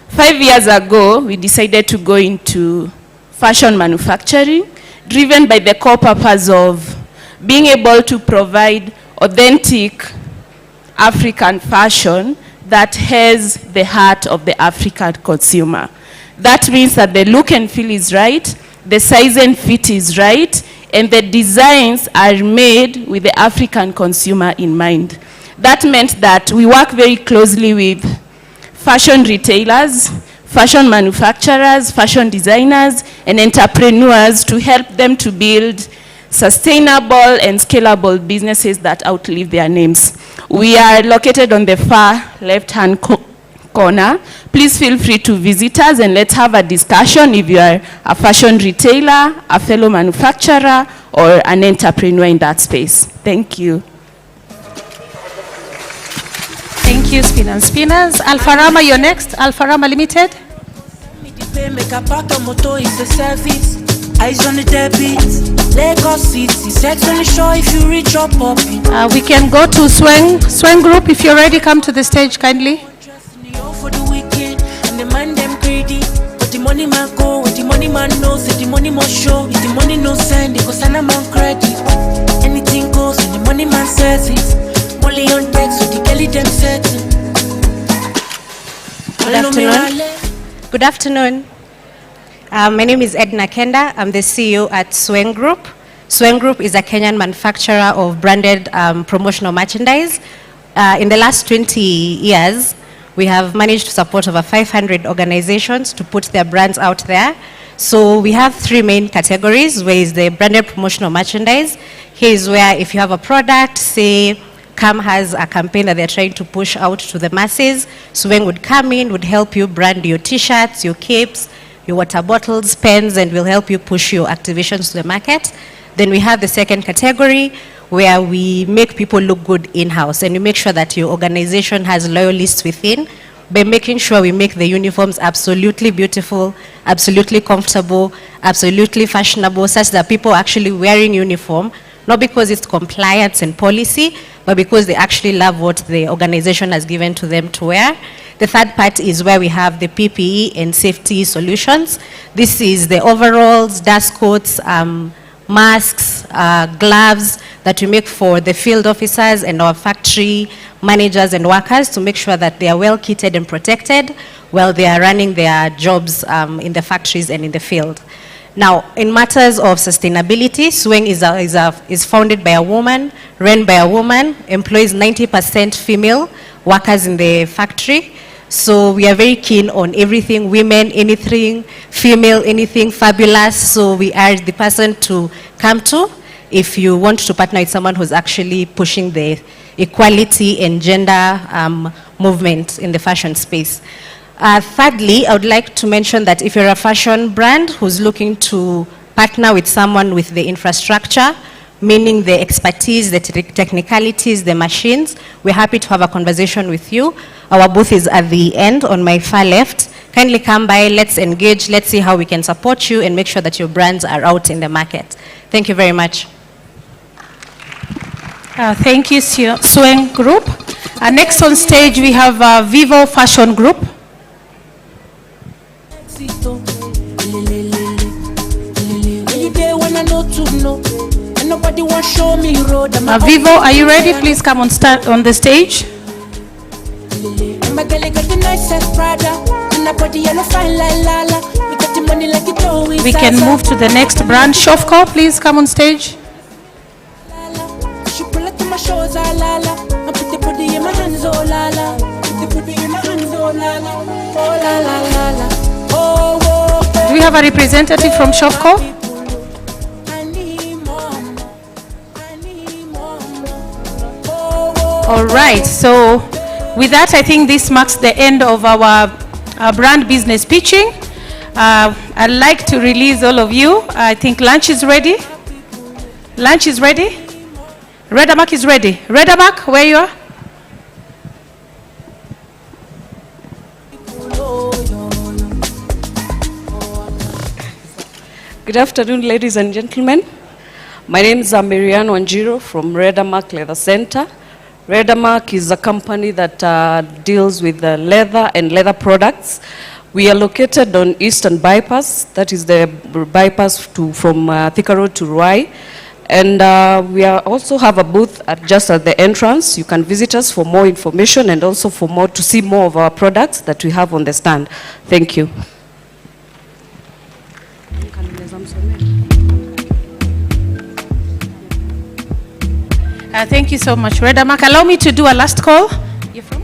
5 years ago, we decided to go into fashion manufacturing, driven by the core purpose of being able to provide authentic African fashion that has the heart of the African consumer. That means that the look and feel is right, the size and fit is right, and the designs are made with the African consumer in mind. That meant that we work very closely with fashion retailers, fashion manufacturers, fashion designers, and entrepreneurs to help them to build sustainable and scalable businesses that outlive their names. We are located on the far left-hand corner. Please feel free to visit us and let's have a discussion if you are a fashion retailer, a fellow manufacturer, or an entrepreneur in that space. Thank you. Thank you, Spin and Spinners. Alfarama, you're next. Alfarama Limited. Eyes on the debit, Lagos City, sex on the shore if you reach your poppy. We can go to Sweng Group. If you're ready, come to the stage kindly. For the weekend, and the man them greedy. But the money man go, what the money man knows, the money must show. If the money no send, it goes on credit. Anything goes, and the money man says it. Money on text, with the belly them setting. Good afternoon. Good afternoon. My name is Edna Kenda. I'm the CEO at Sweng Group. Sweng Group is a Kenyan manufacturer of branded promotional merchandise. In the last 20 years, we have managed to support over 500 organizations to put their brands out there. So we have 3 main categories, where is the branded promotional merchandise. Here is where if you have a product, say CAM has a campaign that they're trying to push out to the masses. Sweng would come in, would help you brand your t-shirts, your capes, your water bottles, pens, and will help you push your activations to the market. Then we have the second category, where we make people look good in-house, and we make sure that your organization has loyalists within, by making sure we make the uniforms absolutely beautiful, absolutely comfortable, absolutely fashionable, such that people are actually wearing uniform, not because it's compliance and policy, but because they actually love what the organization has given to them to wear. The third part is where we have the PPE and safety solutions. This is the overalls, dust coats, masks, gloves that we make for the field officers and our factory managers and workers to make sure that they are well kitted and protected while they are running their jobs in the factories and in the field. Now, in matters of sustainability, Sweng is founded by a woman, run by a woman, employs 90% female workers in the factory. So we are very keen on everything women, anything female, anything fabulous. So we are the person to come to if you want to partner with someone who's actually pushing the equality and gender movement in the fashion space. Thirdly, I would like to mention that if you're a fashion brand who's looking to partner with someone with the infrastructure, meaning the expertise, the technicalities, the machines, we're happy to have a conversation with you. Our booth is at the end on my far left. Kindly come by, let's engage, let's see how we can support you and make sure that your brands are out in the market. Thank you very much. Thank you, Sweng Group. Next on stage, we have Vivo Fashion Group. Vivo, are you ready? Please come on the stage. We can move to the next brand. Shofco, please come on stage. Do we have a representative from Shofco? All right, so with that, I think this marks the end of our brand business pitching. I'd like to release all of you. I think lunch is ready. Lunch is ready. Redamak is ready. Redamak, where you are? Good afternoon, ladies and gentlemen. My name is Miriam Wanjiro from Redamak Leather Center. Redamak is a company that deals with leather and leather products. We are located on Eastern Bypass, that is the bypass from Thika Road to Ruai. And we also have a booth just at the entrance. You can visit us for more information and also to see more of our products that we have on the stand. Thank you. Thank you so much, Redamak. Allow me to do a last call. You're from?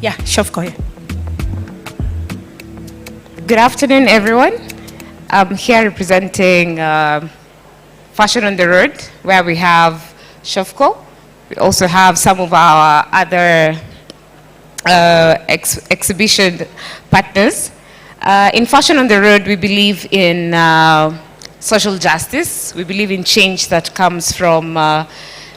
Yeah, Shofco. Yeah. Good afternoon, everyone. I'm here representing Fashion on the Road, where we have Shofco. We also have some of our other exhibition partners. In Fashion on the Road, we believe in social justice. We believe in change that comes from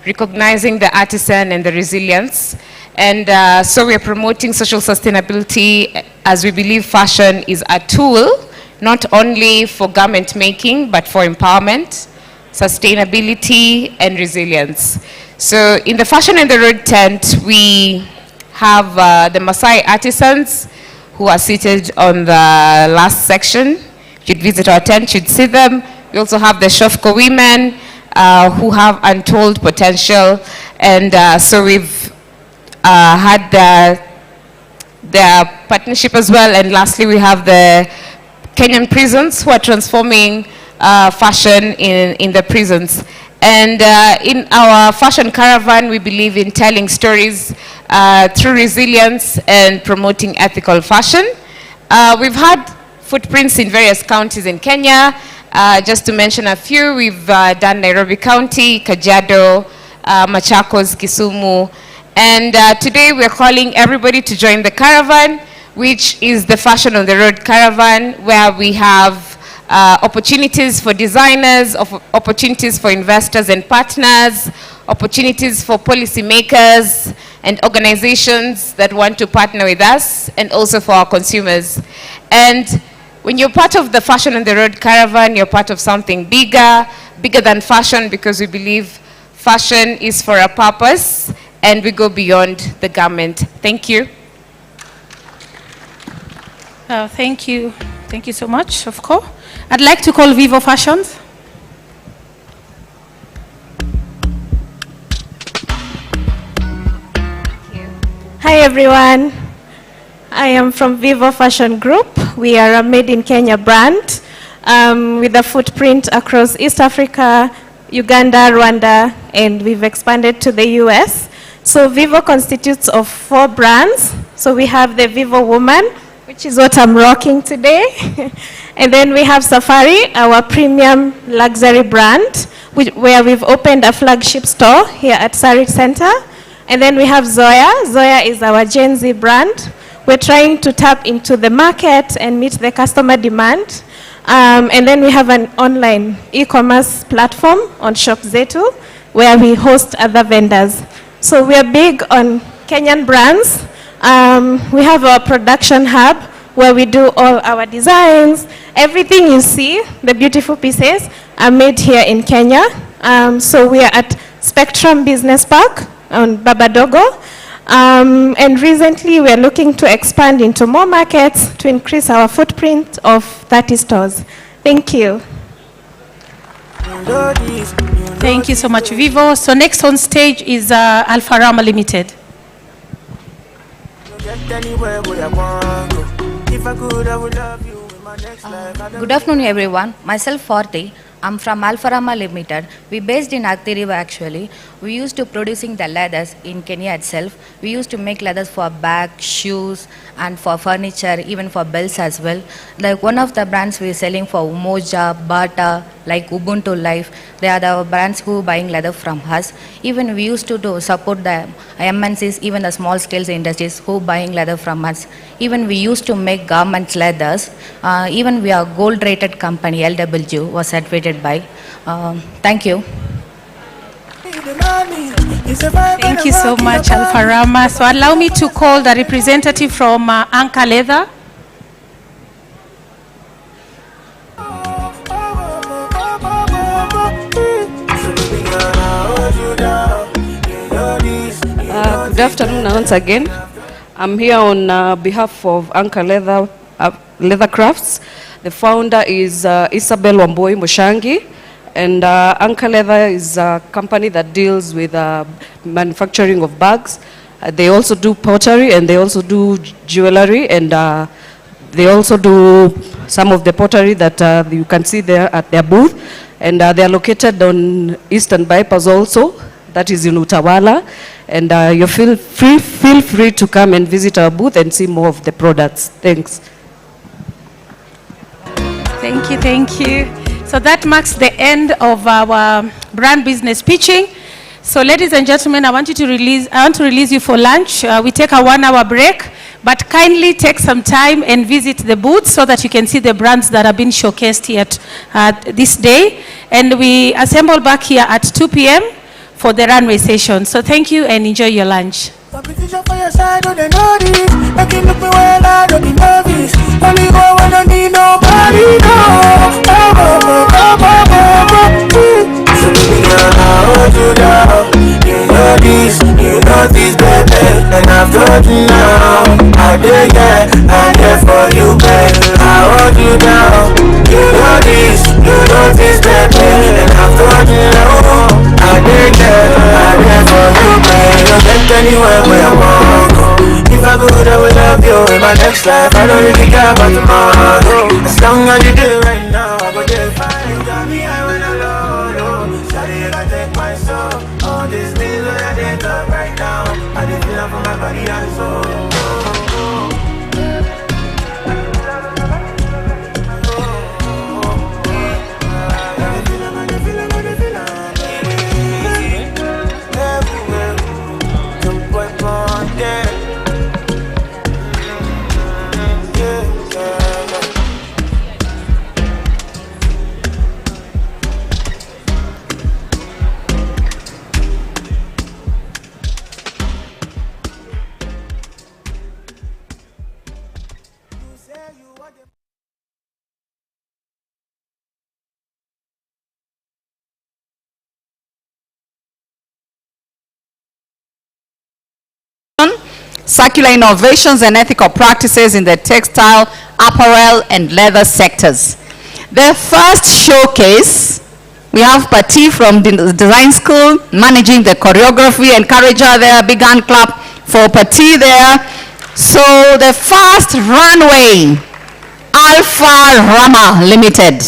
recognizing the artisan and the resilience. And so we are promoting social sustainability as we believe fashion is a tool, not only for garment making, but for empowerment, sustainability, and resilience. So in the Fashion on the Road tent, we have the Maasai artisans who are seated on the last section. If you'd visit our tent, you'd see them. We also have the Shofco women who have untold potential. And so we've had their partnership as well. And lastly, we have the Kenyan prisons who are transforming fashion in the prisons. And in our fashion caravan, we believe in telling stories through resilience and promoting ethical fashion. We've had footprints in various counties in Kenya. Just to mention a few, we've done Nairobi County, Kajiado, Machakos, Kisumu. And today we're calling everybody to join the caravan, which is the Fashion on the Road caravan, where we have opportunities for designers, opportunities for investors and partners, opportunities for policymakers and organizations that want to partner with us, and also for our consumers. And when you're part of the Fashion on the Road caravan, you're part of something bigger than fashion, because we believe fashion is for a purpose and we go beyond the garment. Thank you. Thank you. Thank you so much, of course. I'd like to call Vivo Fashions. Hi everyone, I am from Vivo Fashion Group. We are a made in Kenya brand with a footprint across East Africa, Uganda, Rwanda, and we've expanded to the US. So Vivo constitutes of 4 brands. So we have the Vivo Woman, which is what I'm rocking today. And then we have Safari, our premium luxury brand, where we've opened a flagship store here at Sarit Center. And then we have Zoya. Zoya is our Gen Z brand. We're trying to tap into the market and meet the customer demand. And then we have an online e-commerce platform on Shop Zetu, where we host other vendors. So we are big on Kenyan brands. We have our production hub, where we do all our designs. Everything you see, the beautiful pieces, are made here in Kenya. So we are at Spectrum Business Park on Babadogo. And recently we're looking to expand into more markets to increase our footprint of 30 stores. Thank you. Thank you so much, Vivo. So next on stage is Alfarama Limited. Good afternoon, everyone. Myself, Forti. I'm from Alfarama Limited. We based in Aktiriva actually. We used to producing the leathers in Kenya itself. We used to make leathers for bags, shoes, and for furniture, even for belts as well. Like one of the brands we're selling for Umoja, Bata, like Ubuntu Life. They are the brands who buying leather from us. Even we used to support the MNCs, even the small scale industries who buying leather from us. Even we used to make garments leathers. Even we are gold rated company, LWG was certified by. Thank you. Thank you so much, Alfarama. So allow me to call the representative from Anchor Leather. Good afternoon once again. I'm here on behalf of Anchor Leather Crafts. The founder is Isabel Wamboi Mushangi, and Anchor Leather is a company that deals with manufacturing of bags. They also do pottery, and they also do jewelry, and they also do some of the pottery that you can see there at their booth. And they are located on Eastern Bypass also, that is in Utawala. And you feel free to come and visit our booth and see more of the products. Thanks. Thank you, thank you. So that marks the end of our brand business pitching. So ladies and gentlemen, I want to release you for lunch. We take a 1-hour break, but kindly take some time and visit the booth so that you can see the brands that have been showcased here this day. And we assemble back here at 2 p.m. for the runway session. So thank you and enjoy your lunch. Competition for your side, don't they know this? Make you look me well, I don't be novice. Only go when I need nobody, no. So baby girl, I hold you down. You know this, baby. And I've told you now, I did for you, baby. I hold you down. You know this, baby. And I've told you now, I did for you, baby. Don't get anywhere where I want go. If I could, I would love you in my next life. I don't really care about tomorrow. As long as you do it right now, I go there fine. You got me high when I'm low. Shawty, you gotta take my soul. All these things that I did up right now, I did feel for my body and soul. circular innovations and ethical practices in the textile, apparel, and leather sectors. The first showcase, we have Pati from the design school managing the choreography. Encourage her there, big hand clap for Pati there. So the first runway, Alpha Rama Limited.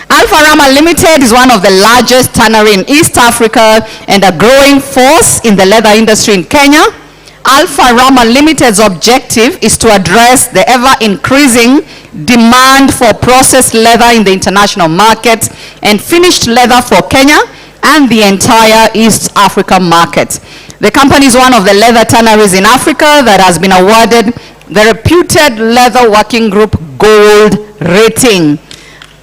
Alpha Rama Limited is one of the largest tannery in East Africa and a growing force in the leather industry in Kenya. Alpha Rama Limited's objective is to address the ever-increasing demand for processed leather in the international market and finished leather for Kenya and the entire East Africa market. The company is one of the leather tanneries in Africa that has been awarded the reputed Leather Working Group Gold rating.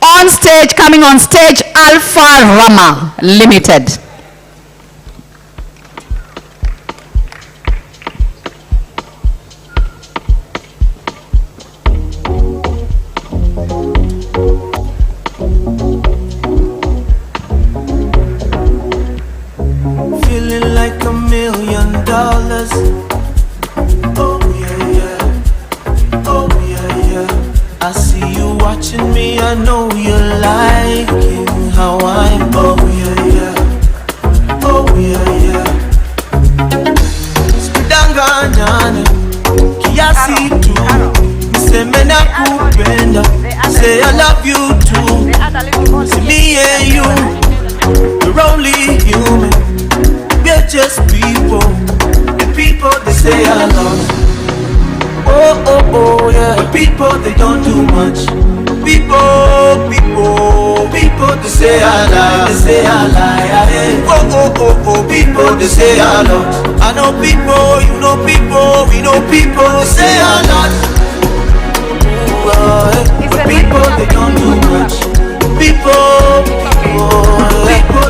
On stage, coming on stage, Alpha Rama Limited. Feeling like $1 million. Oh yeah, yeah. Oh yeah, yeah. I see you watching me, I know you're liking how I'm. Oh yeah, yeah. Oh yeah, yeah. Sikudanganyane kiasi tu, niseme nakupenda, say I love you too. See me and you, we're only human. We're just people, and people they say I love. Oh, oh, oh, yeah. But people they don't do much. People, they say I lie, they say I lie. Oh, oh, oh, oh, people they say I love. I know people, you know people, we know people they say I love. But people they don't do much. People,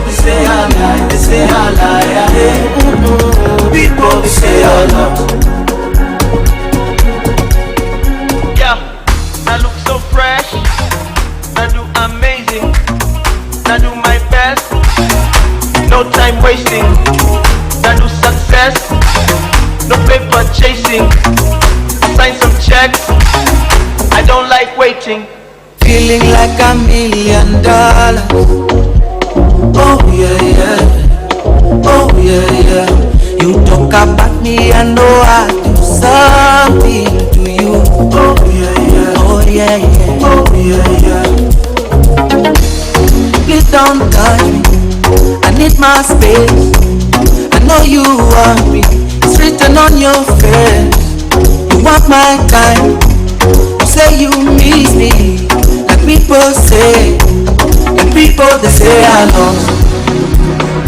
they say I lie, they say I lie. People they say I love. Yeah, I look so fresh, I do amazing, I do my best, no time wasting, I do success, no paper chasing, sign some checks, I don't like waiting. Feeling like $1 million. Oh yeah, yeah. Oh yeah, yeah. You talk about me, I know I do something to you. Oh yeah, yeah. Oh yeah, yeah. Oh yeah, yeah. Please don't touch me, I need my space. I know you want me, it's written on your face. You want my time, you say you miss me. People say, and people they say I love.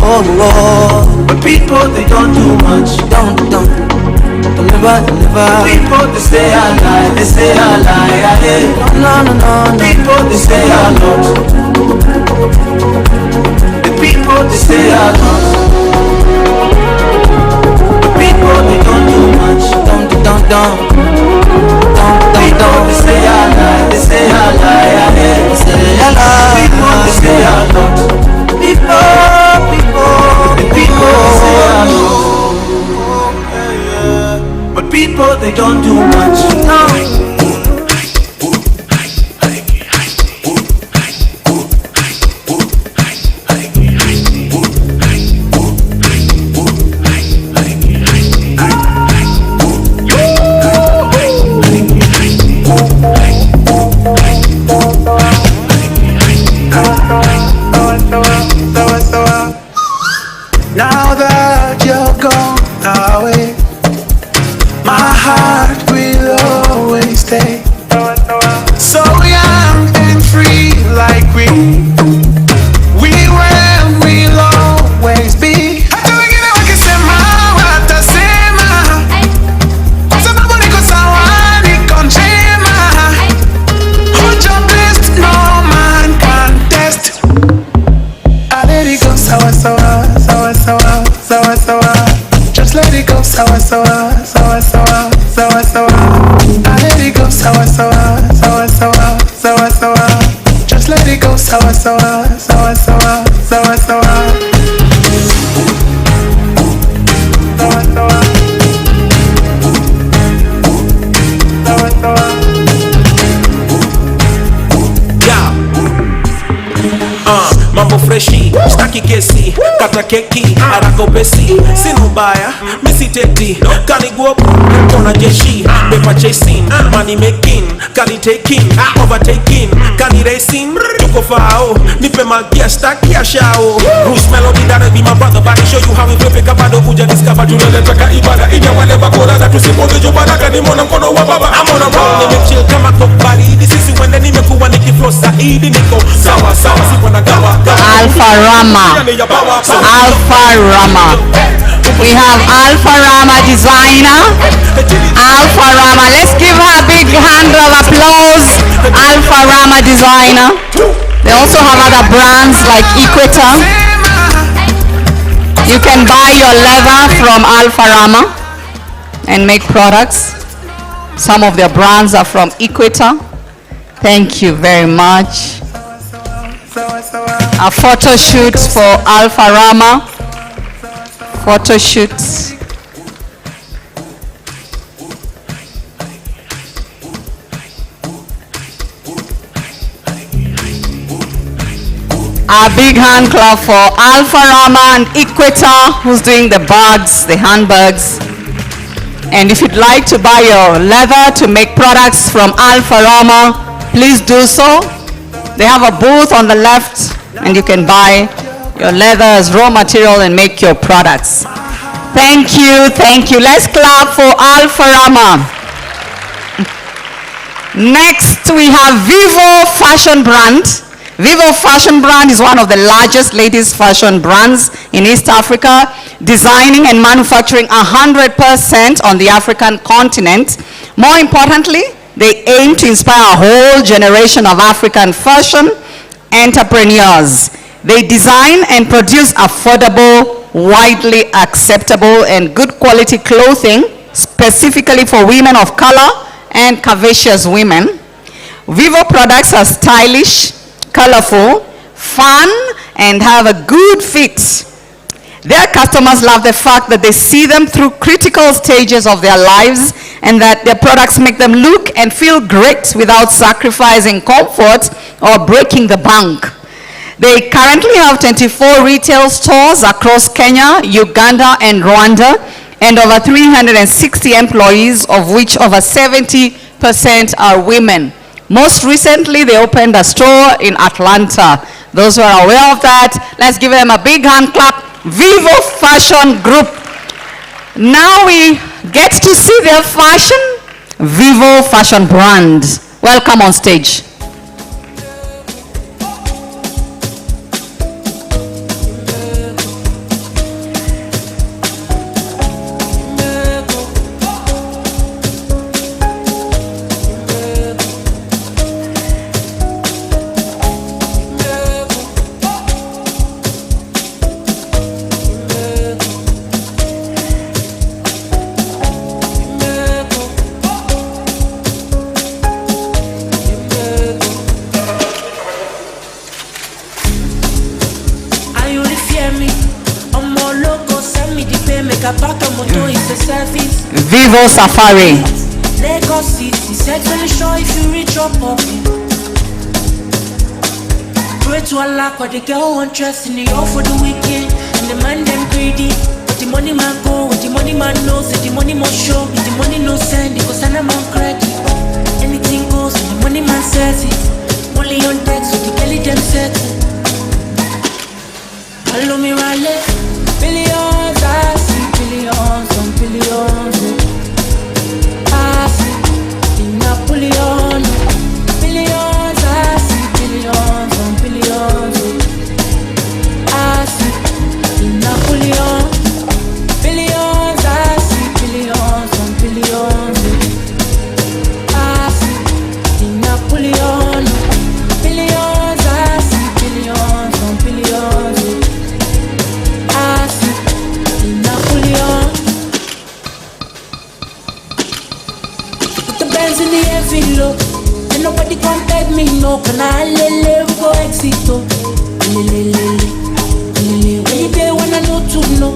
Oh, oh, but people they don't do much. Don't never. People they say I lie, they say I lie. No. People they say I love. The people they say I love. But people they don't do much. Don't. People they say I lie, they say I lie. They say I lie. People they say I love. People they say I love. But people they don't do much. No. Now that you're gone away, my heart will always stay so young and free, like we were, we'll always be. Hata wengine wakisema watasema, sababu niko sawa, niko njema. Hold your blessed, no man can test. I let it go sawa sawa. Just let it go sawa sawa. I let it go sawa sawa. Just let it go sawa sawa. freshi, staki kesi, kata keki, harako besi, sinu baya, misi teti, kani guopu, kona jeshi, paper chasing, money making, kani taking, overtaking, kani racing, tuko fao, nipe magia, staki ashao. Bruce Melody, that'll be my brother, but I show you how we flip it, kabado kuja discover, tunaleta ibada, inya wale bakora, na tusiponde jubana, kani mona mkono wa baba. I'm on a roll, nimechill kama kokbari, this is when nimekuwa nikiflow saidi, niko sawa sawa, si wana gawa. Alpha Rama. Alpha Rama. We have Alpha Rama designer. Alpha Rama. Let's give her a big hand of applause. Alpha Rama designer. They also have other brands like Equator. You can buy your leather from Alpha Rama and make products. Some of their brands are from Equator. Thank you very much. A photo shoot for Alpha Rama. Photo shoots. A big hand clap for Alpha Rama and Equator, who's doing the bags, the handbags. And if you'd like to buy your leather to make products from Alpha Rama, please do so. They have a booth on the left, and you can buy your leather as raw material and make your products. Thank you, thank you. Let's clap for Alpha Rama. Next, we have Vivo Fashion Brand. Vivo Fashion Brand is one of the largest ladies fashion brands in East Africa, designing and manufacturing 100% on the African continent. More importantly, they aim to inspire a whole generation of African fashion entrepreneurs. They design and produce affordable, widely acceptable, and good quality clothing specifically for women of color and curvaceous women. Vivo products are stylish, colorful, fun, and have a good fit. Their customers love the fact that they see them through critical stages of their lives and that their products make them look and feel great without sacrificing comfort or breaking the bank. They currently have 24 retail stores across Kenya, Uganda, and Rwanda, and over 360 employees, of which over 70% are women. Most recently, they opened a store in Atlanta. Those who are aware of that, let's give them a big hand clap. Vivo Fashion Group. Now we get to see their fashion. Vivo Fashion Brand. Welcome on stage. Vivo Safari. Lagos City, sexually sure if you reach your pocket. Pray to Allah, cause the girl won't trust in the all for the weekend. And the man them greedy. But the money man go, what the money man knows, the money must show. If the money no send, it goes on a man credit. Anything goes, when the money man says it. Only on text, so the girl them set it. Follow me right left. Billions, I see billions, some billions. I see in Napoleon. Billions, I see billions, some billions. I see in Napoleon. Billions, I see billions, some billions. I see in Napoleon. Billions, I see billions, some billions. I see in Napoleon. Put the bands in the envelope, and nobody contact me, no. Can I lele, we go exito. Lele. When you there when I know to know,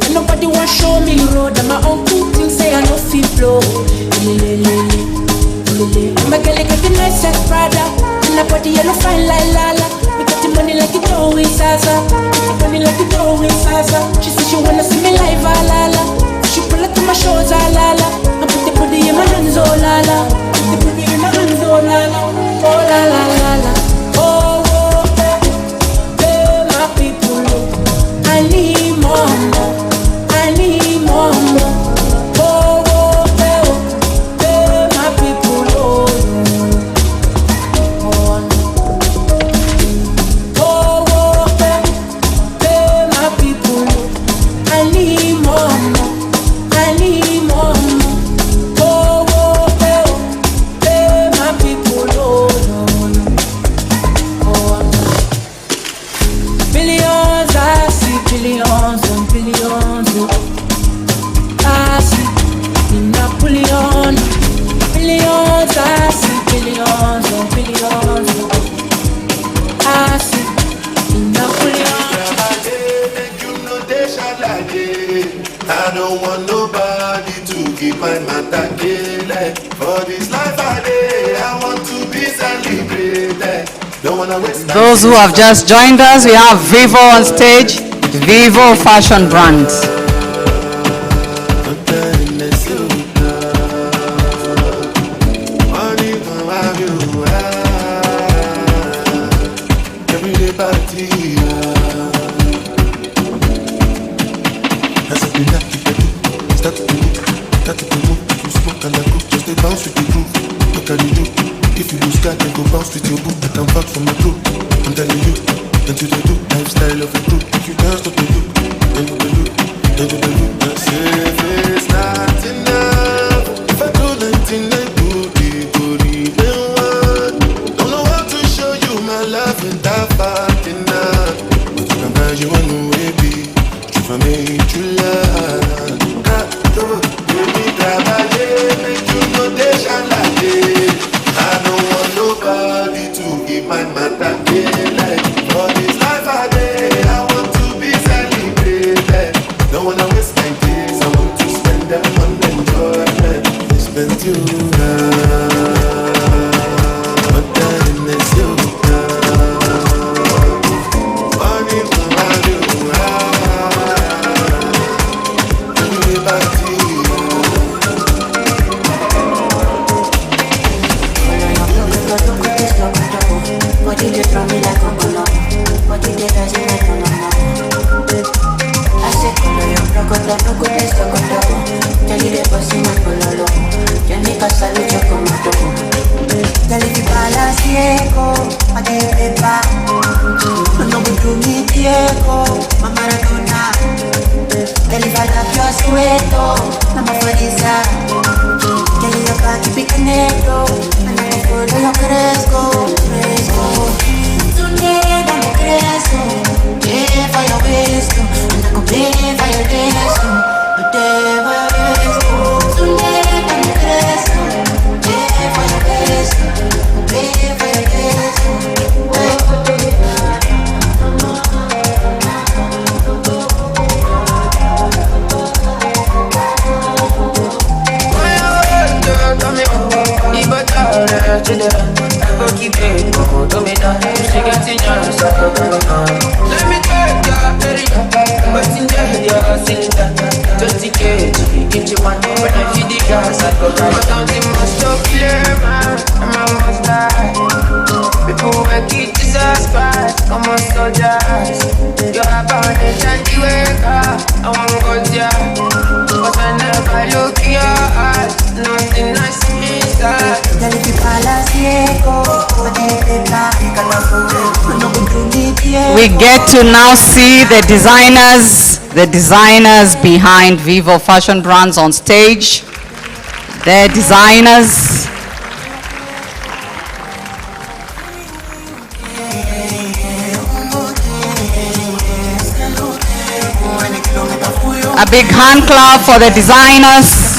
and nobody want show me road. And my uncle things say I know feel flow. Lele. I'm a girl like a nice set Prada, and a body yellow fine like Lala. We got the money like it don't in salsa. Funny like the dough in salsa. She said she wanna see me live, ah la la. She pull up to my shows, ah la la. I put the booty in my hands, oh la la. Put the booty in my hands, oh la la. Oh la la la la. Oh, oh, hey, my people, oh. I need more, I need more. Oh, oh, hey, my people, oh. Oh, oh, hey, my people, oh. I need more, I need more. Oh, oh, hey, my people, oh. Billions, I see billions and billions. I see in Napoleon. Billions, I see billions and billions. I see in Napoleon. I don't want nobody to keep my matter killing. For this life I live, I want to be celebrated. Don't wanna waste my Those who have just joined us, we have Vivo on stage, Vivo Fashion Brand. everyday party. As I've been lucky, start to move, you smoke and I go, just a bounce with the groove. Look at you, if you lose God, then go bounce with your boot. I can vouch for my crew, I'm telling you, then to the do, lifestyle of a crew. If you dance to the look, then to the look, then to the look. I say it's not enough, if I do 19, I do the good even one. Don't know how to show you my love without fucking up. But you can buy you a new baby, if I made you laugh. Baby, travailler, make you know they shall like it. I don't want nobody to keep my matter like. For this life I live, I want to be celebrated. Don't wanna waste my days, I want to spend them on enjoyment. Spend you now, but then it's you now. Money for you, everybody. What did you from me like a color? What did you guys like a color? I said, color your crocodile, no good is the color. Tell you the bossy man color. You need a salute, you come out. Tell you the balance, Diego, I get it back. No good to me, Diego, my Maradona. Tell you I love your sweat, I'm a Fadisa. Tell you your back, you be connected. And I follow your cresco. Let me take your area, but in there you're cylinder. 20 kg, each one, when I feed the gas, I go right. But I'm the most clear man, I'm a must die. People will keep Jesus Christ, come on soldiers. You're about to change the wake up, I won't go there. But I never look in your eyes, nothing I see inside. We get to now see the designers behind Vivo Fashion Brands on stage. The designers. A big hand clap for the designers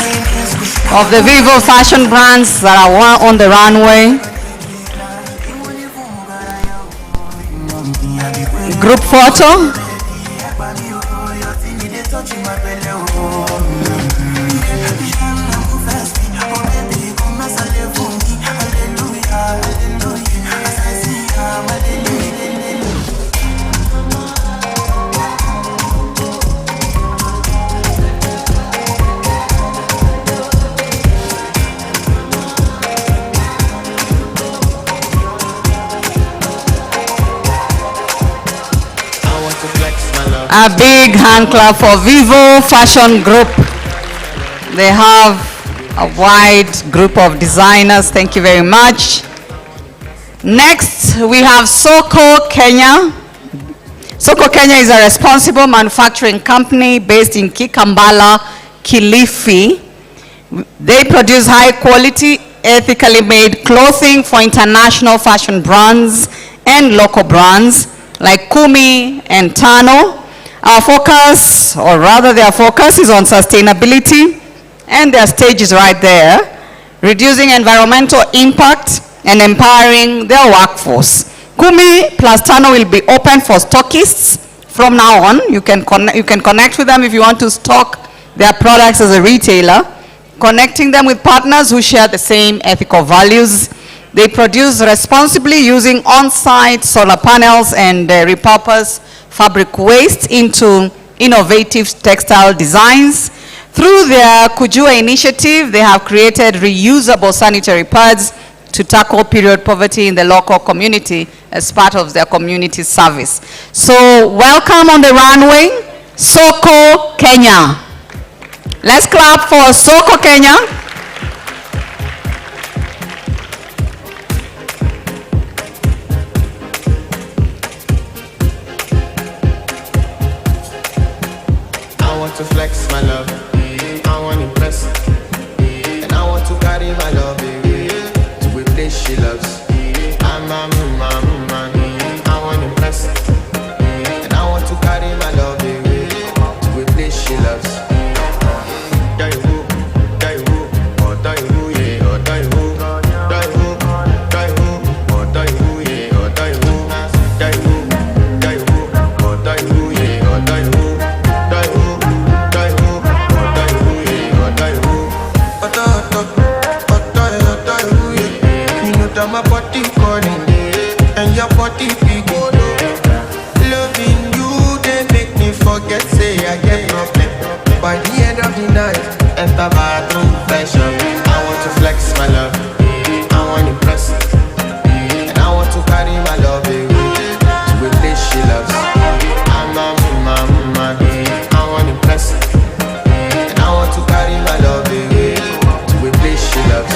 of the Vivo Fashion Brands that are on the runway. Group photo. A big hand clap for Vivo Fashion Group. They have a wide group of designers. Thank you very much. Next, we have Soko Kenya. Soko Kenya is a responsible manufacturing company based in Kikambala, Kilifi. They produce high quality, ethically made clothing for international fashion brands and local brands like Kumi and Tano. Our focus, or rather their focus, is on sustainability, and their stage is right there, reducing environmental impact and empowering their workforce. Kumi plus Tano will be open for stockists from now on. You can connect with them if you want to stock their products as a retailer, connecting them with partners who share the same ethical values. They produce responsibly using on-site solar panels and repurpose fabric waste into innovative textile designs. Through their Kujua initiative, they have created reusable sanitary pads to tackle period poverty in the local community as part of their community service. So welcome on the runway, Soko Kenya. Let's clap for Soko Kenya. I want to flex my love, I want to impress, and I want to carry my love to a place she loves. I'm a man, I want to impress, and I want to carry my love to a place she loves. My body calling, and your body big. Loving you, they make me forget, say I get nothing. By the end of the night, enter bathroom fashion. I want to flex my love, I want to impress, and I want to carry my love away to a place she loves. I'm a man, I want to impress, and I want to carry my love away to a place she loves.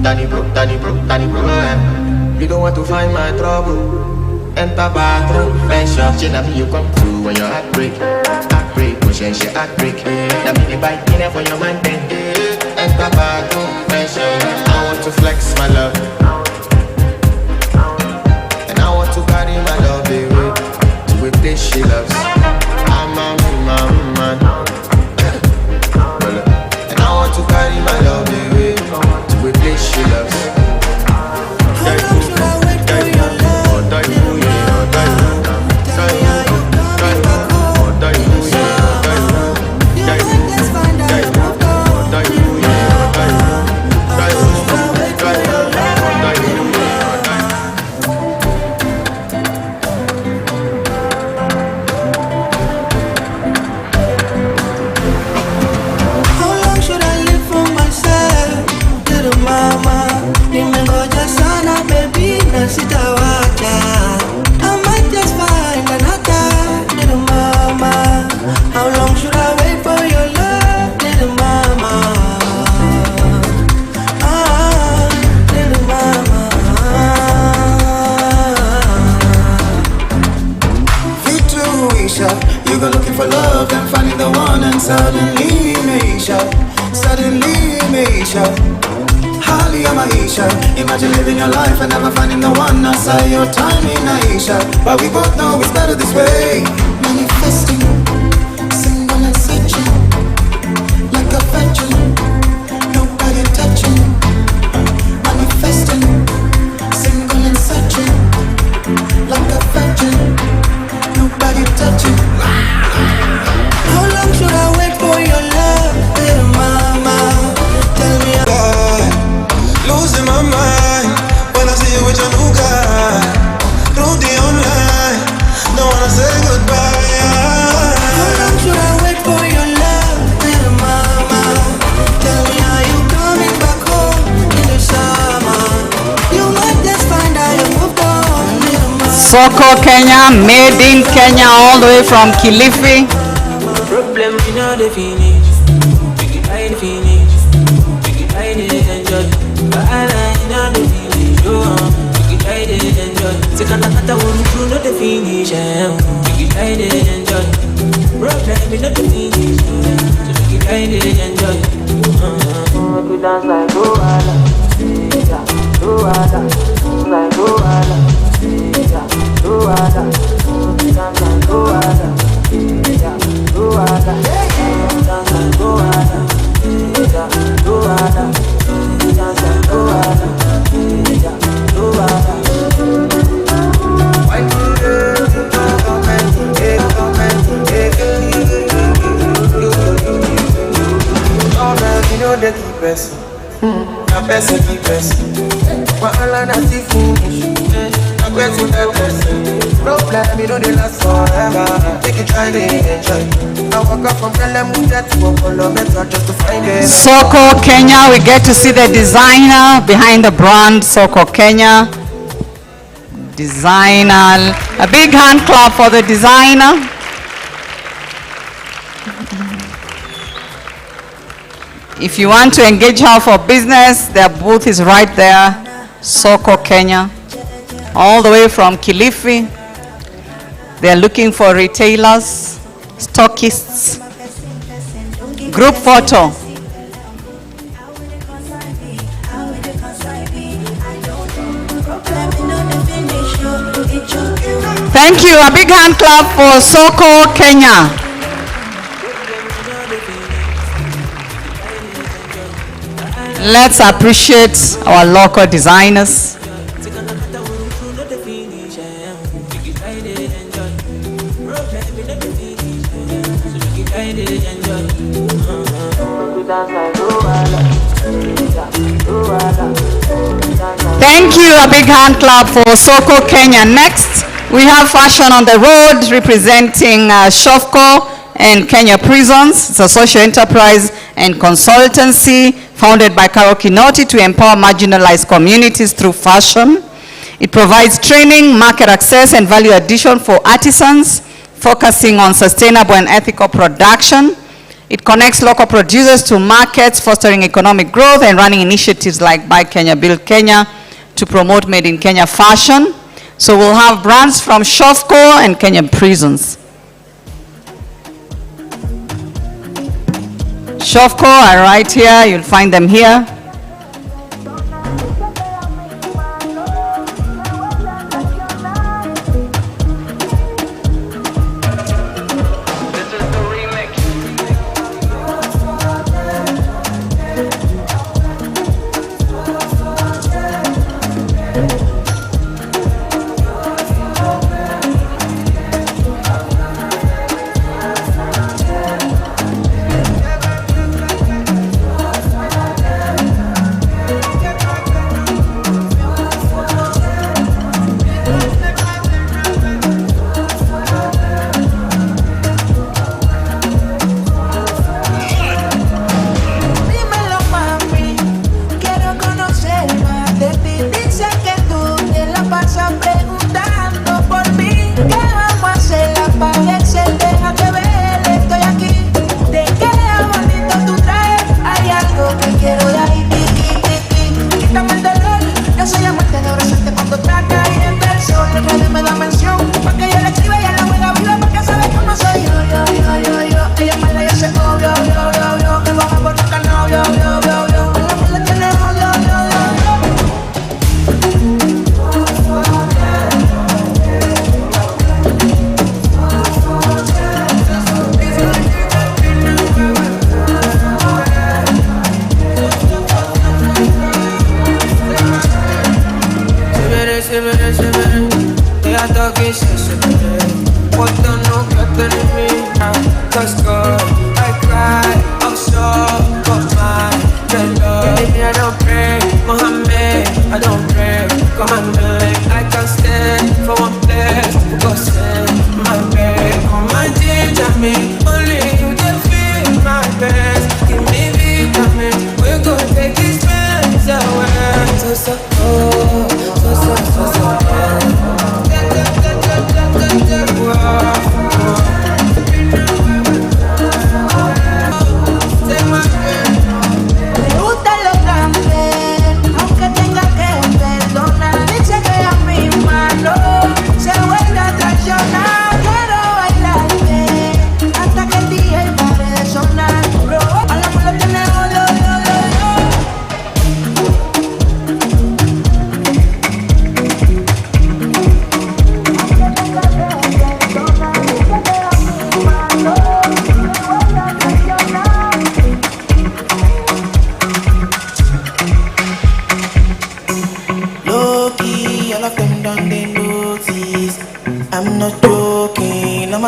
Danny bro, you don't want to find my trouble. Enter bathroom, fashion, she never you come through when your heart break, push and she heart break. Now me the bike in for your man then. Enter bathroom, fashion, I want to flex my love, and I want to carry my love away to a place she loves. I'm a man, and I want to carry my love away to a place she loves. Imagine living your life and never finding the one outside your time in Aisha. But we both know it's better this way. Manifesting, single and searching, like a virgin, nobody touching. Manifesting, single and searching, like a virgin, nobody touching. How long should I wait for your love, dear mama? Tell me losing my mind when I see you with your new guy. Rudy on me. Soko Kenya, made in Kenya, all the way from Kilifi. Problem we know the finish. We can hide the finish. We can hide it, enjoy. But I know the finish. We can hide it, enjoy. Second kata we know the finish. We can hide it, enjoy. Problem we know the finish. So we can hide it, enjoy. We dance like Luala, Luala, like Luala, Luala, dance like Luala. Problem, you know they last forever. Take it, try to enjoy. I walk up from Kalamuta to Okolometo just to find it. Soko Kenya, we get to see the designer behind the brand, Soko Kenya. Designer, a big hand clap for the designer. If you want to engage her for business, their booth is right there, Soko Kenya, all the way from Kilifi. They're looking for retailers, stockists. Group photo. Thank you. A big hand clap for Soko Kenya. Let's appreciate our local designers. Thank you. A big hand clap for Soko Kenya. Next, we have Fashion on the Road representing Shofco and Kenya Prisons. It's a social enterprise and consultancy founded by Carol Kinoti to empower marginalized communities through fashion. It provides training, market access, and value addition for artisans, focusing on sustainable and ethical production. It connects local producers to markets, fostering economic growth, and running initiatives like Buy Kenya, Build Kenya to promote made in Kenya fashion. So we'll have brands from Shofco and Kenyan Prisons. Shofco are right here, you'll find them here.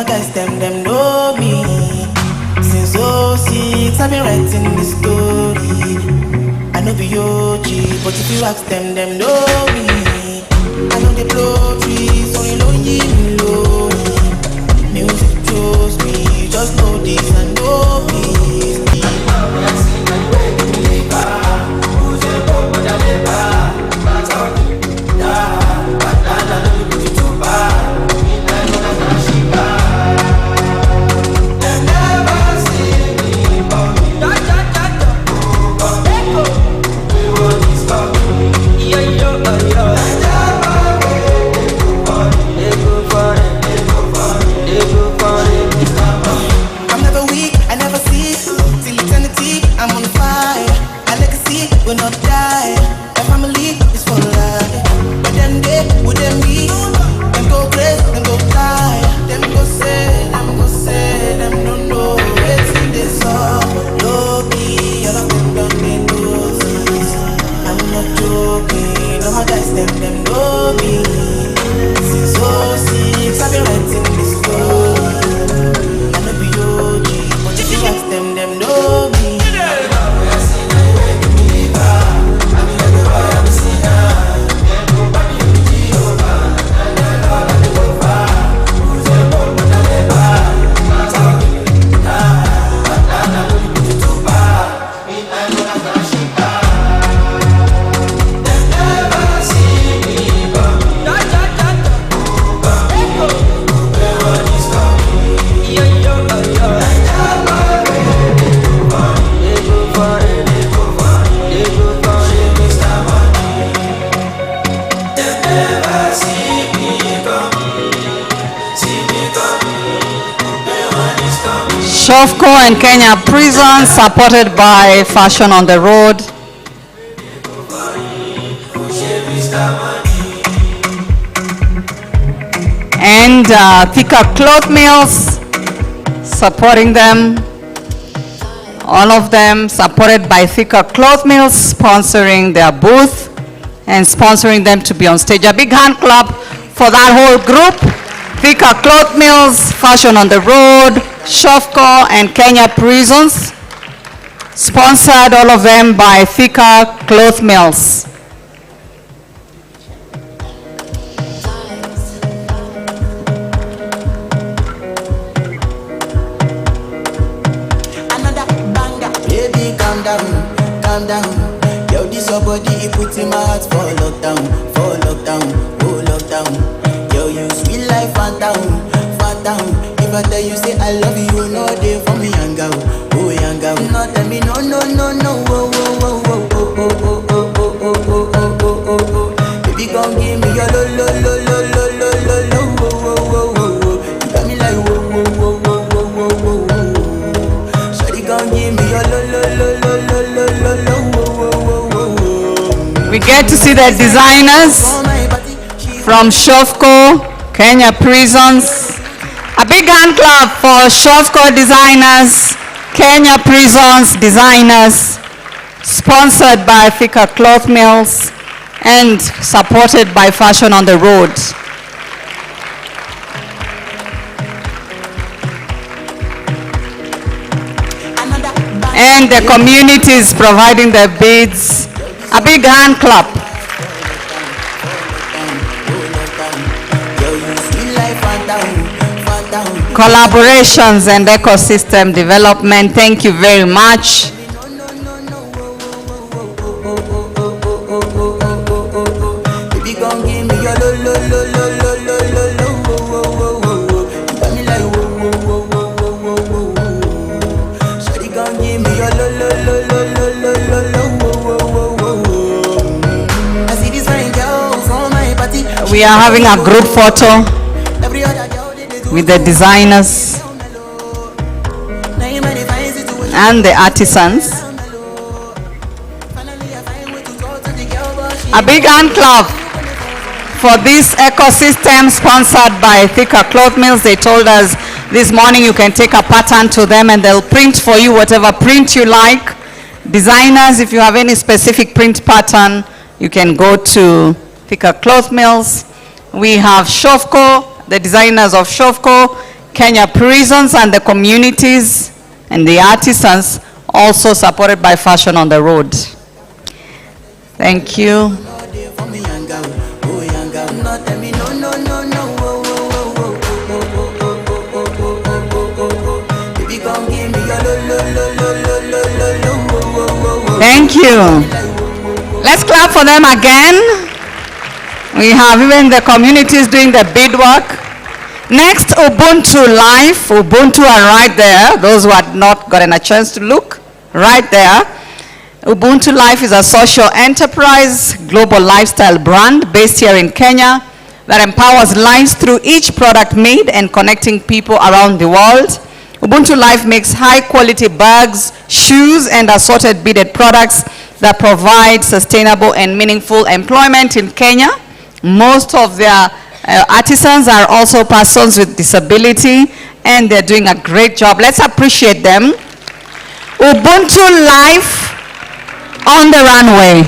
my guys, them know me. Since 06, I've been writing this story. I know be OG, but if you ask them know me. I know they blow trees, only lonely, lonely. Music chose me, just know this and know me. Will not die. My family is for life. But then they wouldn't be. Them go crazy, them go fly. Them go say, them don't know. It's in this song. Low key, all of them don't need notice. I'm not joking. All my guys, them know me. Since 06, I've been writing this story. I know be OG, but if you ask them know me. Shofco and Kenya Prison, supported by Fashion on the Road. And Thika Cloth Mills, supporting them. All of them supported by Thika Cloth Mills, sponsoring their booth and sponsoring them to be on stage. A big hand clap for that whole group. Thika Cloth Mills, Fashion on the Road, Shofco and Kenya Prisons, sponsored all of them by Thika Cloth Mills. Another banger, baby, calm down, calm down. Yo, this your body, it puts in my heart for lockdown, oh lockdown. Yo, you sweet life, phantom, phantom. If I tell you say I love you, no day for me, young girl, oh young girl. No tell me no, oh, oh, oh, oh, oh, oh, oh, oh, oh, oh, oh, oh, oh. Baby, gon' give me your lo, lo, lo, lo, lo, lo, lo, lo, oh, oh, oh, oh. You got me like whoa, whoa, whoa, whoa, whoa, whoa, whoa. Shawty gon' give me your lo, lo, lo, lo, lo, lo, lo, lo, oh, oh, oh, oh. We get to see the designers from Shofco, Kenya Prisons. A big hand clap for Shofco designers, Kenya Prisons designers, sponsored by Thika Cloth Mills and supported by Fashion on the Road. And the community is providing the beads. A big hand clap. Collaborations and ecosystem development. Thank you very much. Baby, gon' give me your lo, lo, lo, lo, lo, lo, lo, lo, oh, oh, oh, oh. You got me like whoa, whoa, whoa, whoa, whoa, whoa, whoa. Shawty gon' give me your lo, lo, lo, lo, lo, lo, lo, lo, oh, oh, oh, oh. I see this fine girl from my party. We are having a group photo with the designers and the artisans. A big hand clap for this ecosystem sponsored by Thika Cloth Mills. They told us this morning you can take a pattern to them and they'll print for you whatever print you like. Designers, if you have any specific print pattern, you can go to Thika Cloth Mills. We have Shofco, the designers of Shofco, Kenya prisons and the communities and the artisans, also supported by Fashion on the Road. Thank you. Thank you. Let's clap for them again. We have even the communities doing the beadwork. Next, Ubuntu Life. Ubuntu are right there. Those who had not gotten a chance to look, right there. Ubuntu Life is a social enterprise, global lifestyle brand based here in Kenya that empowers lives through each product made and connecting people around the world. Ubuntu Life makes high quality bags, shoes, and assorted beaded products that provide sustainable and meaningful employment in Kenya. Most of their artisans are also persons with disability, and they're doing a great job. Let's appreciate them. Ubuntu Life on the runway.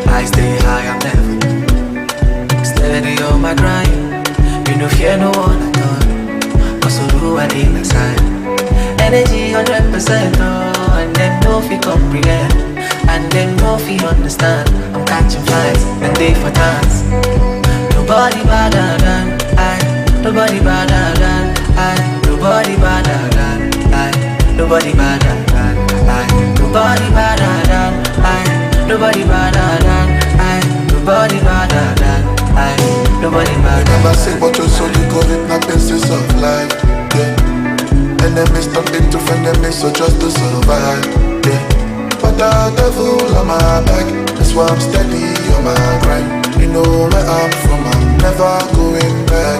I stay high, I'm never steady on my grind. You know, fear no one at all. Cause who I need inside. Energy 100%, oh, and then no fi comprehend. And then no fi understand. I'm catching flies, and they for dance. Nobody better than I. Nobody better than I. Nobody better than I. Nobody better than I. Nobody better than I. Nobody better than I. Nobody better than I. Nobody better. Never say what you soul, you got it, not basis of life. Yeah. Enemies turn into frenemies, so just to survive. Yeah. But the devil on my back, that's why I'm steady on my grind. You know where I'm from, I'm never going back.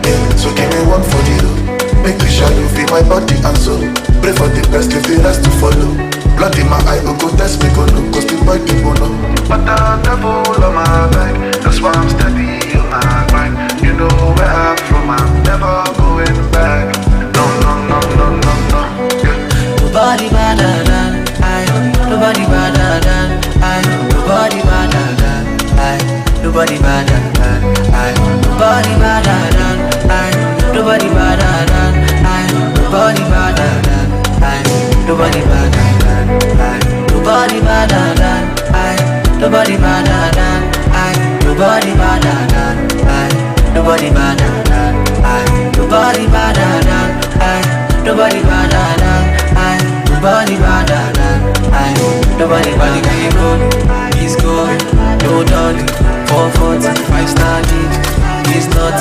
Yeah. So give me one for the road. Make the shadow feel my body and soul. Pray for the best, leave the rest to follow. Blood in my eye, go test me, go look, cause the boy people know. But the devil on my back, that's why I'm steady on my grind. You know where I'm from, I'm never going back. No, no, no, no, no, no. Yeah. Nobody better than I. Nobody better than I. Nobody better than I. Nobody better than I. Nobody better than I. Nobody better than I. Nobody better than I. Nobody better than I. Nobody better than I. Nobody better than I. Nobody better than I. Nobody better than I. Nobody better than I. Nobody better than I. Nobody better than I. Nobody better than I. He's going, no darling. 440, 5-star lead. He's not,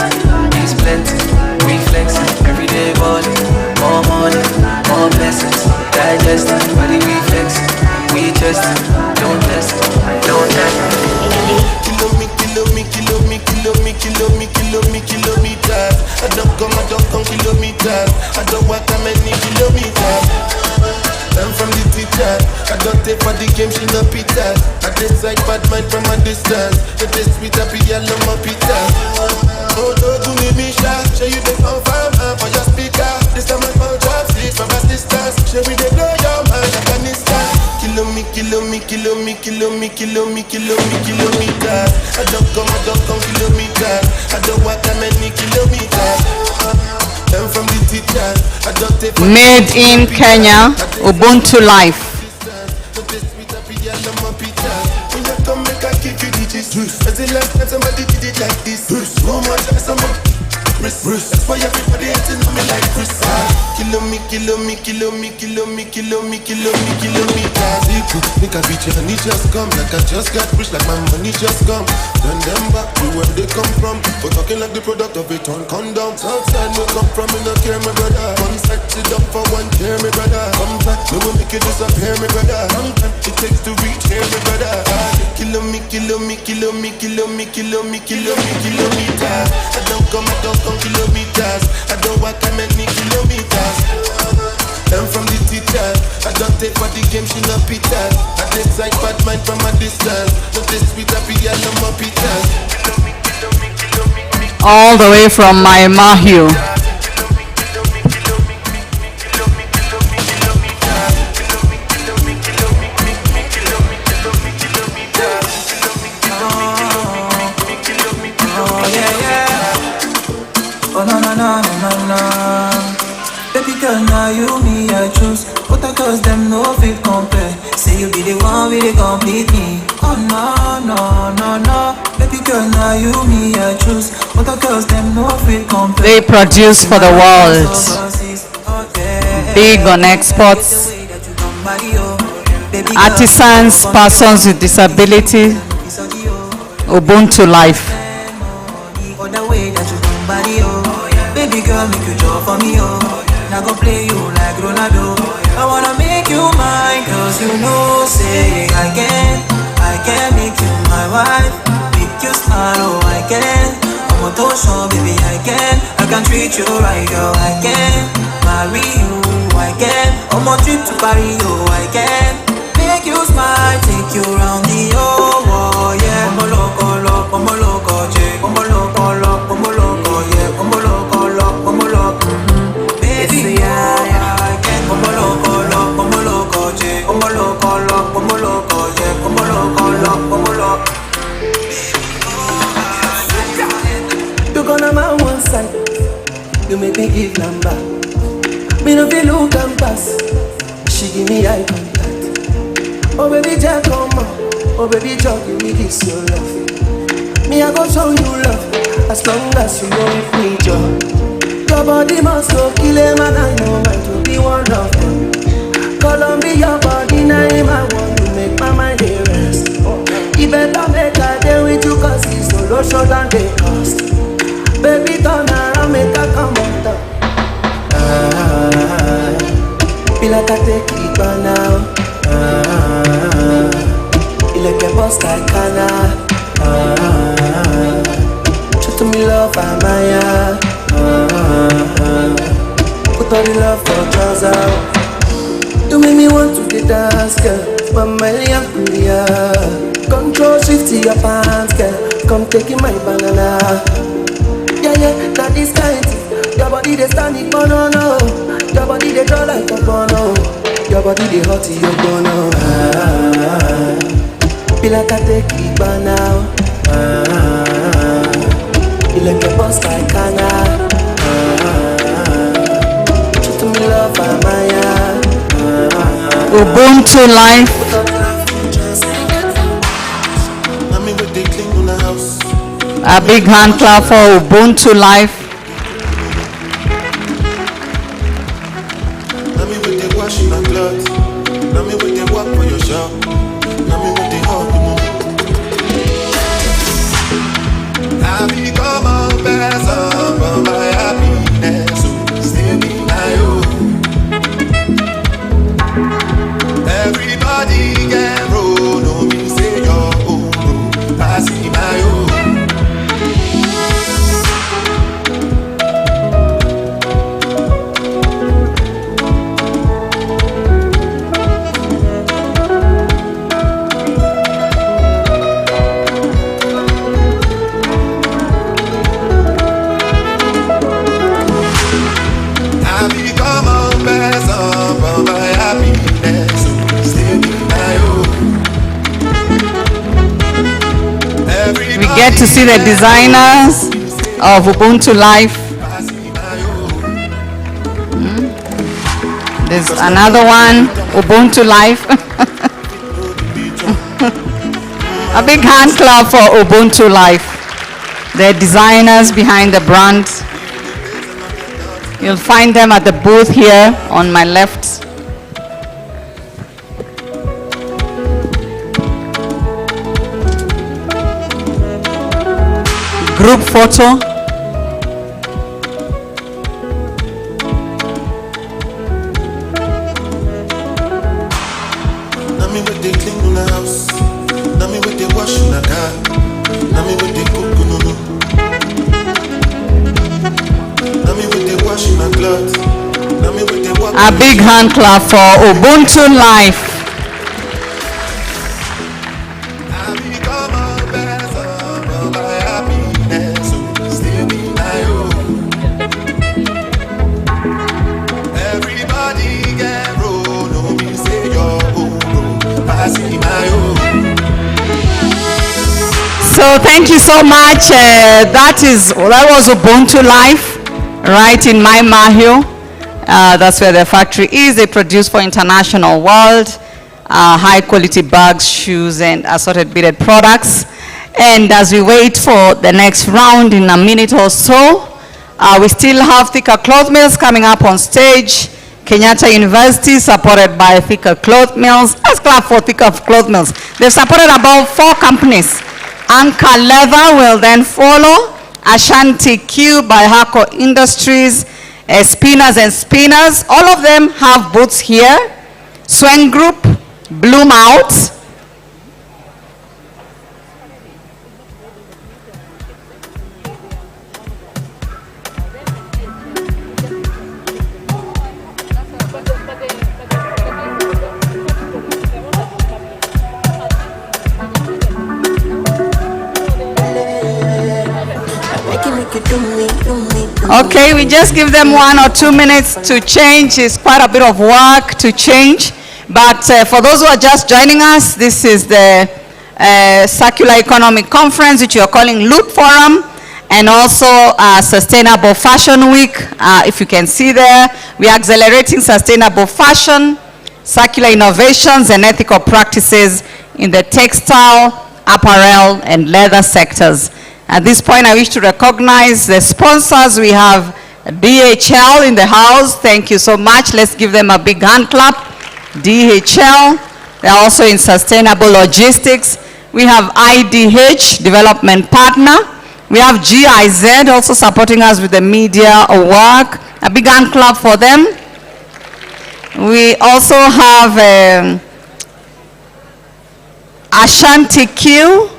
he's plenty. Reflexing, everyday body. More money, more blessings. Digesting, body reflexing. We just don't test it, don't test it. Kilometers. I don't come kilometers. I don't walk that many kilometers. I'm from the teacher. I don't take for the game, she no pizza. I decide bad mind from a distance. The taste sweet, I be a lump of pizza. Oh, do me shot. Show you the confirm for your speaker. This time I found job, see from a distance. Show me the blow your mind, Afghanistan. Kilometers. I don't come kilometers. I don't walk that many kilometers. I'm from the teacher. I don't take Made in Kenya, Ubuntu Life. Somebody did it like this. No more time, somebody. That's why everybody hating on me like Chris. Kilometers. Make a bitch and it just come. Like I just got rich, like my money just come. Turn them back to where they come from. For talking like the product of a torn condom. Southside we come from, me no care, my brother. One side sit up for one care, my brother. Come back, me will make you disappear, my brother. Long time it takes to reach here, my brother. Kilometers. I don't come kilometers. I don't walk that many kilometers. I'm from the teacher. I don't take for the game, she no pizza. I decide bad mind from a distance. Don't taste sweet, I be a number pizza. All the way from my Mahiu. baby, they complete me. Oh no, no, no, no. Baby girl, now you me I choose. Other girls, them no feel complete. They produce for the world. Big on exports. Artisans, persons with disability. Ubuntu Life. Baby girl, make you draw for me, oh. Now go play you like Ronaldo. I wanna make you mine, cause you know, say I can make you my wife. Make you smile, oh I can. I'm a show, baby, I can treat you right, oh I can. Marry you, I can. I'm a trip to Paris, oh I can. Make you smile, take you round the whole, yeah. I'm a loco, J. I'm a loco, yeah. I'm a loco, baby, yeah, I can. I'm a loco, J. I'm a loco, yeah. I'm a loco. You gonna my one side, you make me give number. Me no feel look and pass, she give me eye contact. Oh baby, Jack, come on. Oh baby, Jack, give me this your love. Me I go show you love, as long as you know with me, Joe. Your body must go kill him and I know mine to be one of them. Columbia, your body name I want to make my mind rest. You better make a day with you cause it's so low short than they cost. Baby, turn around, make a come on top. Feel like I take it by now. You like a boss like Kana. Show to me love, I'm put all the love for trousers. You make me want to get dance, girl. Mama, I'm clear. Control shift to your pants, girl. Come taking my banana. Yeah, that is kind. Your body they standing, oh no. Your body they draw like a bono. Your body they hot, you bono. Feel like I take it by now. You like a boss like Kana. Show to me love, Ubuntu Life. A big hand clap for Ubuntu Life. Let me with the washing and clothes. Let me with the work for your shop. Let me with the honeymoon. I become a person for my happiness. So still be my own. Everybody can roll. No me say your own roll. Pass me my own. Get to see the designers of Ubuntu Life. There's another one, Ubuntu Life. A big hand clap for Ubuntu Life. The designers behind the brand. You'll find them at the booth here on my left. Group photo. Now me with the clean on the house. Now me with the wash on the car. Now me with the cook on the. Now me with the wash on the clothes. Now me with the walk. A big hand clap for Ubuntu Life. So thank you so much. That was Ubuntu Life, right in my Mahio. That's where the factory is. They produce for international world. high quality bags, shoes, and assorted beaded products. And as we wait for the next round in a minute or so, we still have Thika Cloth Mills coming up on stage. Kenyatta University, supported by Thika Cloth Mills. Let's clap for Thika Cloth Mills. They've supported about 4 companies. Anchor Leather will then follow. Ashanti Q by Hako Industries. Spinners and Spinners. All of them have booths here. Sweng Group, Bloom Out. Okay, we just give them 1 or 2 minutes to change. It's quite a bit of work to change. But for those who are just joining us, this is the Circular Economic Conference, which we are calling Loop Forum, and also Sustainable Fashion Week. If you can see there, we are accelerating sustainable fashion, circular innovations, and ethical practices in the textile, apparel, and leather sectors. At this point, I wish to recognize the sponsors. We have DHL in the house. Thank you so much. Let's give them a big hand clap. DHL. They're also in sustainable logistics. We have IDH, development partner. We have GIZ also supporting us with the media work. A big hand clap for them. We also have Ashanti Q.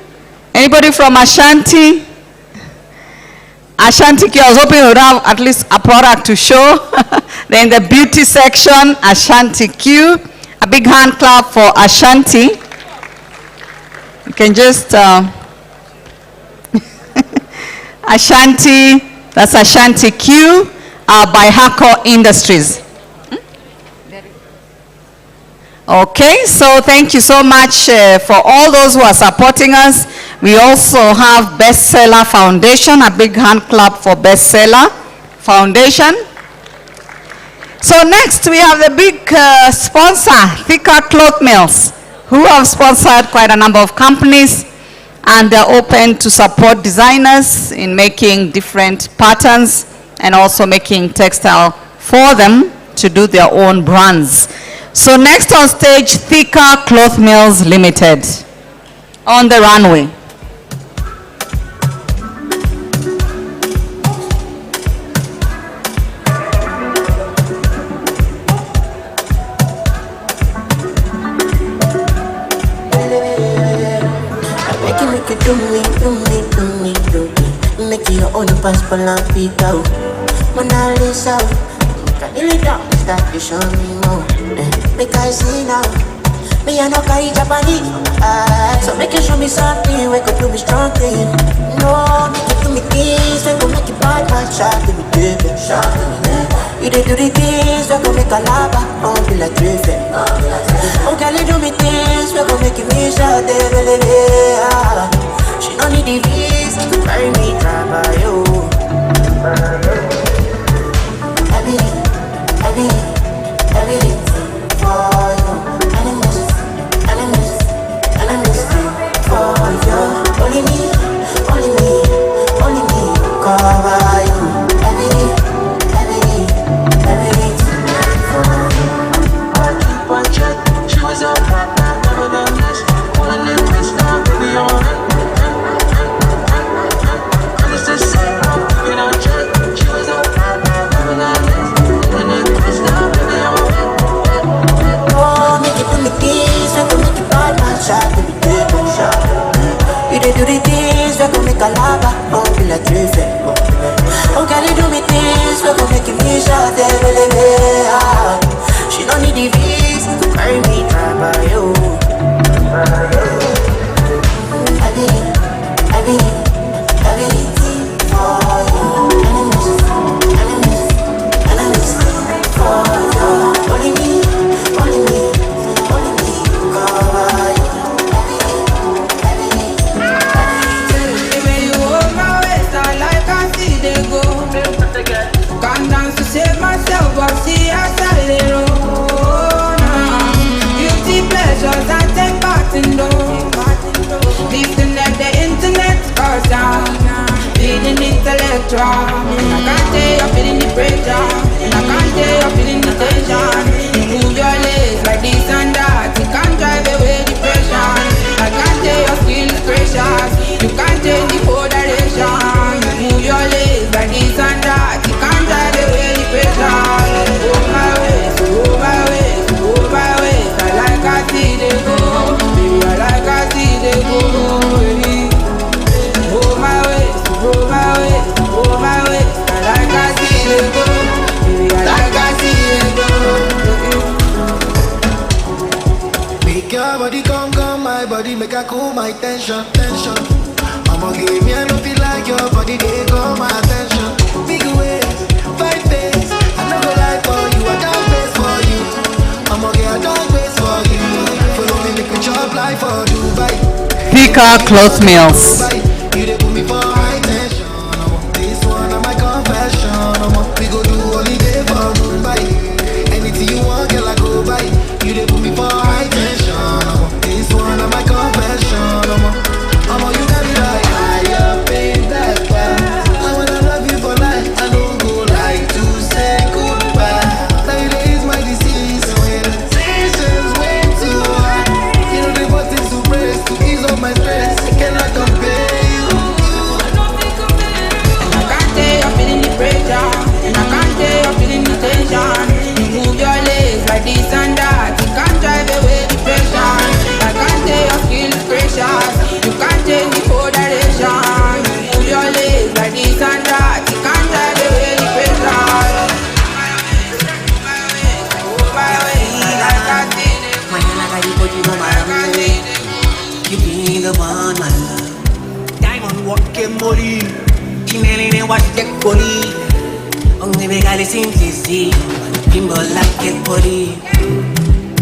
Anybody from Ashanti? Ashanti Q, I was hoping we would have at least a product to show. Then the beauty section, Ashanti Q. A big hand clap for Ashanti. You can just, Ashanti, that's Ashanti Q by Hako Industries. Okay, so thank you so much for all those who are supporting us. We also have Bestseller Foundation. A big hand clap for Bestseller Foundation. So next we have the big sponsor, Thika Cloth Mills, who have sponsored quite a number of companies, and they're open to support designers in making different patterns and also making textile for them to do their own brands. So next on stage, Thika Cloth Mills Limited on the runway. Make your own passport and pick out Mona Lisa. Can you lay down, start to show me more. Make I see now. Me I no carry Japanese. So make you show me something, we could do me strong thing. No, make you do me things, we could make it bad, man. Shot to me different, shot to me different. You did do the things, we could make a lava, oh, be like driven. Oh, girl, you do me things, we could make it me shot, she don't need the visa to carry me, try by you. Everything for you. Enemies for you. Only me, cover you. Everything for you. I keep on check, she was a papa, never done this. Wanna live this now, baby, on it. You did do the things we gon' make a lava, oh, be like driven. Oh, girl, you do me things we gon' make me shot, she don't need the visa to carry me, try by you. Everything for you. Enemies for you. Only me, cover you. Can't dance to save myself, but see I intellectual. And I can't tell you're feeling the pressure. And I can't tell you're feeling the tension. You move your legs like this and that. You can't drive away depression. I can't tell your skill is precious. You can't change the whole direction. You move your legs like this and that. You can't drive away depression. Oh my ways, oh my ways, oh my ways. I like I see they go. Baby, I like I see they go. Oh my ways, oh my ways, oh my ways. I like I see they go. Baby, I like I see they go. Make your body come, my body make a cool my tension. I'ma give me a no feel like your body, they call my attention. Big way, 5 days, I never lie for you, I don't face for you. I'ma get a dog face for you. Follow me, make me chop life for Dubai. Thika Cloth Mills. You they put me for high tension. This one of my confession. We go do holiday for Dubai. Anything you want, girl, I go buy. You they put me for high tension. This one of my confession. You got me like higher, pay that back. I wanna love you for life. I don't go like to say goodbye. Like is my disease. When the tension's way too high, you know the buttons to press to ease up my stress. I cannot compare you. And I can't tell you're feeling the pressure. And I can't tell you're feeling the tension. You move your legs like this and that. You can't drive away depression. I can't tell your skill is precious. You can't change the whole direction. You move your legs like this and that. You can't drive away depression. You be the one, my love. Diamond walking body. Chinelli ne wash get body. Only make I listen to see. People like it body.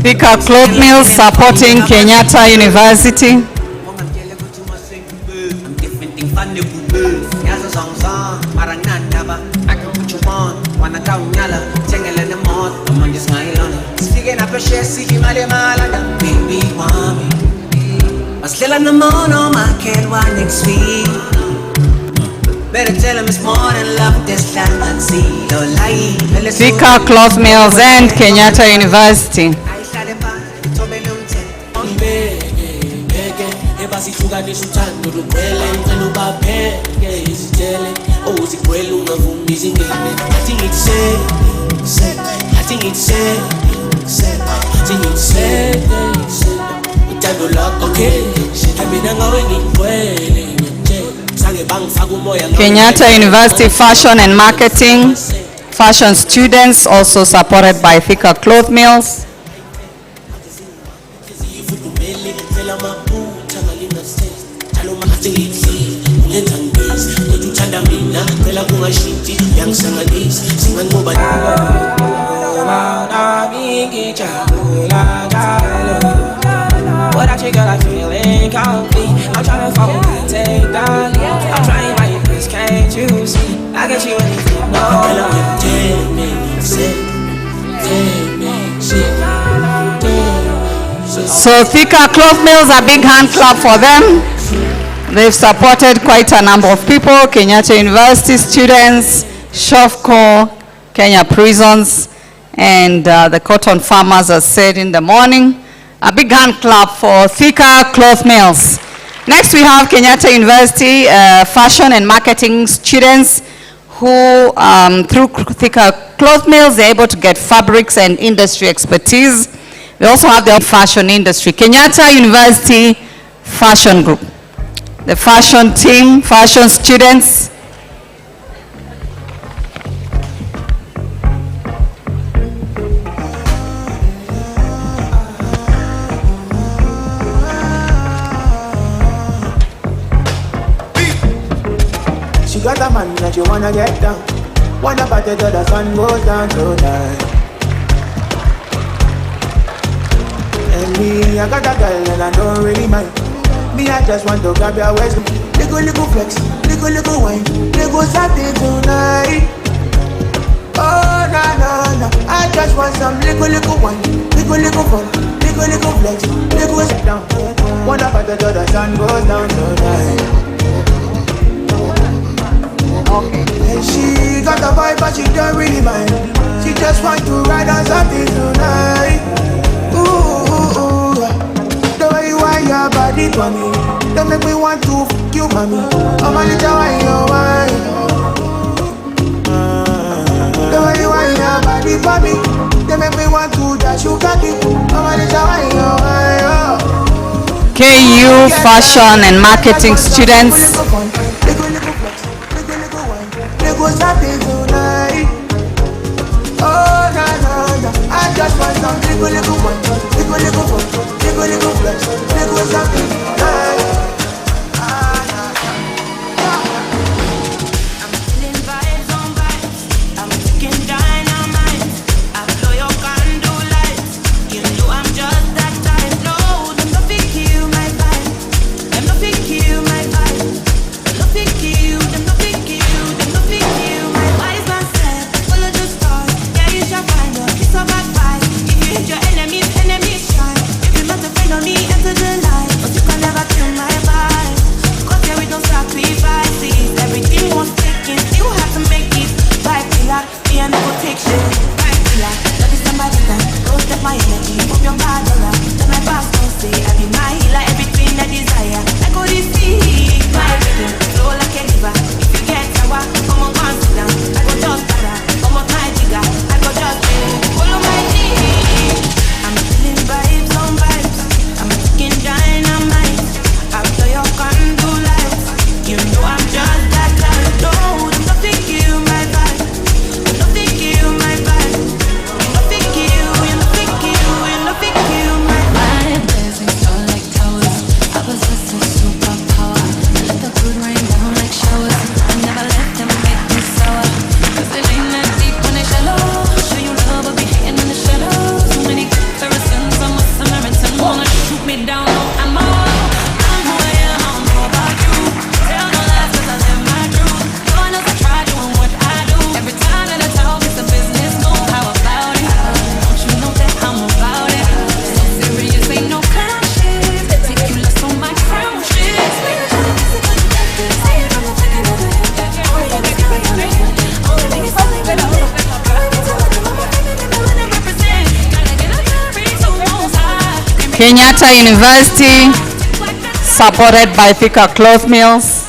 Thika Cloth Mills supporting Kenyatta University. Baby, want me. Still on the moon, oh my kid, why next week? Better tell him it's more than love, this land and sea. No lie. Thika Cloth Mills and Kenyatta University. Ebasihlukanisa uthando luqwele ngicela ubapheke izitshele owuziqwele ungavumi izingene athi ngitse athi ngitse athi ngitse uthando lakho okay mina ngawe ngiqwele nje sange bangifaka umoya Kenyatta University Fashion and Marketing. Fashion students also supported by Thika Cloth Mills. Without you, girl, I feel incomplete. I'm trying to focus, take that lead. I'm trying my best, can't you see? I get you anything, no. Girl, I'm getting me sick. So Thika Cloth Mills, a big hand clap for them. They've supported quite a number of people, Kenyatta University students, Shofco, Kenya Prisons, and the cotton farmers, as said in the morning. A big hand clap for Thika Cloth Mills. Next we have Kenyatta University fashion and marketing students who, through Thika Cloth Mills, they're able to get fabrics and industry expertise. We also have the fashion industry. Kenyatta University Fashion Group. The fashion team, fashion students. She got a man that you wanna get down. Wanna party till the sun goes down tonight. And me, I got a girl and I don't really mind. Me, I just want to grab your waist. Little flex, little wine. Little something tonight. Oh, no. I just want some little wine. Little fun, little flex. Little sit down. Wanna party till the sun goes down tonight. she don't really mind. She just want to ride on something tonight. Ooh, the way you want your body for me, don't make me want to fuck you, mommy. I'm a little wine, your wine. The way you want your body for me, they make me want to dash you cocky. I'm a little wine, your wine. KU Fashion and Marketing students. Go shopping tonight. Oh, na na na. I just want some little one, little fun, little flex, little shopping tonight. I'm feeling vibes on vibes. I'm taking dynamite. I blow your candle lights. You know I'm just that type. No, them no fit kill my vibe. Them no fit kill my vibe. Them no fit kill. Them no fit kill. Them no fit kill my wise man said. Follow the stars. Yeah, you shall find us. It's a bad vibe. If you hate your enemies, enemies shine. If you not a friend of me, enter the light. But you can never kill my vibe. Cause yeah, we don't sacrifices. Everything was taken, still have to make it. Vibe killer, me and I go take shit. Vibe killer, that is somebody that don't step my energy. Move your body around. Let my past don't say I be my healer, everything I desire. I go this deep, my rhythm, flow like a river. If you get sour, come on, go and sit down. I go just better, come on, my jigger. I go just follow my lead. I'm feeling vibes on vibes. I'm taking dynamite. After your candle lights, you know I'm just that type. No, them nothing kill my vibe. Them nothing kill my vibe. You nothing kill, you nothing kill, you nothing kill my vibe. Blazing tall like towers. I possess a superpower. I let the good rain down like showers. I never let them make me sour. Cause it ain't that deep when they shallow. Show you love, but be hating in the shadows. So many comparisons, I'm a Samaritan. Wanna shoot me down, no ammo. I'm who I am, I don't know about you. Tell no lies, cause I live my truth. Lord knows I try doing what I do. Every time that I talk, it's a business move. How about it? Don't you know that I'm about it? So serious, ain't no clown shit. Meticulous on my crown shit. Kenyatta University, supported by Thika Cloth Mills.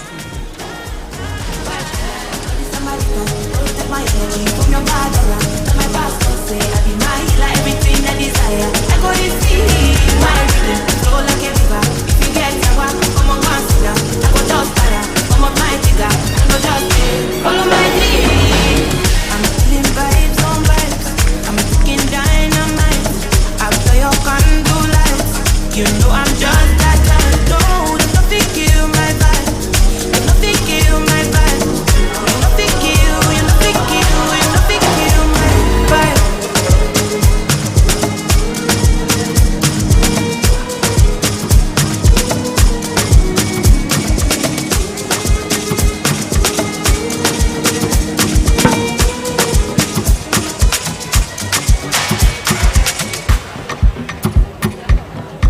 You know I'm just that type. No, them nothing kill my vibe. Them nothing kill my vibe. You nothing kill, you nothing kill, you nothing kill my vibe.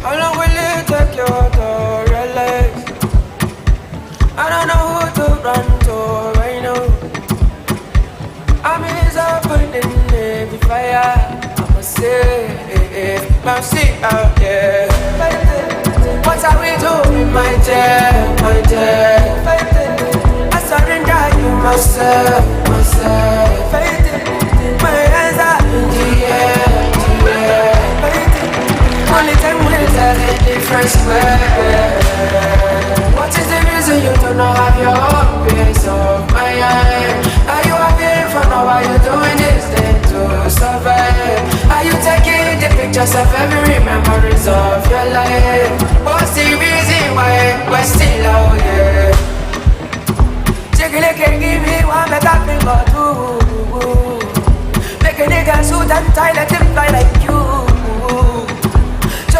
How long will it take you to realize? I don't know who to run to right now. I'm up in the fire. I'ma say, mercy out there. What are we doing, my dear, my dear? I surrender you myself, myself. My hands are in the air, the air. Only time will tell the difference where. What is the reason you do not have your own peace of mind? Are you happy for now? Are you doing this thing to survive? Are you taking the pictures of every memories of your life? What's the reason why we're still out here? Jiggly can give me one better thing or two. Make a nigga suit and tie, let him fly like you.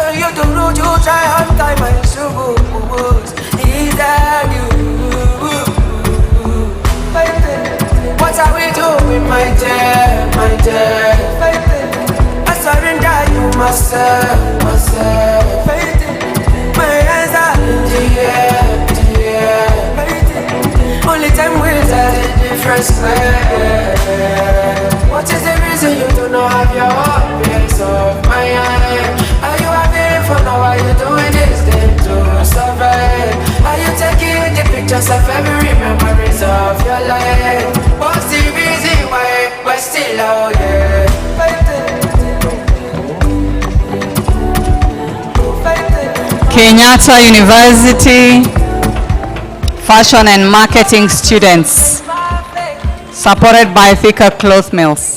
You do road, you try on time and shoes. Is that you? What are we doing, my dear, my dear? I surrender you myself, myself. My hands are in the air, the air. Only time will tell the difference where. Kenyatta University Fashion and Marketing students, supported by Thika Cloth Mills.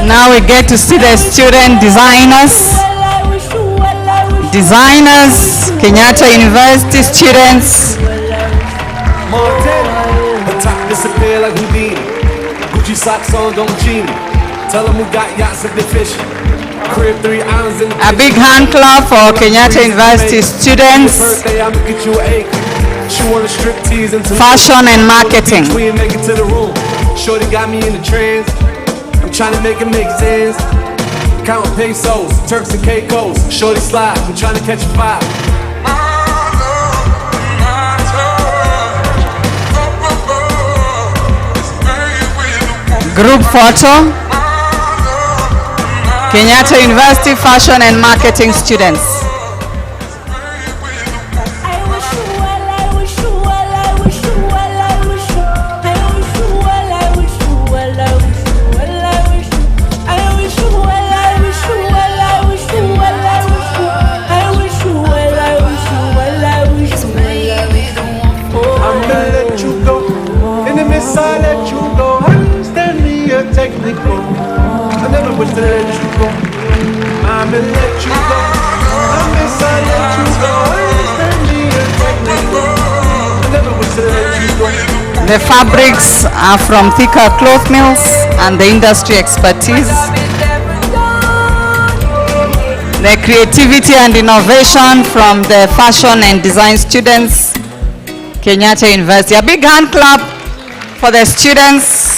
Now we get to see the student designers. Kenyatta University students. The top disappear like Houdini. Gucci socks on, don't genie. Tell them we got yachts if they fishing. Crib 3 islands in the A big hand clap for Kenyatta University students. Birthday, I'ma get you an acre. She wanna strip tease into Fashion and marketing. Make it to the room. Shorty got me in the trance. I'm trying to make it make sense. Counting pesos, Turks and Caicos. Shorty slide, I'm trying to catch a vibe. Group photo. Kenyatta University Fashion and Marketing students. I never wish to let you go. I'ma let you go. I miss I let you go. Understand me technical. I never wish to let you go. The fabrics are from Thika Cloth Mills and the industry expertise. The creativity and innovation from the fashion and design students, Kenyatta University. A big hand clap for the students.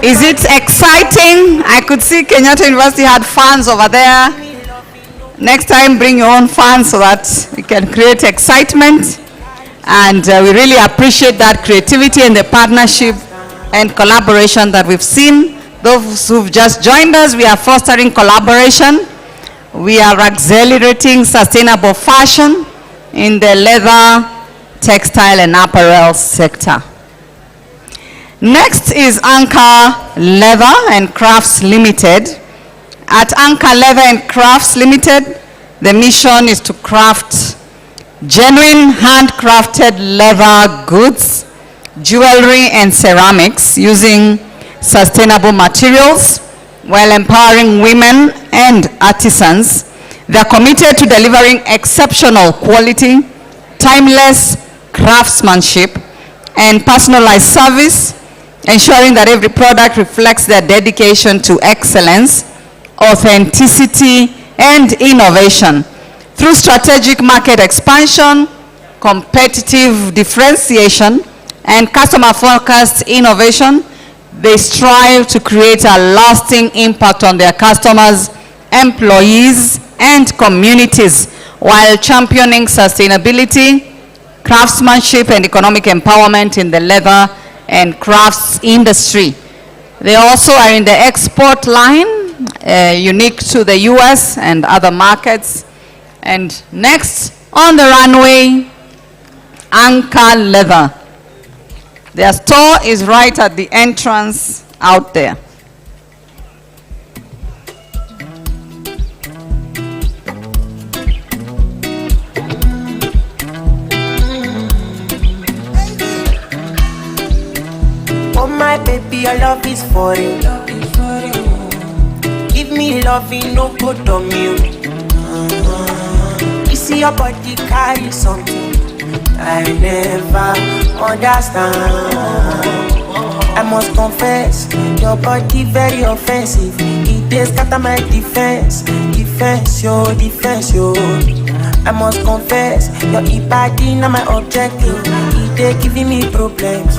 Is it exciting? I could see Kenyatta University had fans over there. Next time, bring your own fans so that we can create excitement. And we really appreciate that creativity and the partnership and collaboration that we've seen. Those who've just joined us, we are fostering collaboration. We are accelerating sustainable fashion in the leather, textile, and apparel sector. Next is Anchor Leather and Crafts Limited. At Anchor Leather and Crafts Limited, the mission is to craft genuine handcrafted leather goods, jewelry, and ceramics using sustainable materials while empowering women and artisans. They are committed to delivering exceptional quality, timeless craftsmanship, and personalized service, ensuring that every product reflects their dedication to excellence, authenticity, and innovation. Through strategic market expansion, competitive differentiation, and customer-focused innovation, they strive to create a lasting impact on their customers, employees, and communities while championing sustainability, craftsmanship, and economic empowerment in the leather and crafts industry. They also are in the export line, unique to the US and other markets. And next on the runway, Anchor Leather. Their store is right at the entrance out there. Oh my baby, your love is for you. Give me love, no good on you. see your body carry something I never understand. I must confess, your body very offensive. It dey scatter my defense, defense yo. I must confess, your body na my objective. It dey giving me problems,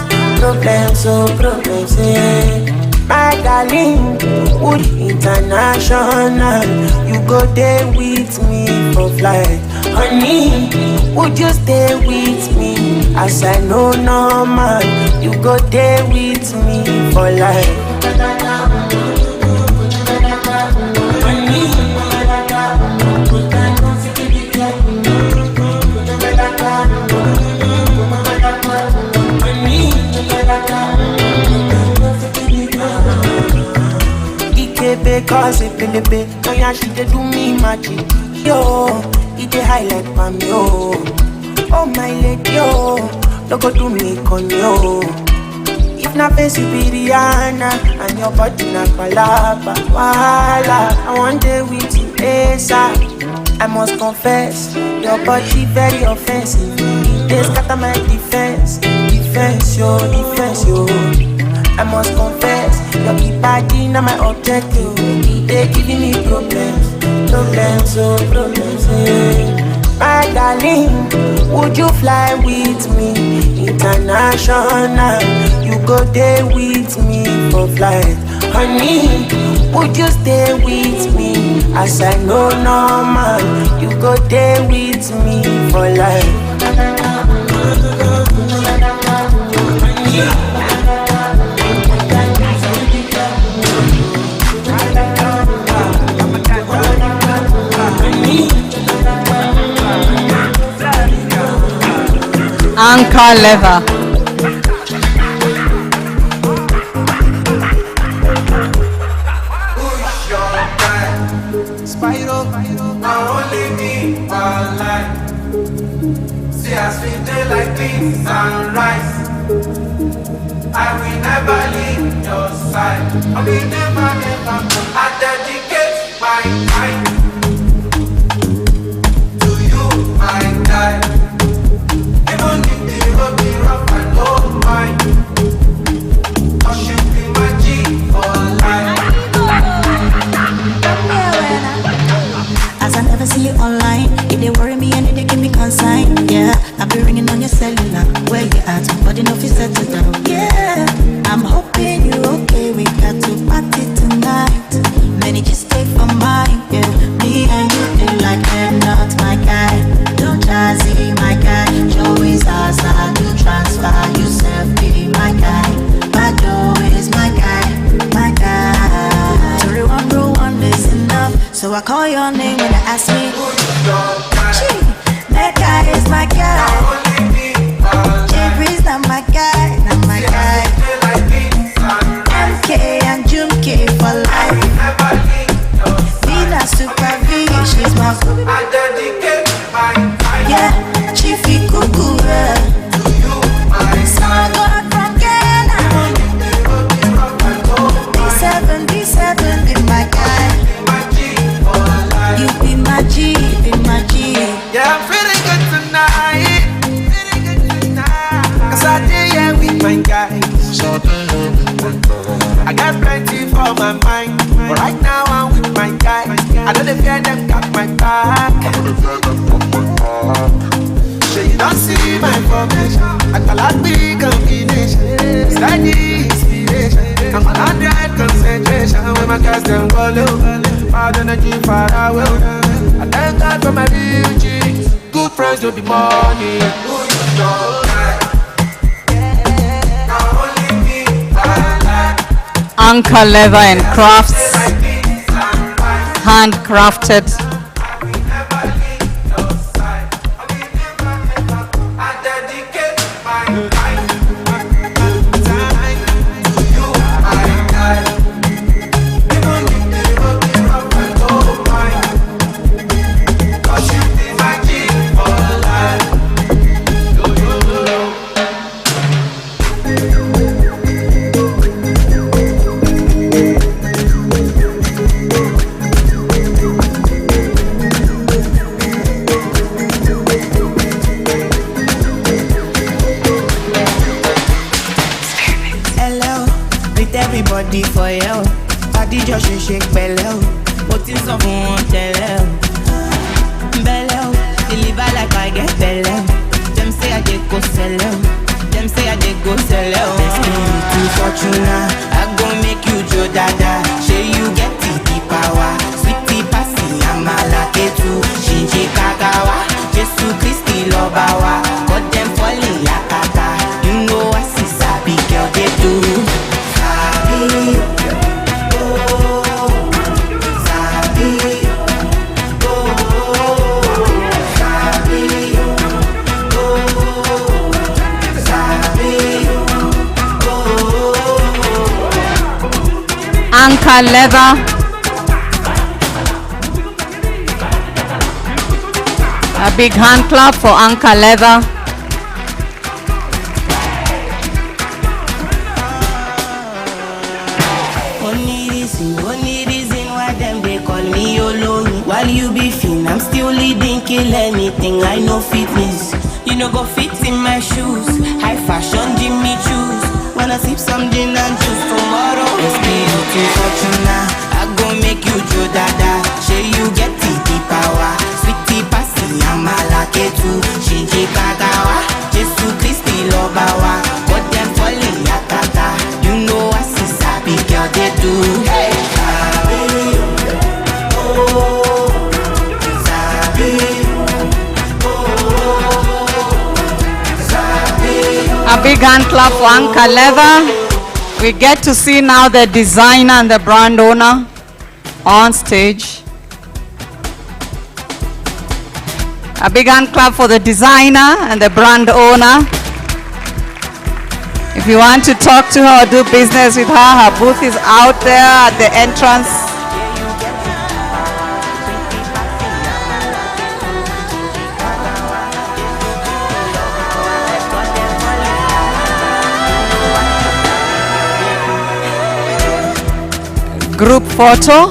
yeah. My darling, Wood International, you go there with me for flight. Honey, would you stay with me? As I know normal, you go there with me for life. Because it feel a bit, now yeah, she dey do me magic. Yo, it dey highlight for me, yo. Oh my lady, yo, don't go do me con yo. If na face you be Rihanna, and your body na palapa, wala. I want day with you, ASAP. I must confess, your body very offensive. It dey scatter my defense, yo. I must confess, your body na my objective. They giving me problems, yeah. My darling, would you fly with me international? You go there with me for flight. Honey, would you stay with me? As I know normal, you go there with me for life. Anchor leather. Spyro, I only need one life. See us we day like beans and rice. I will never leave your side. I will never. I dedicate my time to you, my guy. Even if the road be rough, I don't mind. I should be my G for life. As I never see you online, if they worry me and they give me consign, yeah. I'll be ringing on your cellular, where you at? But you know if you settle down, yeah. I'm hoping you okay, we got to party tonight. Many just stay for mine, yeah. Me and you feel like they're not my guy. Don't jazzy, my guy. Joey's Zaza, do transfer, yourself be my guy. My Joe is my guy, my guy. To rule one is enough, so I call your name when I ask me. Gee, that guy is my guy. Jeffrey's not my guy, not my guy. MK and Jumke for life. Vina Super V, she's my I dedicate my time. Yeah, Chiefy Cuckoo, to you, my son. God from Ghana. B7 be my guy. You be my G, be my G. Yeah, I'm feeling good tonight. Cause I did yeah with my guys. I got plenty for my mind, but right now I'm with my guys. I know they fear them got my back. So you don't see my formation. I call out big combination. Steady inspiration. I'm on 100 concentration. When my guys them go low, hard energy far away. I thank God for my beauty. Good friends do the money. Anchor leather and crafts, handcrafted. body for you. Body just shake belly. What is up on tell belly? Deliver like I get belly. Them say I dey go sell. Them say I dey go sell. Destiny to fortuna. I go make you Joe Dada. Say you get the power. Sweetie passy, I'm a lucky too. Shinji Kagawa. Jesu Christi Lobawa. Got them falling yakata. You know I see sabi girl they do. Sabi, oh, sabi, oh, sabi, oh, sabi, oh. Anchor leather. A big hand clap for Anchor leather. Only reason why them they call me Yolo. While you be fin, I'm still leading, kill anything. I know fitness. You know go fit in my shoes. High fashion, Jimmy choose. Wanna sip some gin and juice tomorrow? It's me to fortuna. I go make you Joe Dada. Say you get the power. Sweetie passy, I'm a lucky too. Shinji Kagawa. Jesu Christi Lobawa. Got them falling yakata. You know I see sabi girl they do. Hey, sabi, oh, sabi, oh, sabi. A big hand clap for Anchor leather. We get to see now the designer and the brand owner on stage. A big hand clap for the designer and the brand owner. If you want to talk to her or do business with her, her booth is out there at the entrance. Group photo.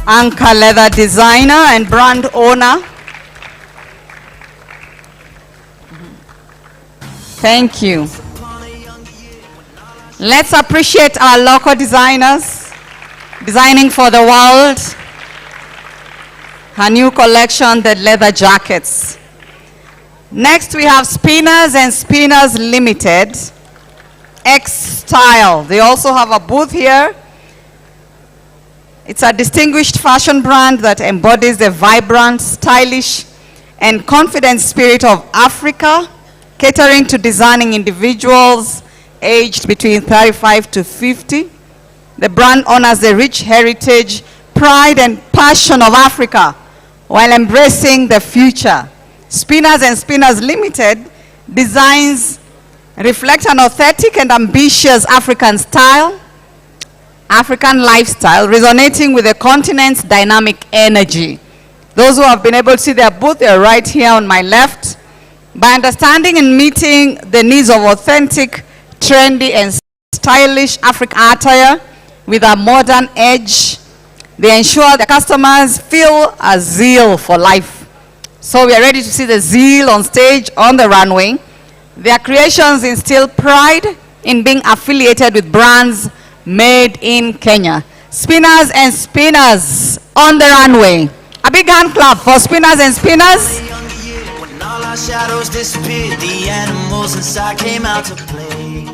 Anchor leather designer and brand owner. Thank you. Let's appreciate our local designers designing for the world. Her new collection, the leather jackets. Next we have Spinners and Spinners Limited, X Style. They also have a booth here. It's a distinguished fashion brand that embodies the vibrant, stylish, and confident spirit of Africa, catering to designing individuals aged between 35 to 50. The brand honors the rich heritage, pride, and passion of Africa while embracing the future. Spinners and Spinners Limited designs reflect an authentic and ambitious African style, African lifestyle, resonating with the continent's dynamic energy. Those who have been able to see their booth, they're right here on my left. By understanding and meeting the needs of authentic, trendy, and stylish African attire with a modern edge, they ensure the customers feel a zeal for life. So we are ready to see the zeal on stage, on the runway. Their creations instill pride in being affiliated with brands made in Kenya. Spinners and Spinners on the runway. A big hand clap for Spinners and Spinners. When all our shadows disappeared, the animals inside came out to play.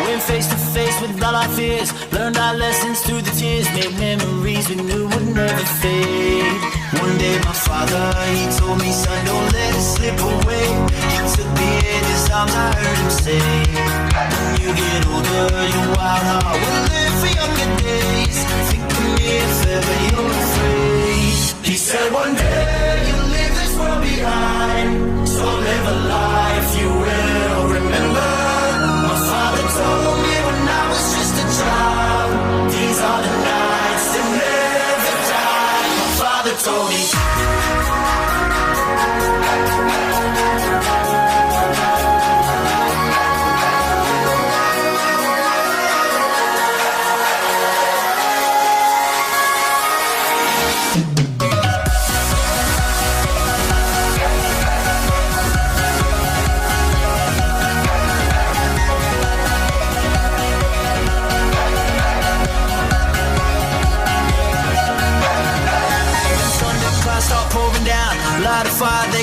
Went face to face with all our fears, learned our lessons through the tears, made memories we knew would never fade. One day my father, he told me, son, don't let it slip away. He took me in his arms, I heard him say, when you get older, your wild heart will live for younger days. Think of me if ever you're afraid. He said one day you'll leave this world behind, so live a life you will remember. My father told me when I was just a child, these are the nights that never die. My father told me.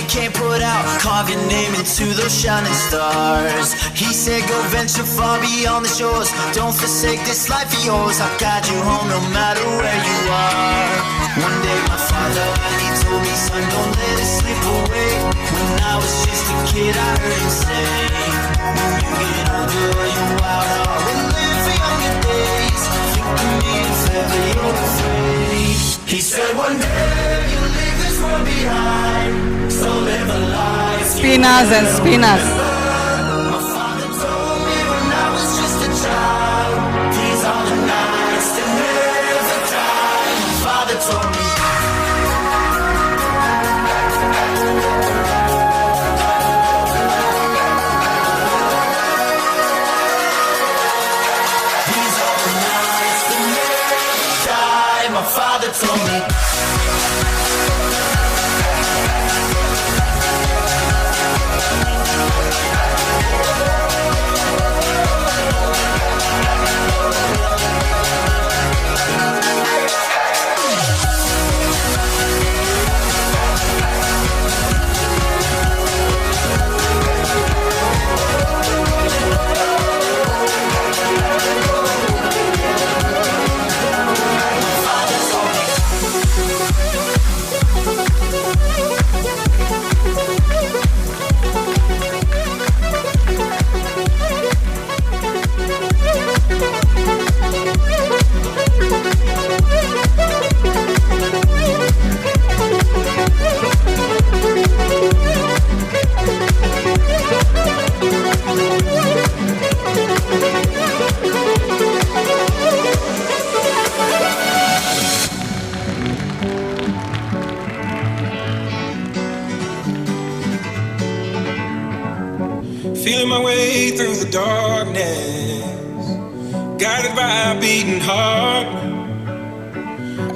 can't put out. Carve your name into those shining stars. He said go venture far beyond the shores. Don't forsake this life of yours. I'll guide you home no matter where you are. One day my father, he told me, son, don't let it slip away. When I was just a kid, I heard him say, when you get older, you wild heart will live for younger days. Think of me if ever you're afraid. He said one day you'll leave this world behind, so live a life. Spinners and spinners. My father told me when I was just a child, these are the nights that never die. My father told me. These are the nights that never die. My father told me. Feeling my way through the darkness, guided by a beating heart.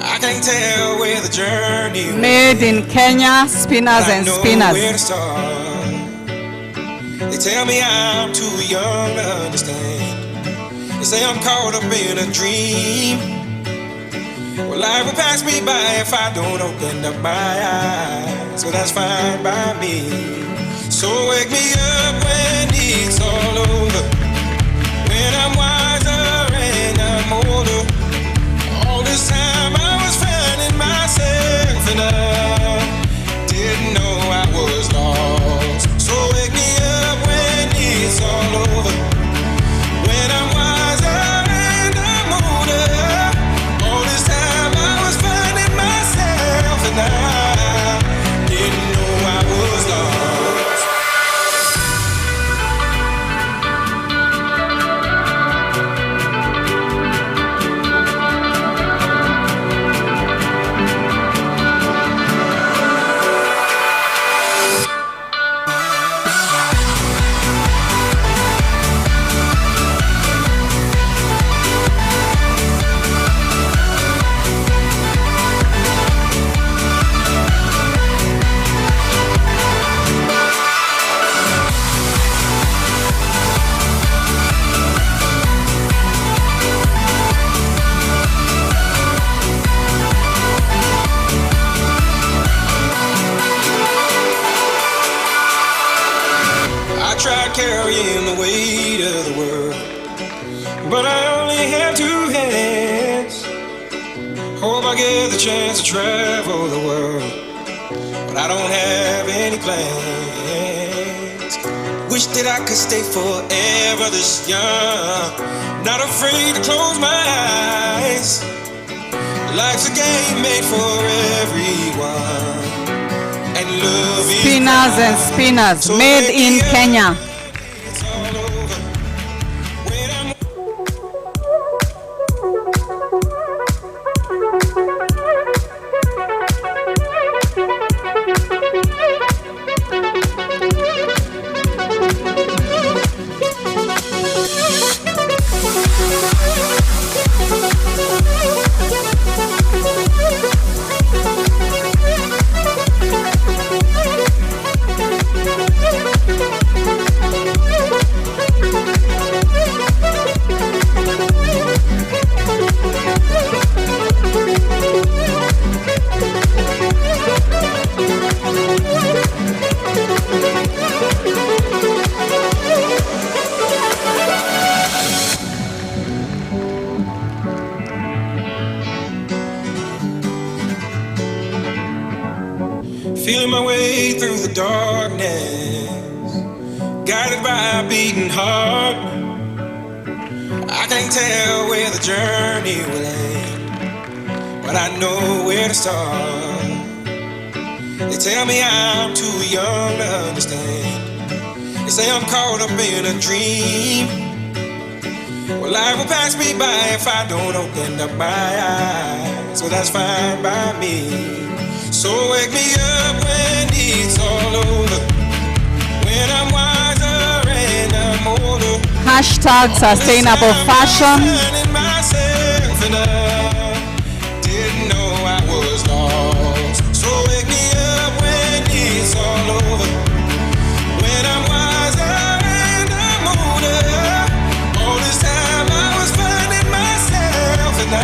I can't tell where the journey Made in Kenya, spinners and where spinners. to start. They tell me I'm too young to understand. They say I'm caught up in a dream. Well, life will pass me by if I don't open up my eyes. So that's fine by me. So wake me up when it's all over, when I'm wiser and I'm older. All this time I was finding myself and I didn't know I was lost. So wake me up when it's all over, when I'm wiser and I'm older. All this time I was finding myself and I didn't know I was lost. I tried carrying the weight of the world, but I only have two hands. Hope I get the chance to travel the world, but I don't have any plans. Wish that I could stay forever this young, not afraid to close my eyes. Life's a game made for everyone, and love is Spinners and spinners, made in Kenya. Feeling my way through the darkness, guided by a beating heart. I can't tell where the journey will end, but I know where to start. They tell me I'm too young to understand. They say I'm caught up in a dream. Well, life will pass me by if I don't open up my eyes. So that's fine by me. So wake me up when it's all over, when I'm wiser and I'm older. Hashtag sustainable fashion. Myself and I didn't know I was lost. So wake me up when it's all over, when I'm wiser and I'm older. All this time I was finding myself and I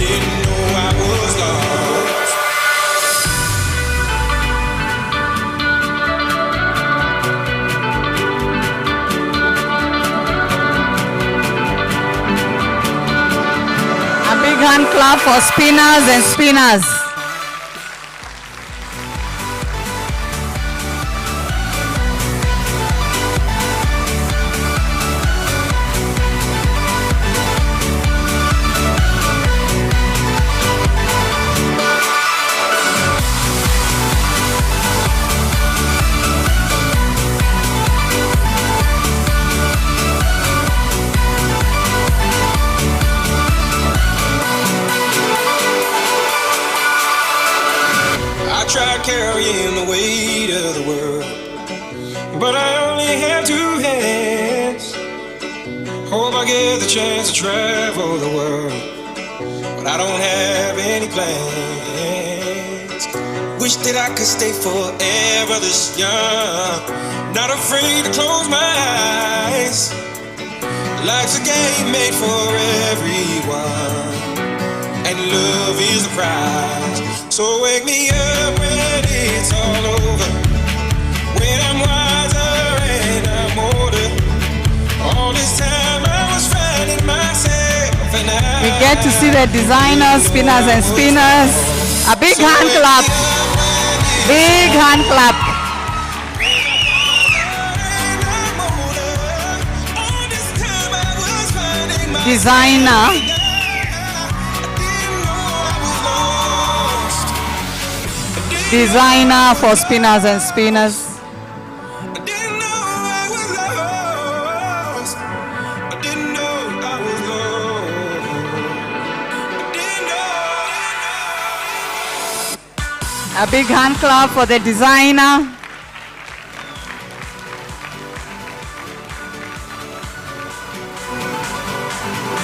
didn't know I was lost. Big hand clap for spinners and spinners. Tried carrying the weight of the world, but I only have two hands. Hope I get the chance to travel the world, but I don't have any plans. Wish that I could stay forever this young, not afraid to close my eyes. Life's a game made for everyone, and love is the prize. So wake me up when it's all over, when I'm wiser and I'm older. All this time I was finding myself and I. We get to see the designers, spinners and spinners. A big hand clap. Big hand clap. Designer. Designer for spinners and spinners. A big hand clap for the designer.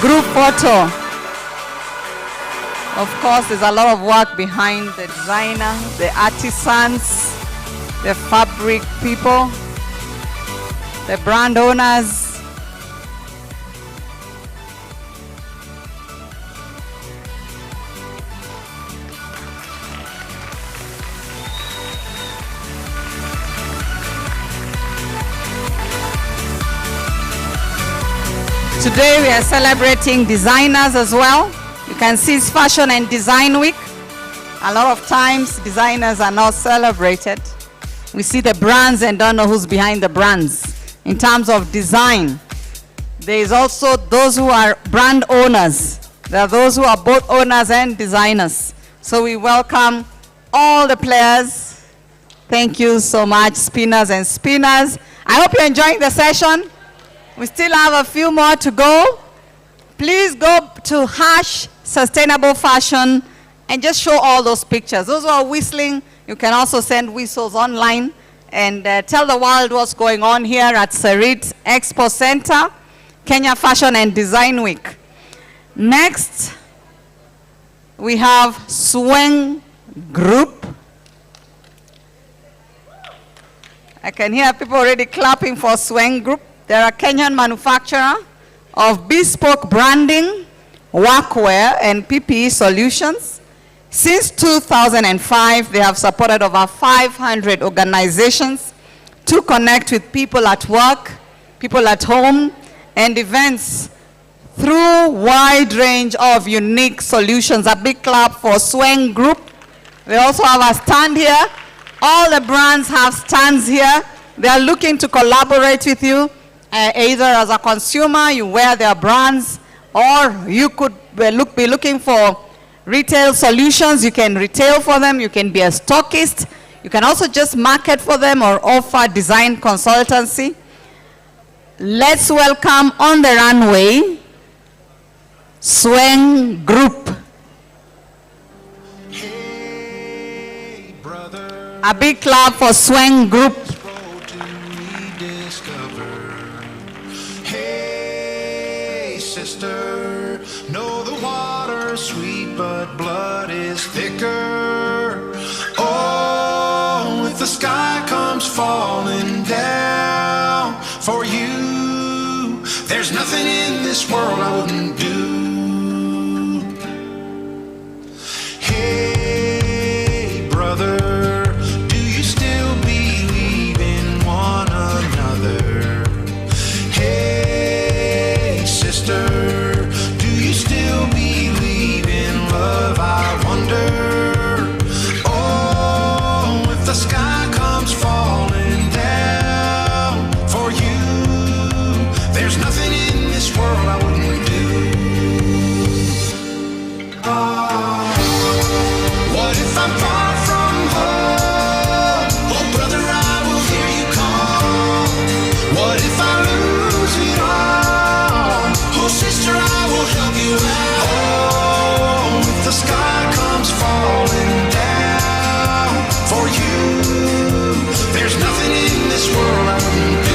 Group photo. Of course, there's a lot of work behind the designer, the artisans, the fabric people, the brand owners. Today we are celebrating designers as well. You can see it's Fashion and Design Week. A lot of times designers are not celebrated. We see the brands and don't know who's behind the brands. In terms of design, there is also those who are brand owners. There are those who are both owners and designers. So we welcome all the players. Thank you so much, spinners and spinners. I hope you're enjoying the session. We still have a few more to go. Please go to #sustainable fashion and just show all those pictures. Those who are whistling, you can also send whistles online and tell the world what's going on here at Sarit Expo Center, Kenya Fashion and Design Week. Next, we have Sweng Group. I can hear people already clapping for Sweng Group. They're a Kenyan manufacturer of bespoke branding, workwear, and PPE solutions. Since 2005, they have supported over 500 organizations to connect with people at work, people at home, and events through a wide range of unique solutions. A big clap for Sweng Group. They also have a stand here. All the brands have stands here. They are looking to collaborate with you, either as a consumer, you wear their brands, or you could be looking for retail solutions. You can retail for them. You can be a stockist. You can also just market for them or offer design consultancy. Let's welcome on the runway, Sweng Group. A big clap for Sweng Group. Hey, sister, know the water's sweet, but blood is thicker. Oh, if the sky comes falling down for you, there's nothing in this world I wouldn't do. Hey, brother, do you still believe in one another? Hey, sister, do you still believe in love? I wonder. Oh, if the sky comes falling down for you, there's nothing in this world I wouldn't do. What if I'm far from home? Oh, brother, I will hear you call. What if I lose it all? Oh, sister, I will help you out. Oh, if the sky comes falling down for you, there's nothing in this world I wouldn't do.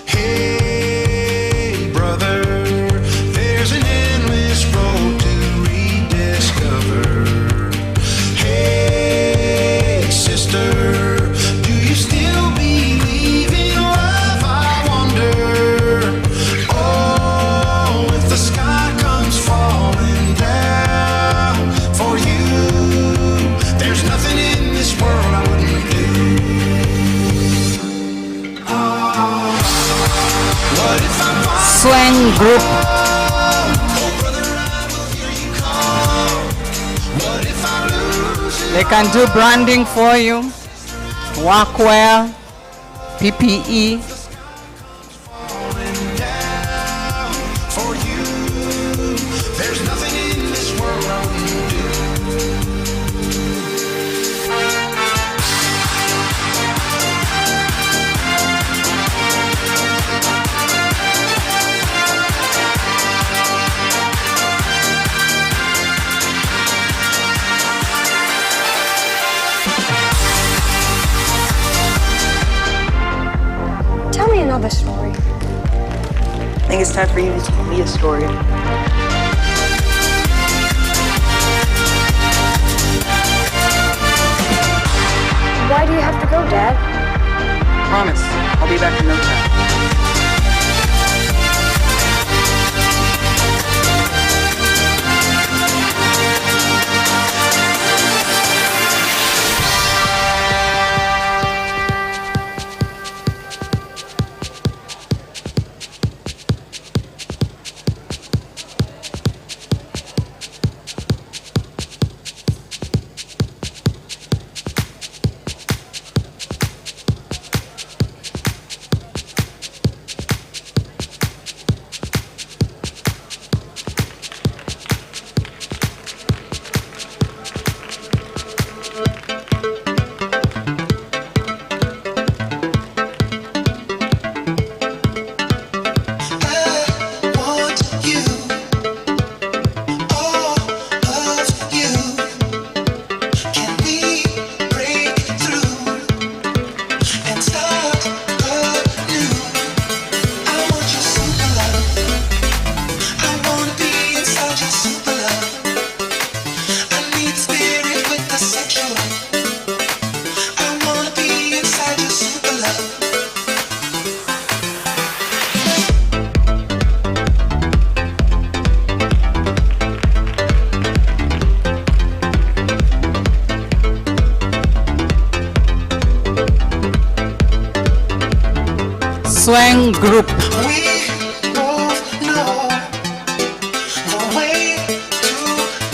Hey, brother, there's an endless road to rediscover. Hey, sister, do you still believe in love? I wonder. Oh, if the sky comes falling down for you, there's nothing in this world I wouldn't do. What if I'm Sweng Group. They can do branding for you, workwear, PPE. for you? There's nothing in this world I wouldn't do. Tell me another story. I think it's time for you to tell me a story. Why do you have to go, Dad? Promise, I'll be back in no time. Swing Group. We both know the way to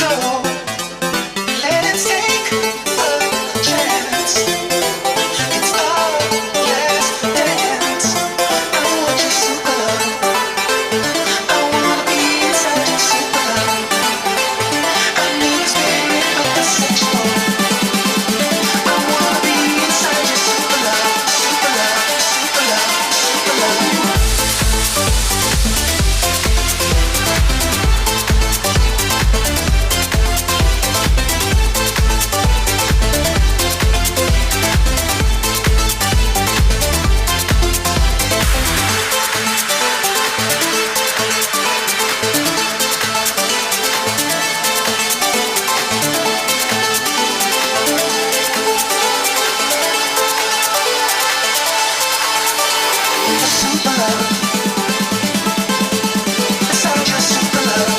go. Let's take a chance. It's our last dance. I want you super love. I wanna be inside your super love. I need a spirit of the sexual. I wanna be inside your super love, super love, super love, super love. Super love. Inside your super love.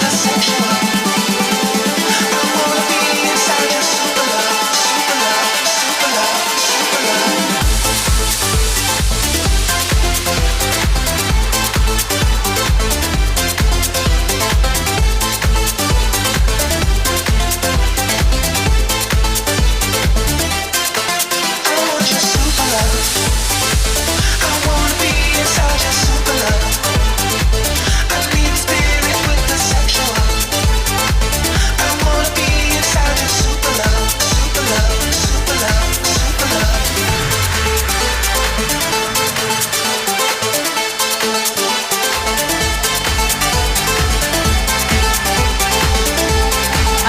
The sexual. I wanna be inside your super love, super love, super love, super love. I want your super love. I wanna be inside your super love. I need the spirit with the sexual. I wanna be inside your super love, super love, super love, super love.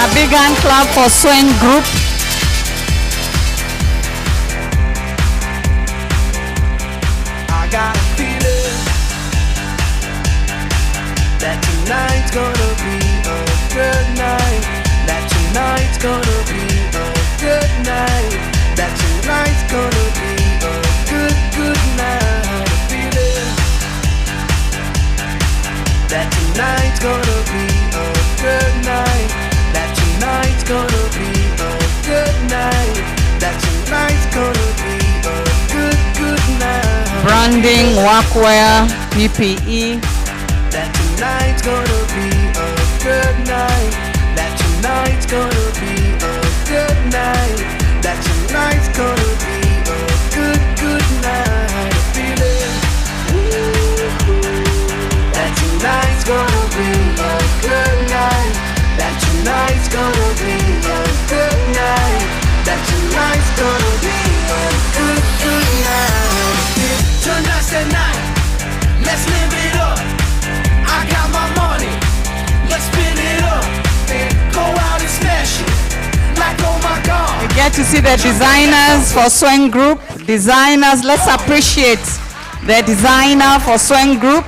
A big hand clap for Swing Group. I got a feeling that tonight's gonna be a good night. That tonight's gonna be a good night. That tonight's gonna be a good, good night. A feeling that tonight's gonna be a good night. That tonight's gonna be a good night. That tonight's gonna be a good, good night. Branding, workwear, PPE. That tonight's gonna be a good night. That tonight's gonna be a good night. That tonight's gonna be a good, good night. A feeling that tonight's gonna be a good night. That tonight's gonna be a good night. That tonight's gonna be a good, good night. Tonight's the night. Let's live it up. I got my money. Let's spin it up. Go out and smash it. Like oh my God. We get to see the designers for Swing Group. Designers, let's appreciate the designer for Swing Group.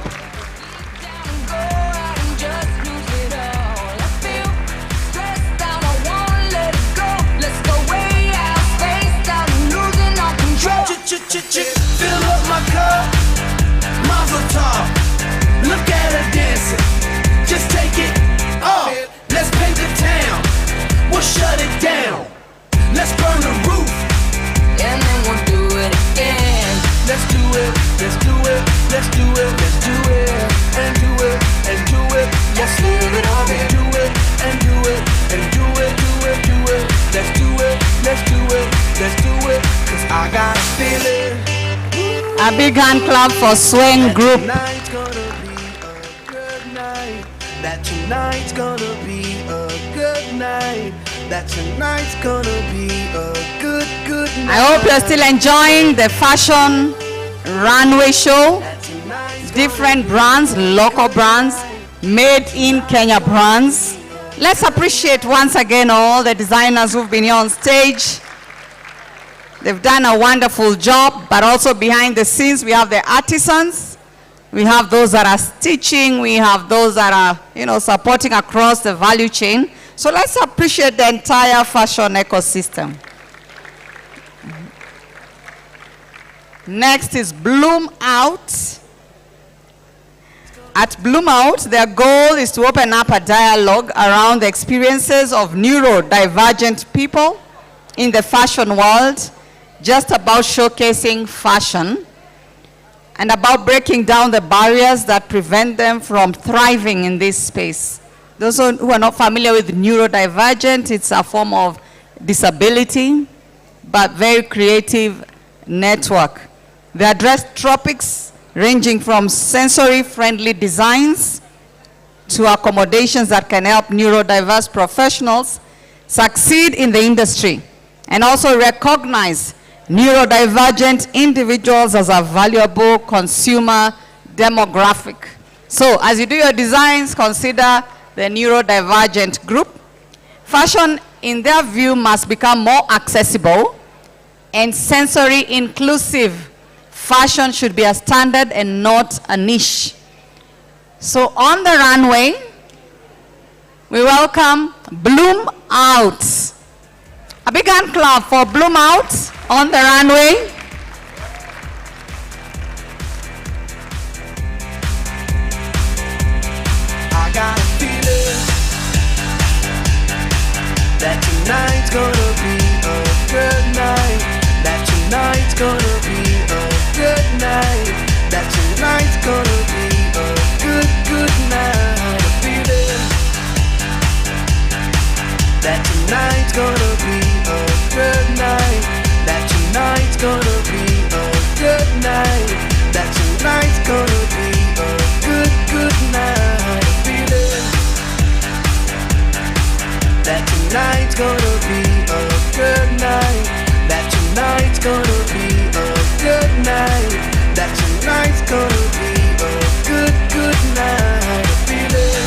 Fill up my cup, Mazel tov. Look at her dancing, just take it off. Let's paint the town, we'll shut it down. Let's burn the roof, and then we'll do it again. Let's do it, let's do it, let's do it, let's do it, and do it, and do it. Let's live it up and do it, and do it, and do it, do it, do it. Let's do it, let's do it, let's do it. 'Cause I got a feeling. A big hand clap for Swing Group. Tonight's gonna be a good night. That tonight's gonna be a good night. That tonight's gonna be a good, good night. I hope you're still enjoying the fashion runway show. Different brands, local brands, made in Kenya brands. Let's appreciate once again all the designers who've been here on stage. They've done a wonderful job, but also behind the scenes, we have the artisans. We have those that are stitching. We have those that are, supporting across the value chain. So let's appreciate the entire fashion ecosystem. Next is Bloom Out. At Bloom Out, their goal is to open up a dialogue around the experiences of neurodivergent people in the fashion world. just about showcasing fashion and about breaking down the barriers that prevent them from thriving in this space. Those who are not familiar with neurodivergent, it's a form of disability, but very creative network. They address topics ranging from sensory-friendly designs to accommodations that can help neurodiverse professionals succeed in the industry, and also recognize neurodivergent individuals as a valuable consumer demographic. So as you do your designs, consider the neurodivergent group. Fashion, in their view, must become more accessible and sensory inclusive. Fashion should be a standard and not a niche. So on the runway, we welcome Bloom Out. A big hand clap for Bloom Out on the runway. I got a feeling that tonight's gonna be a good night. That tonight's gonna be a good night. That tonight's gonna be a good night. A feeling that tonight's gonna be a good night. That tonight's gonna be a good night. That tonight's gonna be a good night. A feeling that tonight's gonna be a good night. That tonight's gonna be a good night. That tonight's gonna be a good night. A feeling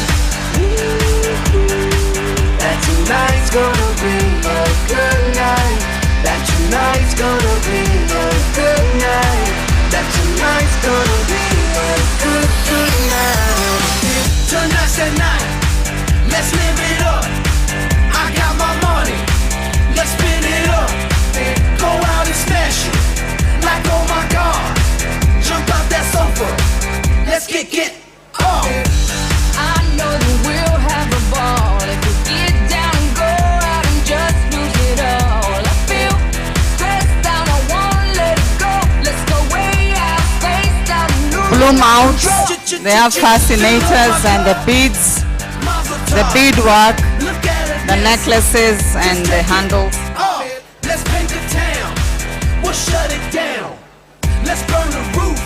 that tonight's gonna be a good night. That tonight's gonna be a good night. That tonight's gonna be a good night. Tonight's the night. Let's live it up. I got my money. Let's spin it up. Go out and smash it. Like oh my God. Jump out that sofa. Let's get off. I know that we'll have a ball if we get down and go out and just lose it all. I feel stressed out, I wanna let it go. Let's go way out, spaced out and lose Bloom Out, they have fascinators and the beads, the beadwork, the necklaces and the handles. Let's paint the town. We'll shut it down. Let's burn the roof.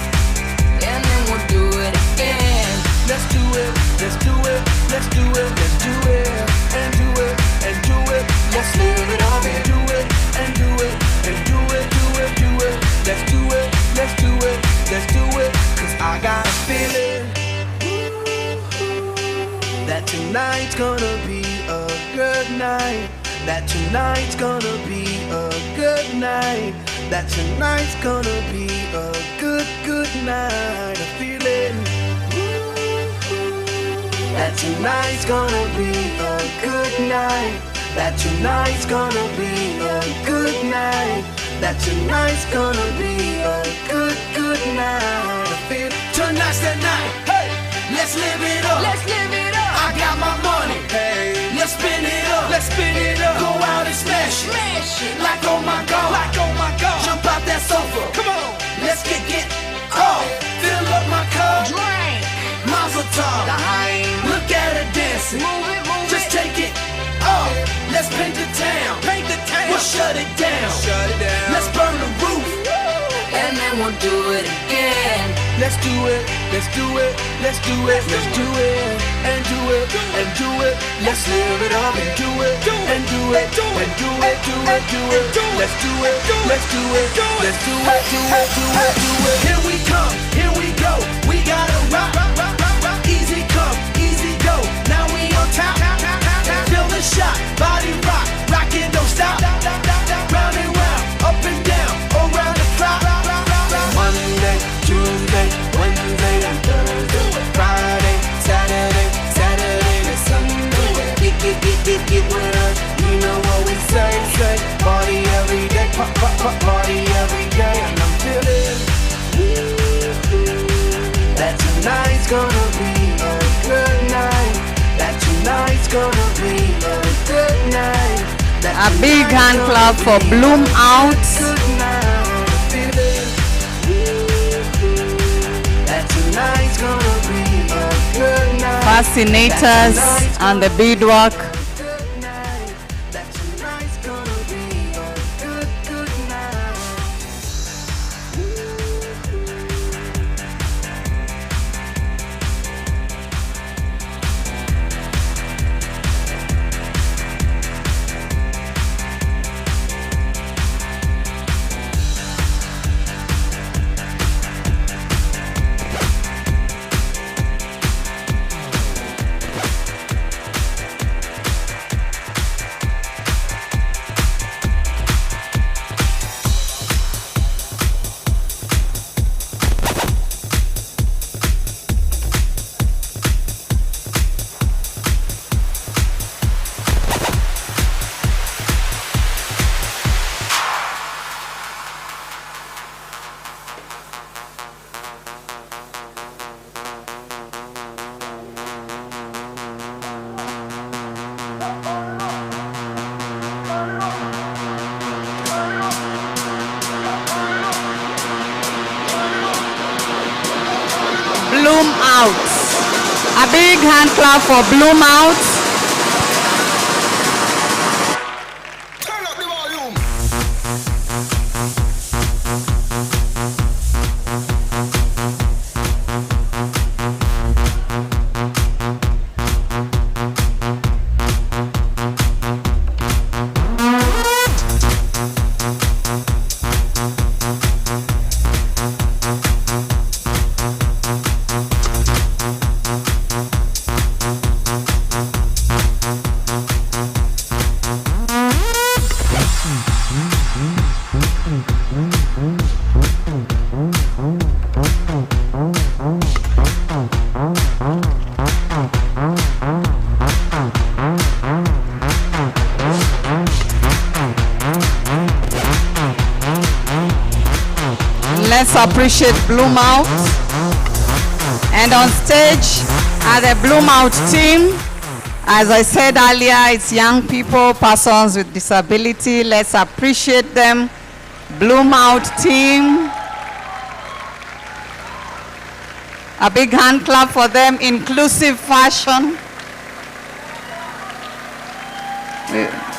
and then we'll do it again. Let's do it. Let's do it. Let's do it. Let's do it. And do it. And do it. Let's live it up and do it. And do it. And do it. Do it. Do it. Let's do it. Let's do it. Let's do it. 'Cause I got a feeling that tonight's gonna be a good night. That tonight's gonna be a good night. That tonight's gonna be a good night. A feeling that tonight's gonna be a good night. That tonight's gonna be a good night. That tonight's gonna be a good night. I feel tonight's the night. Hey, let's live it up. Let's live it up. I got my money. Hey, let's spin it up. Let's spin it up. Go out and smash it. Smash it. Like oh my God. Like oh my God. Jump out that sofa. Come on. Let's get off. Fill up my cup. Drink. Mazel tov. Daheim. Look at her dancing. Move it, move Just it. take it off. Let's paint the town. Paint the town. We'll shut it down. Shut it down. Let's burn the roof. And then we'll do it again. Let's do it. Let's do it. Let's do it. Let's do it. And do it. And do it. Let's live it up and do it. And do it. And do it. Do it. Do it. Let's do it. Let's do it. Let's do it. Do it. Do it. Do it. Here we come. Here we go. We gotta rock. Easy come. Easy go. Now we on top. Feel the shot. Body rock. Rockin', don't stop. Round and round. Up and down. Around the clock. Monday, Tuesday, Wednesday, and Thursday. Friday, Saturday, Saturday to Sunday. Get with us. You know what we say. Party every day. Party every day. And I'm feeling that tonight's gonna be a good night. That tonight's gonna be a good night. A big hand clap for Bloom Out. Good night. fascinators and the beadwork. Bloom Out. A big hand clap for Bloom Out. Let's appreciate Bloom Out. And on stage are the Bloom Out team. As I said earlier, it's young people, persons with disability. Let's appreciate them. Bloom Out team. A big hand clap for them. Inclusive fashion.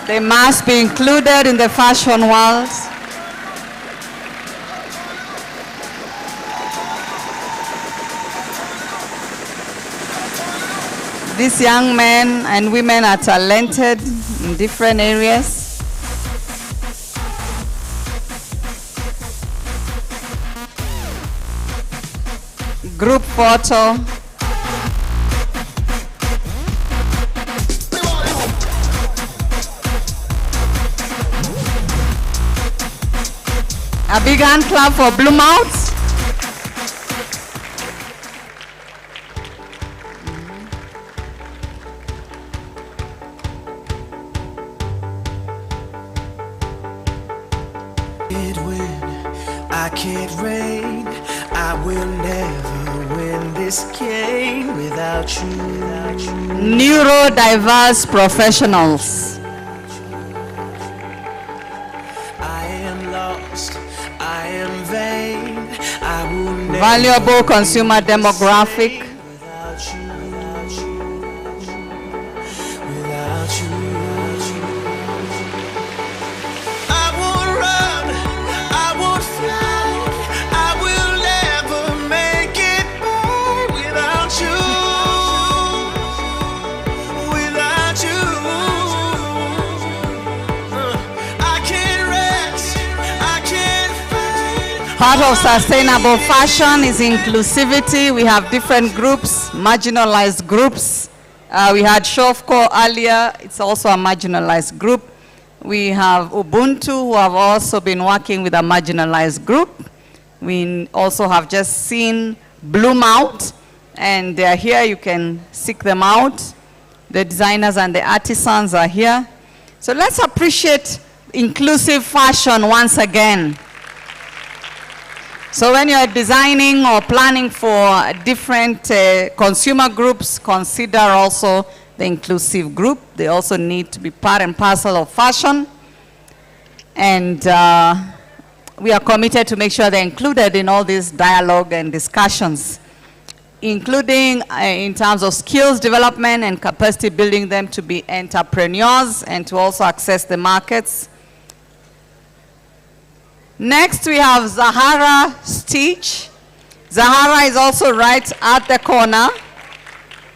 They must be included in the fashion world. These young men and women are talented in different areas. Group photo. A big hand clap for Bloom Out. I can't reign. I will never win this game without you. Neurodiverse professionals. I am lost. I am vain. I will never Valuable consumer demographic. without you. Without you. I won't run. I won't fly. I will never make it by without you. Without you. I can't rest. I can't fight. Part of sustainable fashion is inclusivity. We have different groups, marginalized groups. We had Shofco earlier. It's also a marginalized group. We have Ubuntu, who have also been working with a marginalized group. We also have just seen Bloom Out, and they are here. You can seek them out. The designers and the artisans are here. So let's appreciate inclusive fashion once again. So when you're designing or planning for different consumer groups, consider also the inclusive group. They also need to be part and parcel of fashion. And we are committed to make sure they're included in all these dialogue and discussions. including in terms of skills development and capacity building them to be entrepreneurs and to also access the markets. Next, we have Zahara Stitch. Zahara is also right at the corner.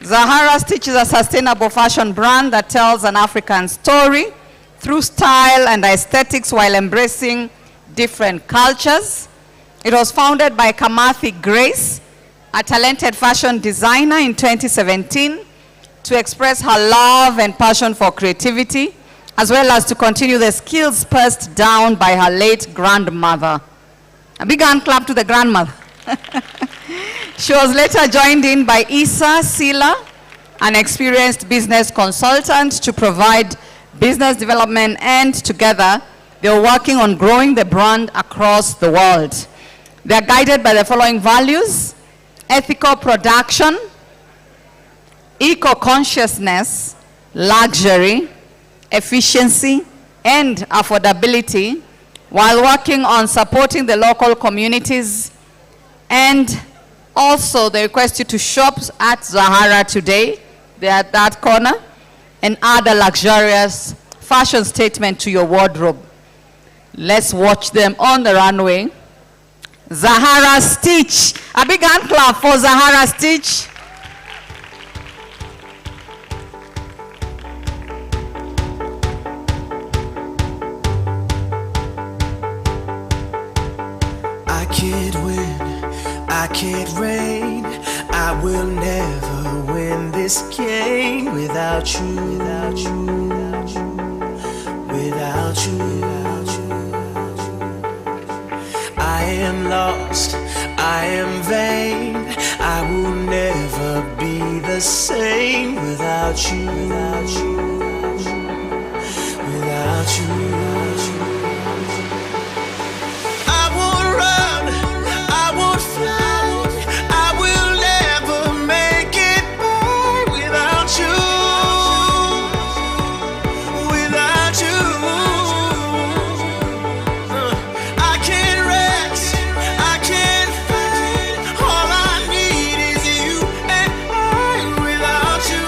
Zahara Stitch is a sustainable fashion brand that tells an African story through style and aesthetics while embracing different cultures. It was founded by Kamathi Grace, a talented fashion designer, in 2017 to express her love and passion for creativity, as well as to continue the skills passed down by her late grandmother. A big hand clap to the grandmother. She was later joined in by Issa Sila, an experienced business consultant, to provide business development, and together they are working on growing the brand across the world. They are guided by the following values: ethical production, eco-consciousness, luxury, efficiency, and affordability, while working on supporting the local communities. And also, they request you to shop at Zahara today. They're at that corner, and add a luxurious fashion statement to your wardrobe. Let's watch them on the runway. Zahara Stitch. A big hand clap for Zahara Stitch. I can't win, I can't reign, I will never win this game without you, without you, without you, without you, without you. I am lost, I am vain, I will never be the same without you, without you, without you, without you. I won't run, I won't fly, I will never make it by without you, without you. I can't rest, I can't fight, all I need is you and I without you,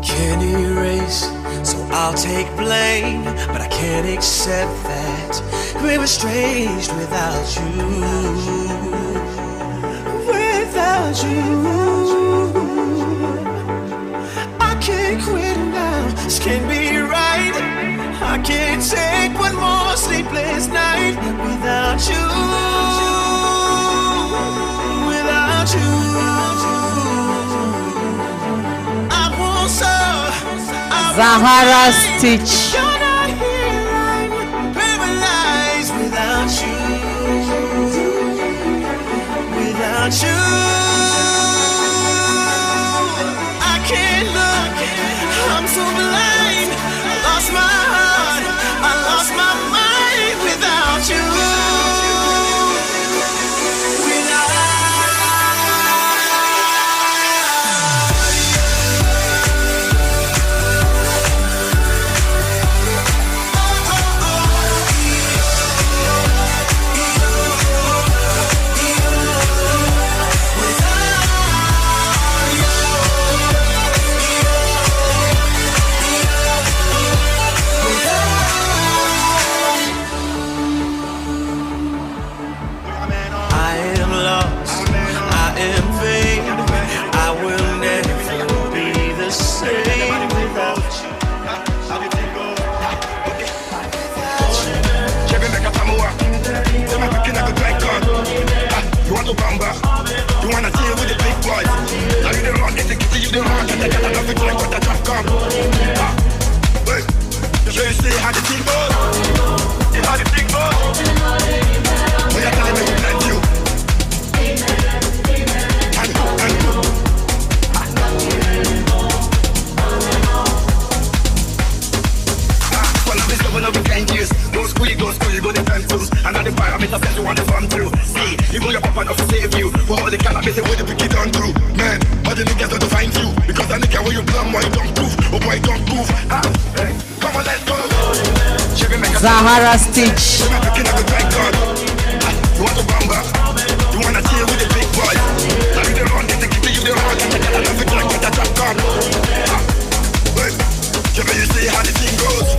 can't erase, so I'll take blame, but I can't accept that we were estranged without you, without you. I can't quit now, this can't be right. I can't take one more sleepless night without you, without you. I won't stop. Zahara Stitch. You're not here, I'm paralyzed without you, without you. I can't look, I'm so blind. I lost my heart, I lost my mind without you. I am lost, I am vain, I will never be the same without you. You want to bamba? You wanna deal with the big boys? Now you the wrong, get the kitty, you the wrong, and they got enough to drink what the trap come. Wait, you see how the thing goes? How the thing goes? When you're telling me who blend you? time too. And now the parameter says you want to run through. See, even your papa doesn't save you. For all the cannabis with the wicked on through. Man, all the niggas don't find you. Because the nigga where you plumb, why you don't prove. Oh boy, don't prove. Ah, hey, come on, let's go. Zahara Stitch. You want to bamba? You want to chill with the big boys? Now you the run, they keep you the run. And I love it like what the trap come. Wait, you see how the thing goes?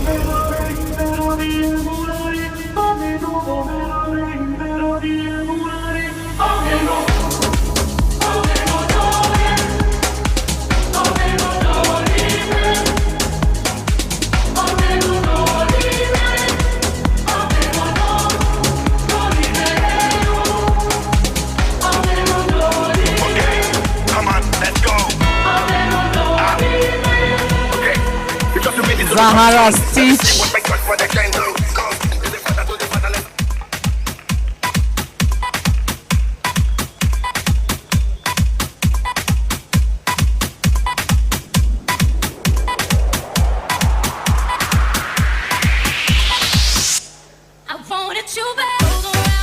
Zahara Stitch.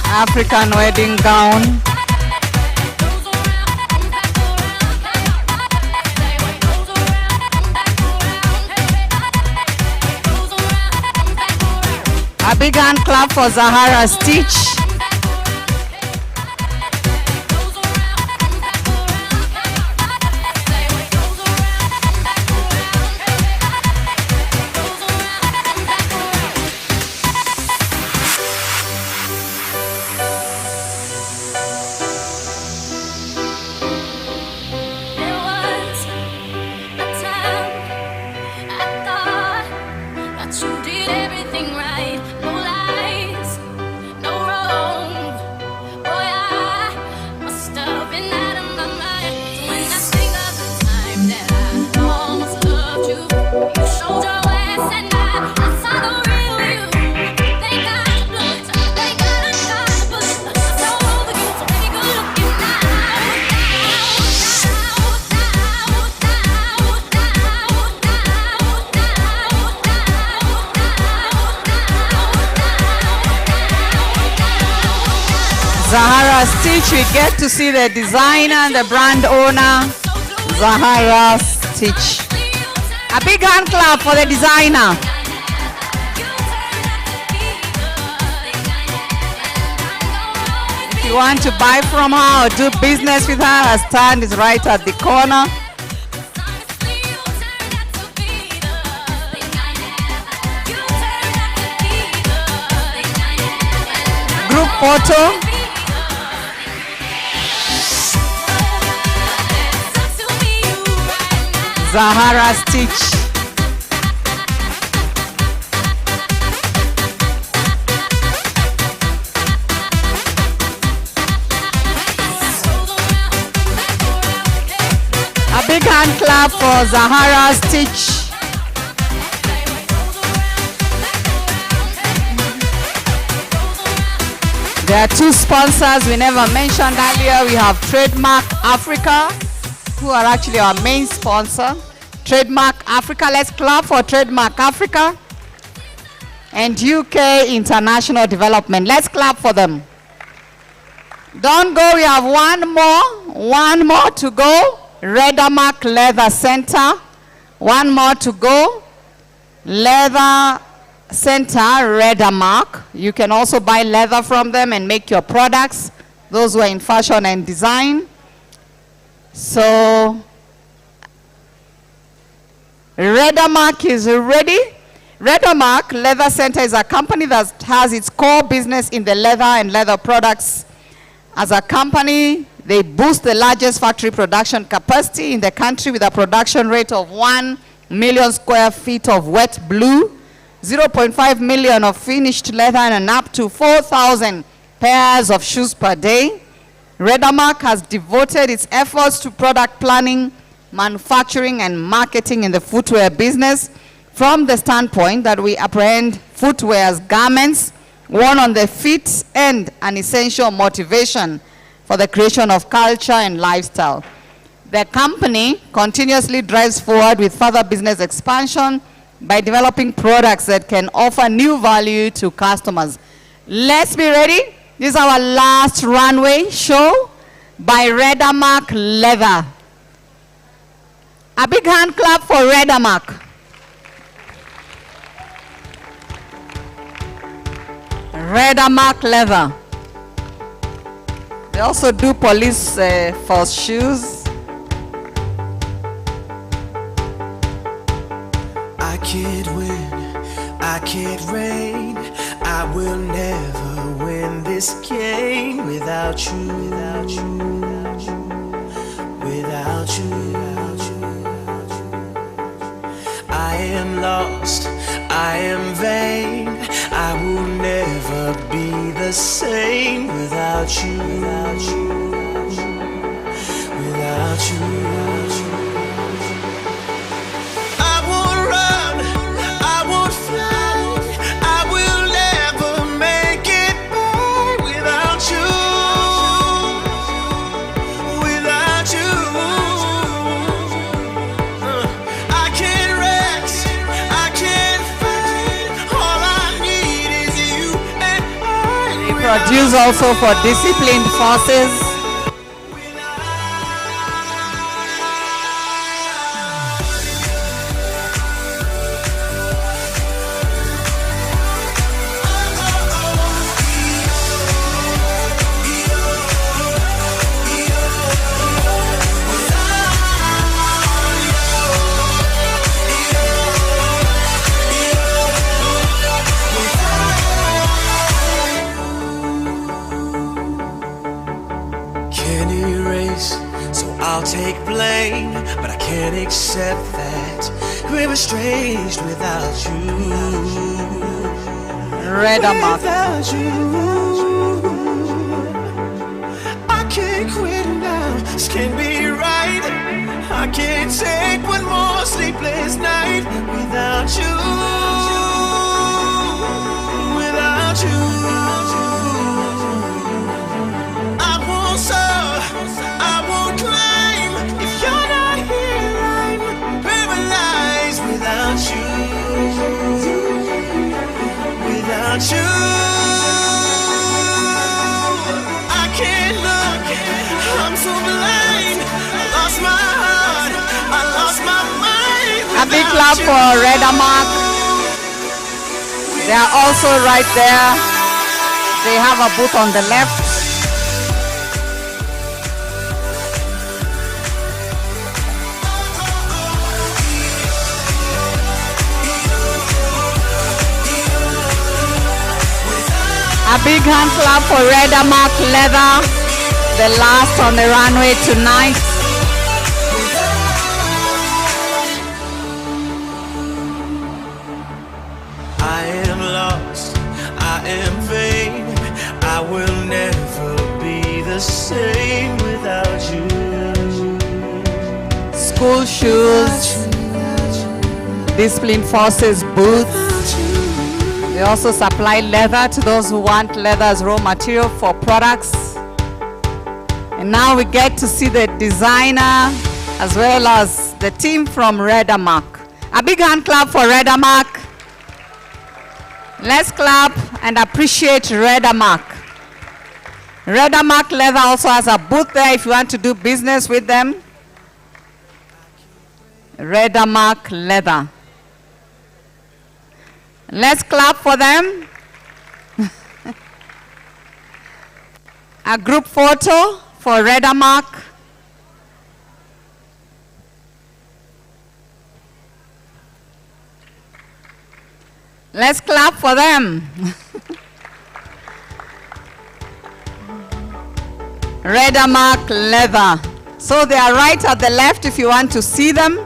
African wedding gown. A big hand clap for Zahara Stitch. Zahara Stitch, we get to see the designer and the brand owner, Zahara Stitch. A big hand clap for the designer. If you want to buy from her or do business with her, her stand is right at the corner. Group photo. Zahara Stitch. A big hand clap for Zahara Stitch. There are two sponsors we never mentioned earlier. We have Trademark Africa, who are actually our main sponsor. Trademark Africa, let's clap for Trademark Africa. And UK International Development, let's clap for them. Don't go, we have one more to go. Redamark Leather Center, one more to go. Leather Center, Redamark. You can also buy leather from them and make your products, those who are in fashion and design. So, Redamark is ready. Redamark Leather Center is a company that has its core business in the leather and leather products. As a company, they boost the largest factory production capacity in the country with a production rate of 1 million square feet of wet blue, 0.5 million of finished leather, and up to 4,000 pairs of shoes per day. Redamark has devoted its efforts to product planning, manufacturing, and marketing in the footwear business from the standpoint that we apprehend footwear as garments worn on the feet and an essential motivation for the creation of culture and lifestyle. The company continuously drives forward with further business expansion by developing products that can offer new value to customers. Let's be ready. This is our last runway show by Redamark Leather. A big hand clap for Redamark. Redamark Leather. They also do police force shoes. I can't win, I can't reign, I will never win this game without you, without you, without you, without you, without you. I am lost, I am vain, I will never be the same without you, without you, without you, without you. I won't run, I won't fly, I will never make it by without you, without you. I can't rest, I can't fight, all I need is you and I. They produce also for disciplined forces. Can't erase, so I'll take blame, but I can't accept that we're estranged without you. Redamark. Without you, I can't quit now. This can't be right. I can't take one more sleepless night without you. Without you. I won't soar, I won't climb. If you're not here, I'm paralyzed without you. Without you, I can't look. I'm so blind. I lost my heart. I lost my mind. A big clap for Redamark. They are also right there. They have a booth on the left. A big hand clap for Redamark Leather, the last on the runway tonight. I am lost, I am vain, I will never be the same without you. School shoes, discipline forces boots. They also supply leather to those who want leather as raw material for products. And now we get to see the designer as well as the team from Redamark. A big hand clap for Redamark. Let's clap and appreciate Redamark. Redamark Leather also has a booth there if you want to do business with them. Redamark Leather. Let's clap for them. A group photo for Redamark. Let's clap for them. Redamark Leather. So they are right at the left if you want to see them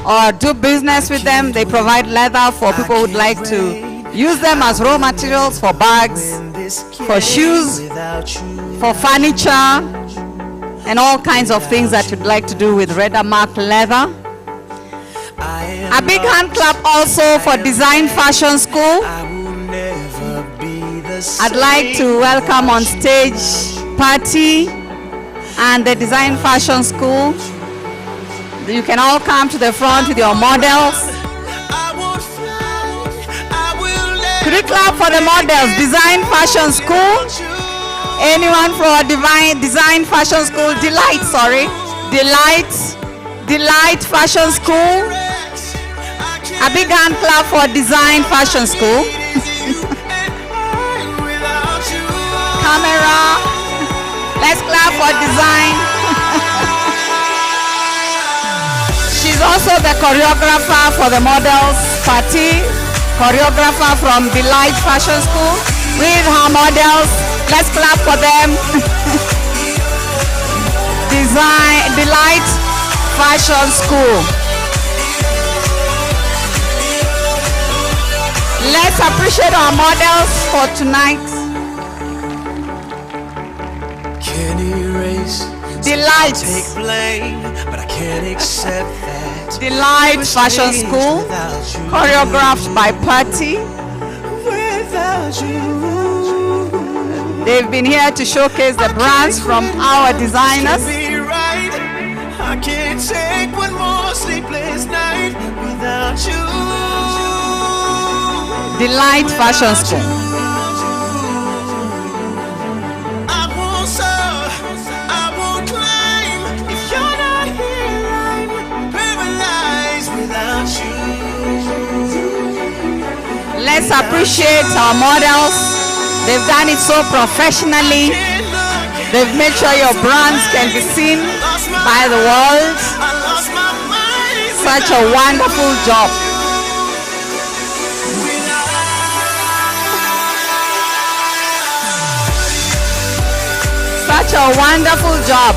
or do business with them. They provide leather for people who would like to use them as raw materials for bags, for shoes, for furniture, and all kinds of things that you'd like to do with Redamark Leather. A big hand clap also for Design Fashion School. I'd like to welcome on stage Patty and the Design Fashion School. You can all come to the front with your models. I won't fly, I will Could you clap for the models? Design Fashion School. Anyone from a Design Fashion School? Delight, sorry. Delight Fashion School. A big hand clap for Design Fashion School. Camera. Let's clap for Design. She's also the choreographer for the models party. Choreographer from Delight Fashion School with her models. Let's clap for them. Delight Fashion School. Let's appreciate our models for tonight. Can't erase, Delight. take blame, but I can't accept that. Delight Fashion School, choreographed by Patty. Without you, They've been here to showcase the brands from our designers. be right. I can't take one more sleepless night without you. Delight Fashion School. I won't soar, I won't climb. If you're not here, I'm paralyzed without you. Let's appreciate our models. They've done it so professionally. They've made sure your brands can be seen by the world. Such a wonderful job. Such a wonderful job.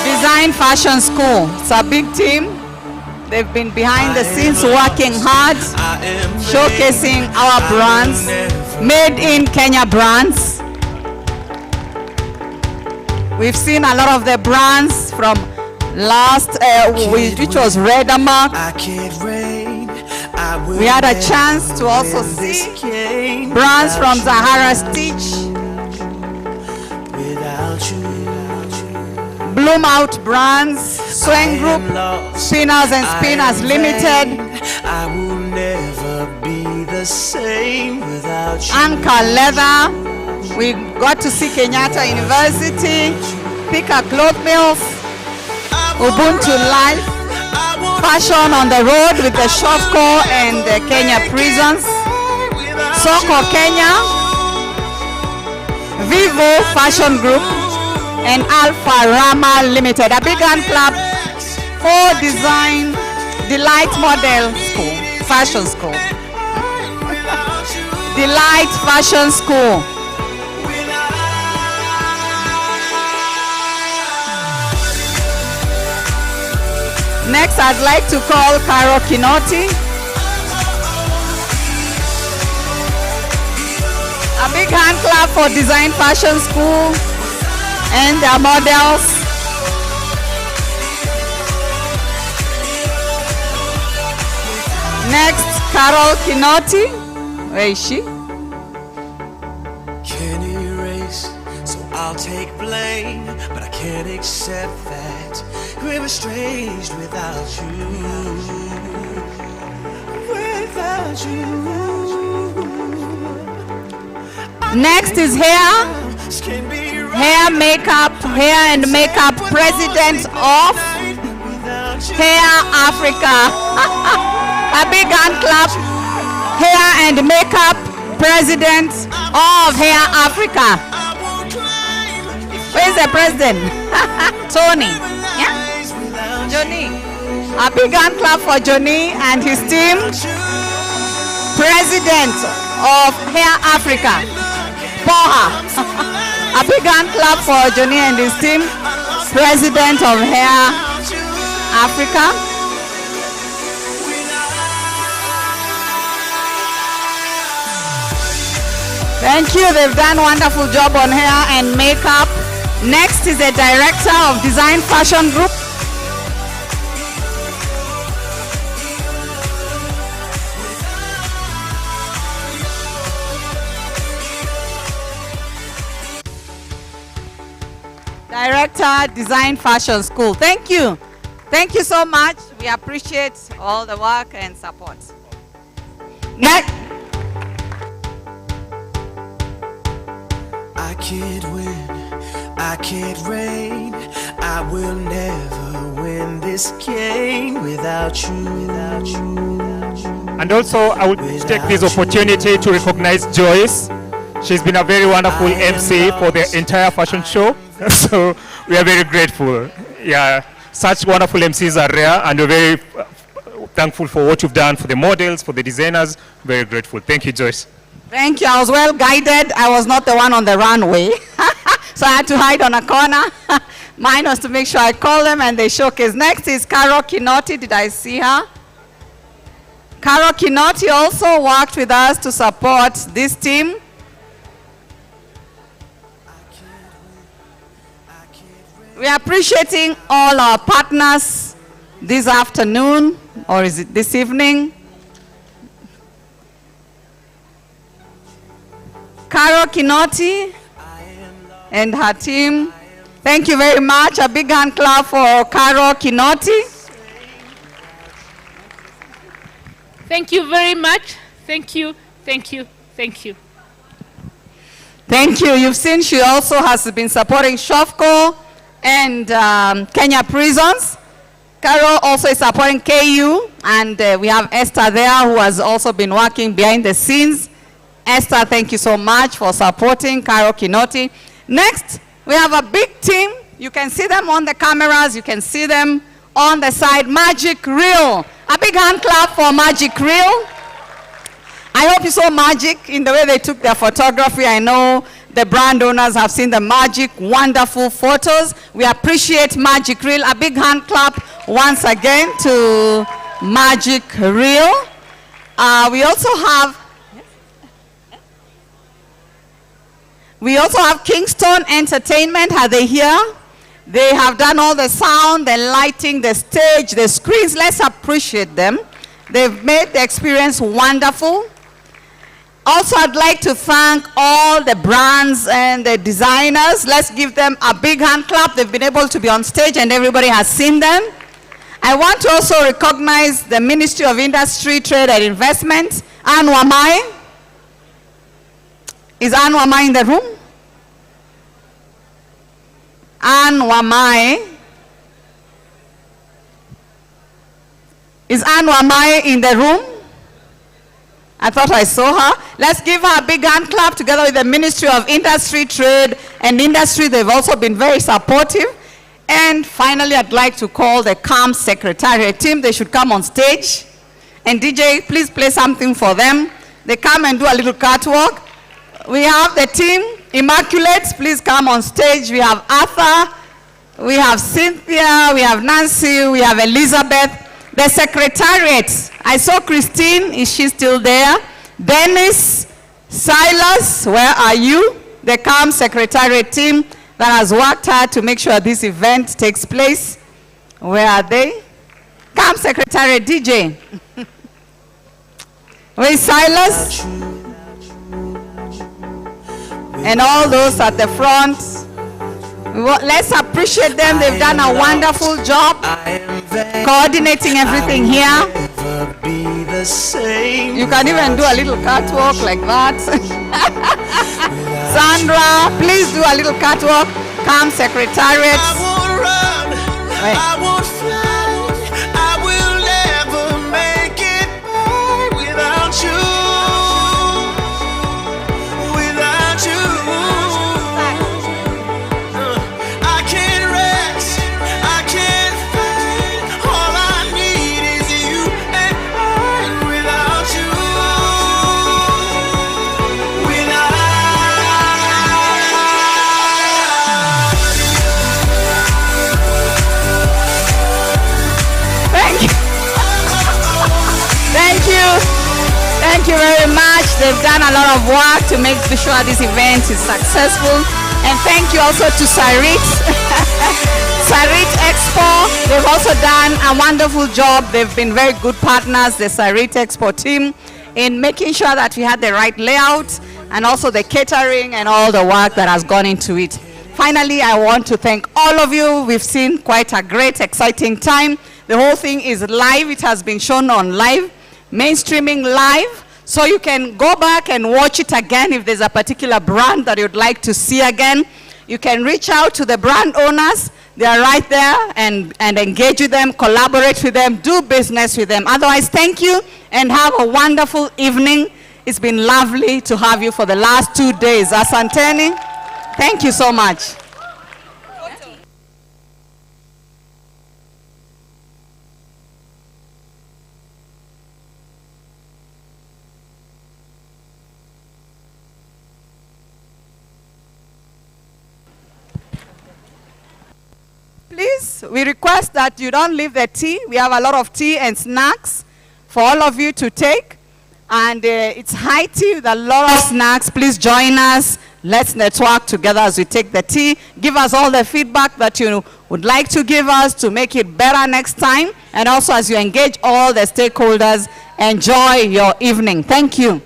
Design Fashion School. It's a big team. They've been behind the scenes working hard, showcasing our brands, made in Kenya brands. We've seen a lot of the brands from last, which was Redamark. We had a chance to also see brands from Zahara Stitch, Bloom Out Brands, Swing Group, Spinners and Spinners Limited, I will never be the same without you. Anchor Leather. We got to see Kenyatta University, Pika Cloth Mills, Ubuntu Life, Fashion on the Road with the Shopco and the Kenya Prisons, Soko Kenya, Vivo Fashion Group, and Alpha Rama Limited. A big hand clap for Delight Model School, Fashion School. Delight Fashion School. Next, I'd like to call Caro Kinoti. A big hand clap for Design Fashion School and their models. Next, Carol Kinoti. Where is she? Can't erase, so I'll take blame, but I can't accept that we're estranged without you. Without you. Next is hair and makeup president of Hair Africa. A big hand clap. Hair and makeup president of Hair Africa. Where's the president? Tony. Yeah? Johnny. A big hand clap for Johnny and his team. President of Hair Africa. Poha. A big hand clap for Johnny and his team. President of Hair Africa. Thank you. They've done a wonderful job on hair and makeup. Next is the director of Design Fashion Group. Director, Design Fashion School. Thank you. Thank you so much. We appreciate all the work and support. Next. I can't win, I can't reign, I will never win this game without you, without you, without you. And also, I would take this opportunity to recognize Joyce. She's been a very wonderful MC for the entire fashion show. So we are very grateful. Yeah, such wonderful MCs are rare, and we're very thankful for what you've done for the models, for the designers. Very grateful. Thank you, Joyce. Thank you. I was well guided. I was not the one on the runway. So I had to hide on a corner. Mine was to make sure I call them and they showcase. Next is Carol Kinoti. Did I see her? Carol Kinoti also worked with us to support this team. We are appreciating all our partners this afternoon, or is it this evening? Carol Kinoti and her team. Thank you very much. A big hand clap for Carol Kinoti. Thank you very much. Thank you, thank you, thank you. Thank you. You've seen she also has been supporting Shofco and Kenya Prisons. Carol also is supporting KU, and we have Esther there who has also been working behind the scenes. Esther, thank you so much for supporting Carol Kinoti. Next, we have a big team. You can see them on the cameras. You can see them on the side. Magic Reel. A big hand clap for Magic Reel. I hope you saw magic in the way they took their photography. I know the brand owners have seen the magic, wonderful photos. We appreciate Magic Reel. A big hand clap once again to Magic Reel. We also have Kingston Entertainment. Are they here? They have done all the sound, the lighting, the stage, the screens. Let's appreciate them. They've made the experience wonderful. Also, I'd like to thank all the brands and the designers. Let's give them a big hand clap. They've been able to be on stage and everybody has seen them. I want to also recognize the Ministry of Industry, Trade and Investment. Anne Wamai. Is Anne Wamai in the room? Anne Wamai. Is Anne Wamai in the room? I thought I saw her. Let's give her a big hand clap together with the Ministry of Industry, Trade and Industry. They've also been very supportive. And finally, I'd like to call the CAM Secretariat team. They should come on stage. And DJ, please play something for them. They come and do a little catwalk. We have the team, Immaculate, please come on stage. We have Arthur, we have Cynthia, we have Nancy, we have Elizabeth. The Secretariat, I saw Christine, is she still there? Dennis, Silas, where are you? The CAM Secretariat team that has worked hard to make sure this event takes place. Where are they? CAM Secretariat, DJ. Where is Silas? And all those at the front. Let's appreciate them. They've done a wonderful job coordinating everything here. You can even do a little catwalk like that. Sandra, please do a little catwalk. CAM Secretariat. I won't fly, I will never make it by without you. Thank you very much. They've done a lot of work to make sure this event is successful. And thank you also to Sarit. Sarit Expo, they've also done a wonderful job. They've been very good partners, the Sarit Expo team, in making sure that we had the right layout and also the catering and all the work that has gone into it. finally, I want to thank all of you. We've seen quite a great, exciting time. The whole thing is live. It has been shown on live, mainstreaming live. So you can go back and watch it again if there's a particular brand that you'd like to see again. You can reach out to the brand owners. They are right there, and engage with them, collaborate with them, do business with them. Otherwise, thank you and have a wonderful evening. It's been lovely to have you for the last 2 days. Asanteni, thank you so much. Please, we request that you don't leave the tea. We have a lot of tea and snacks for all of you to take. And it's high tea with a lot of snacks. Please join us. Let's network together as we take the tea. Give us all the feedback that you would like to give us to make it better next time. And also as you engage all the stakeholders, enjoy your evening. Thank you.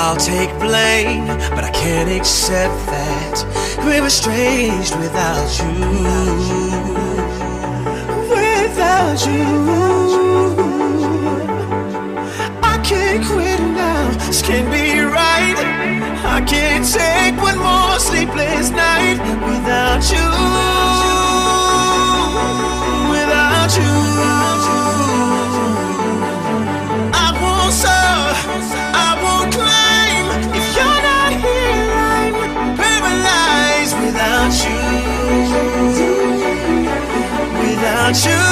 I'll take blame, but I can't accept that we're estranged without you. Without you, I can't quit now. This can't be right. I can't take one more sleepless night without you. Without you. I won't soar, I won't climb. If you're not here, I'm paralyzed without you. Without you.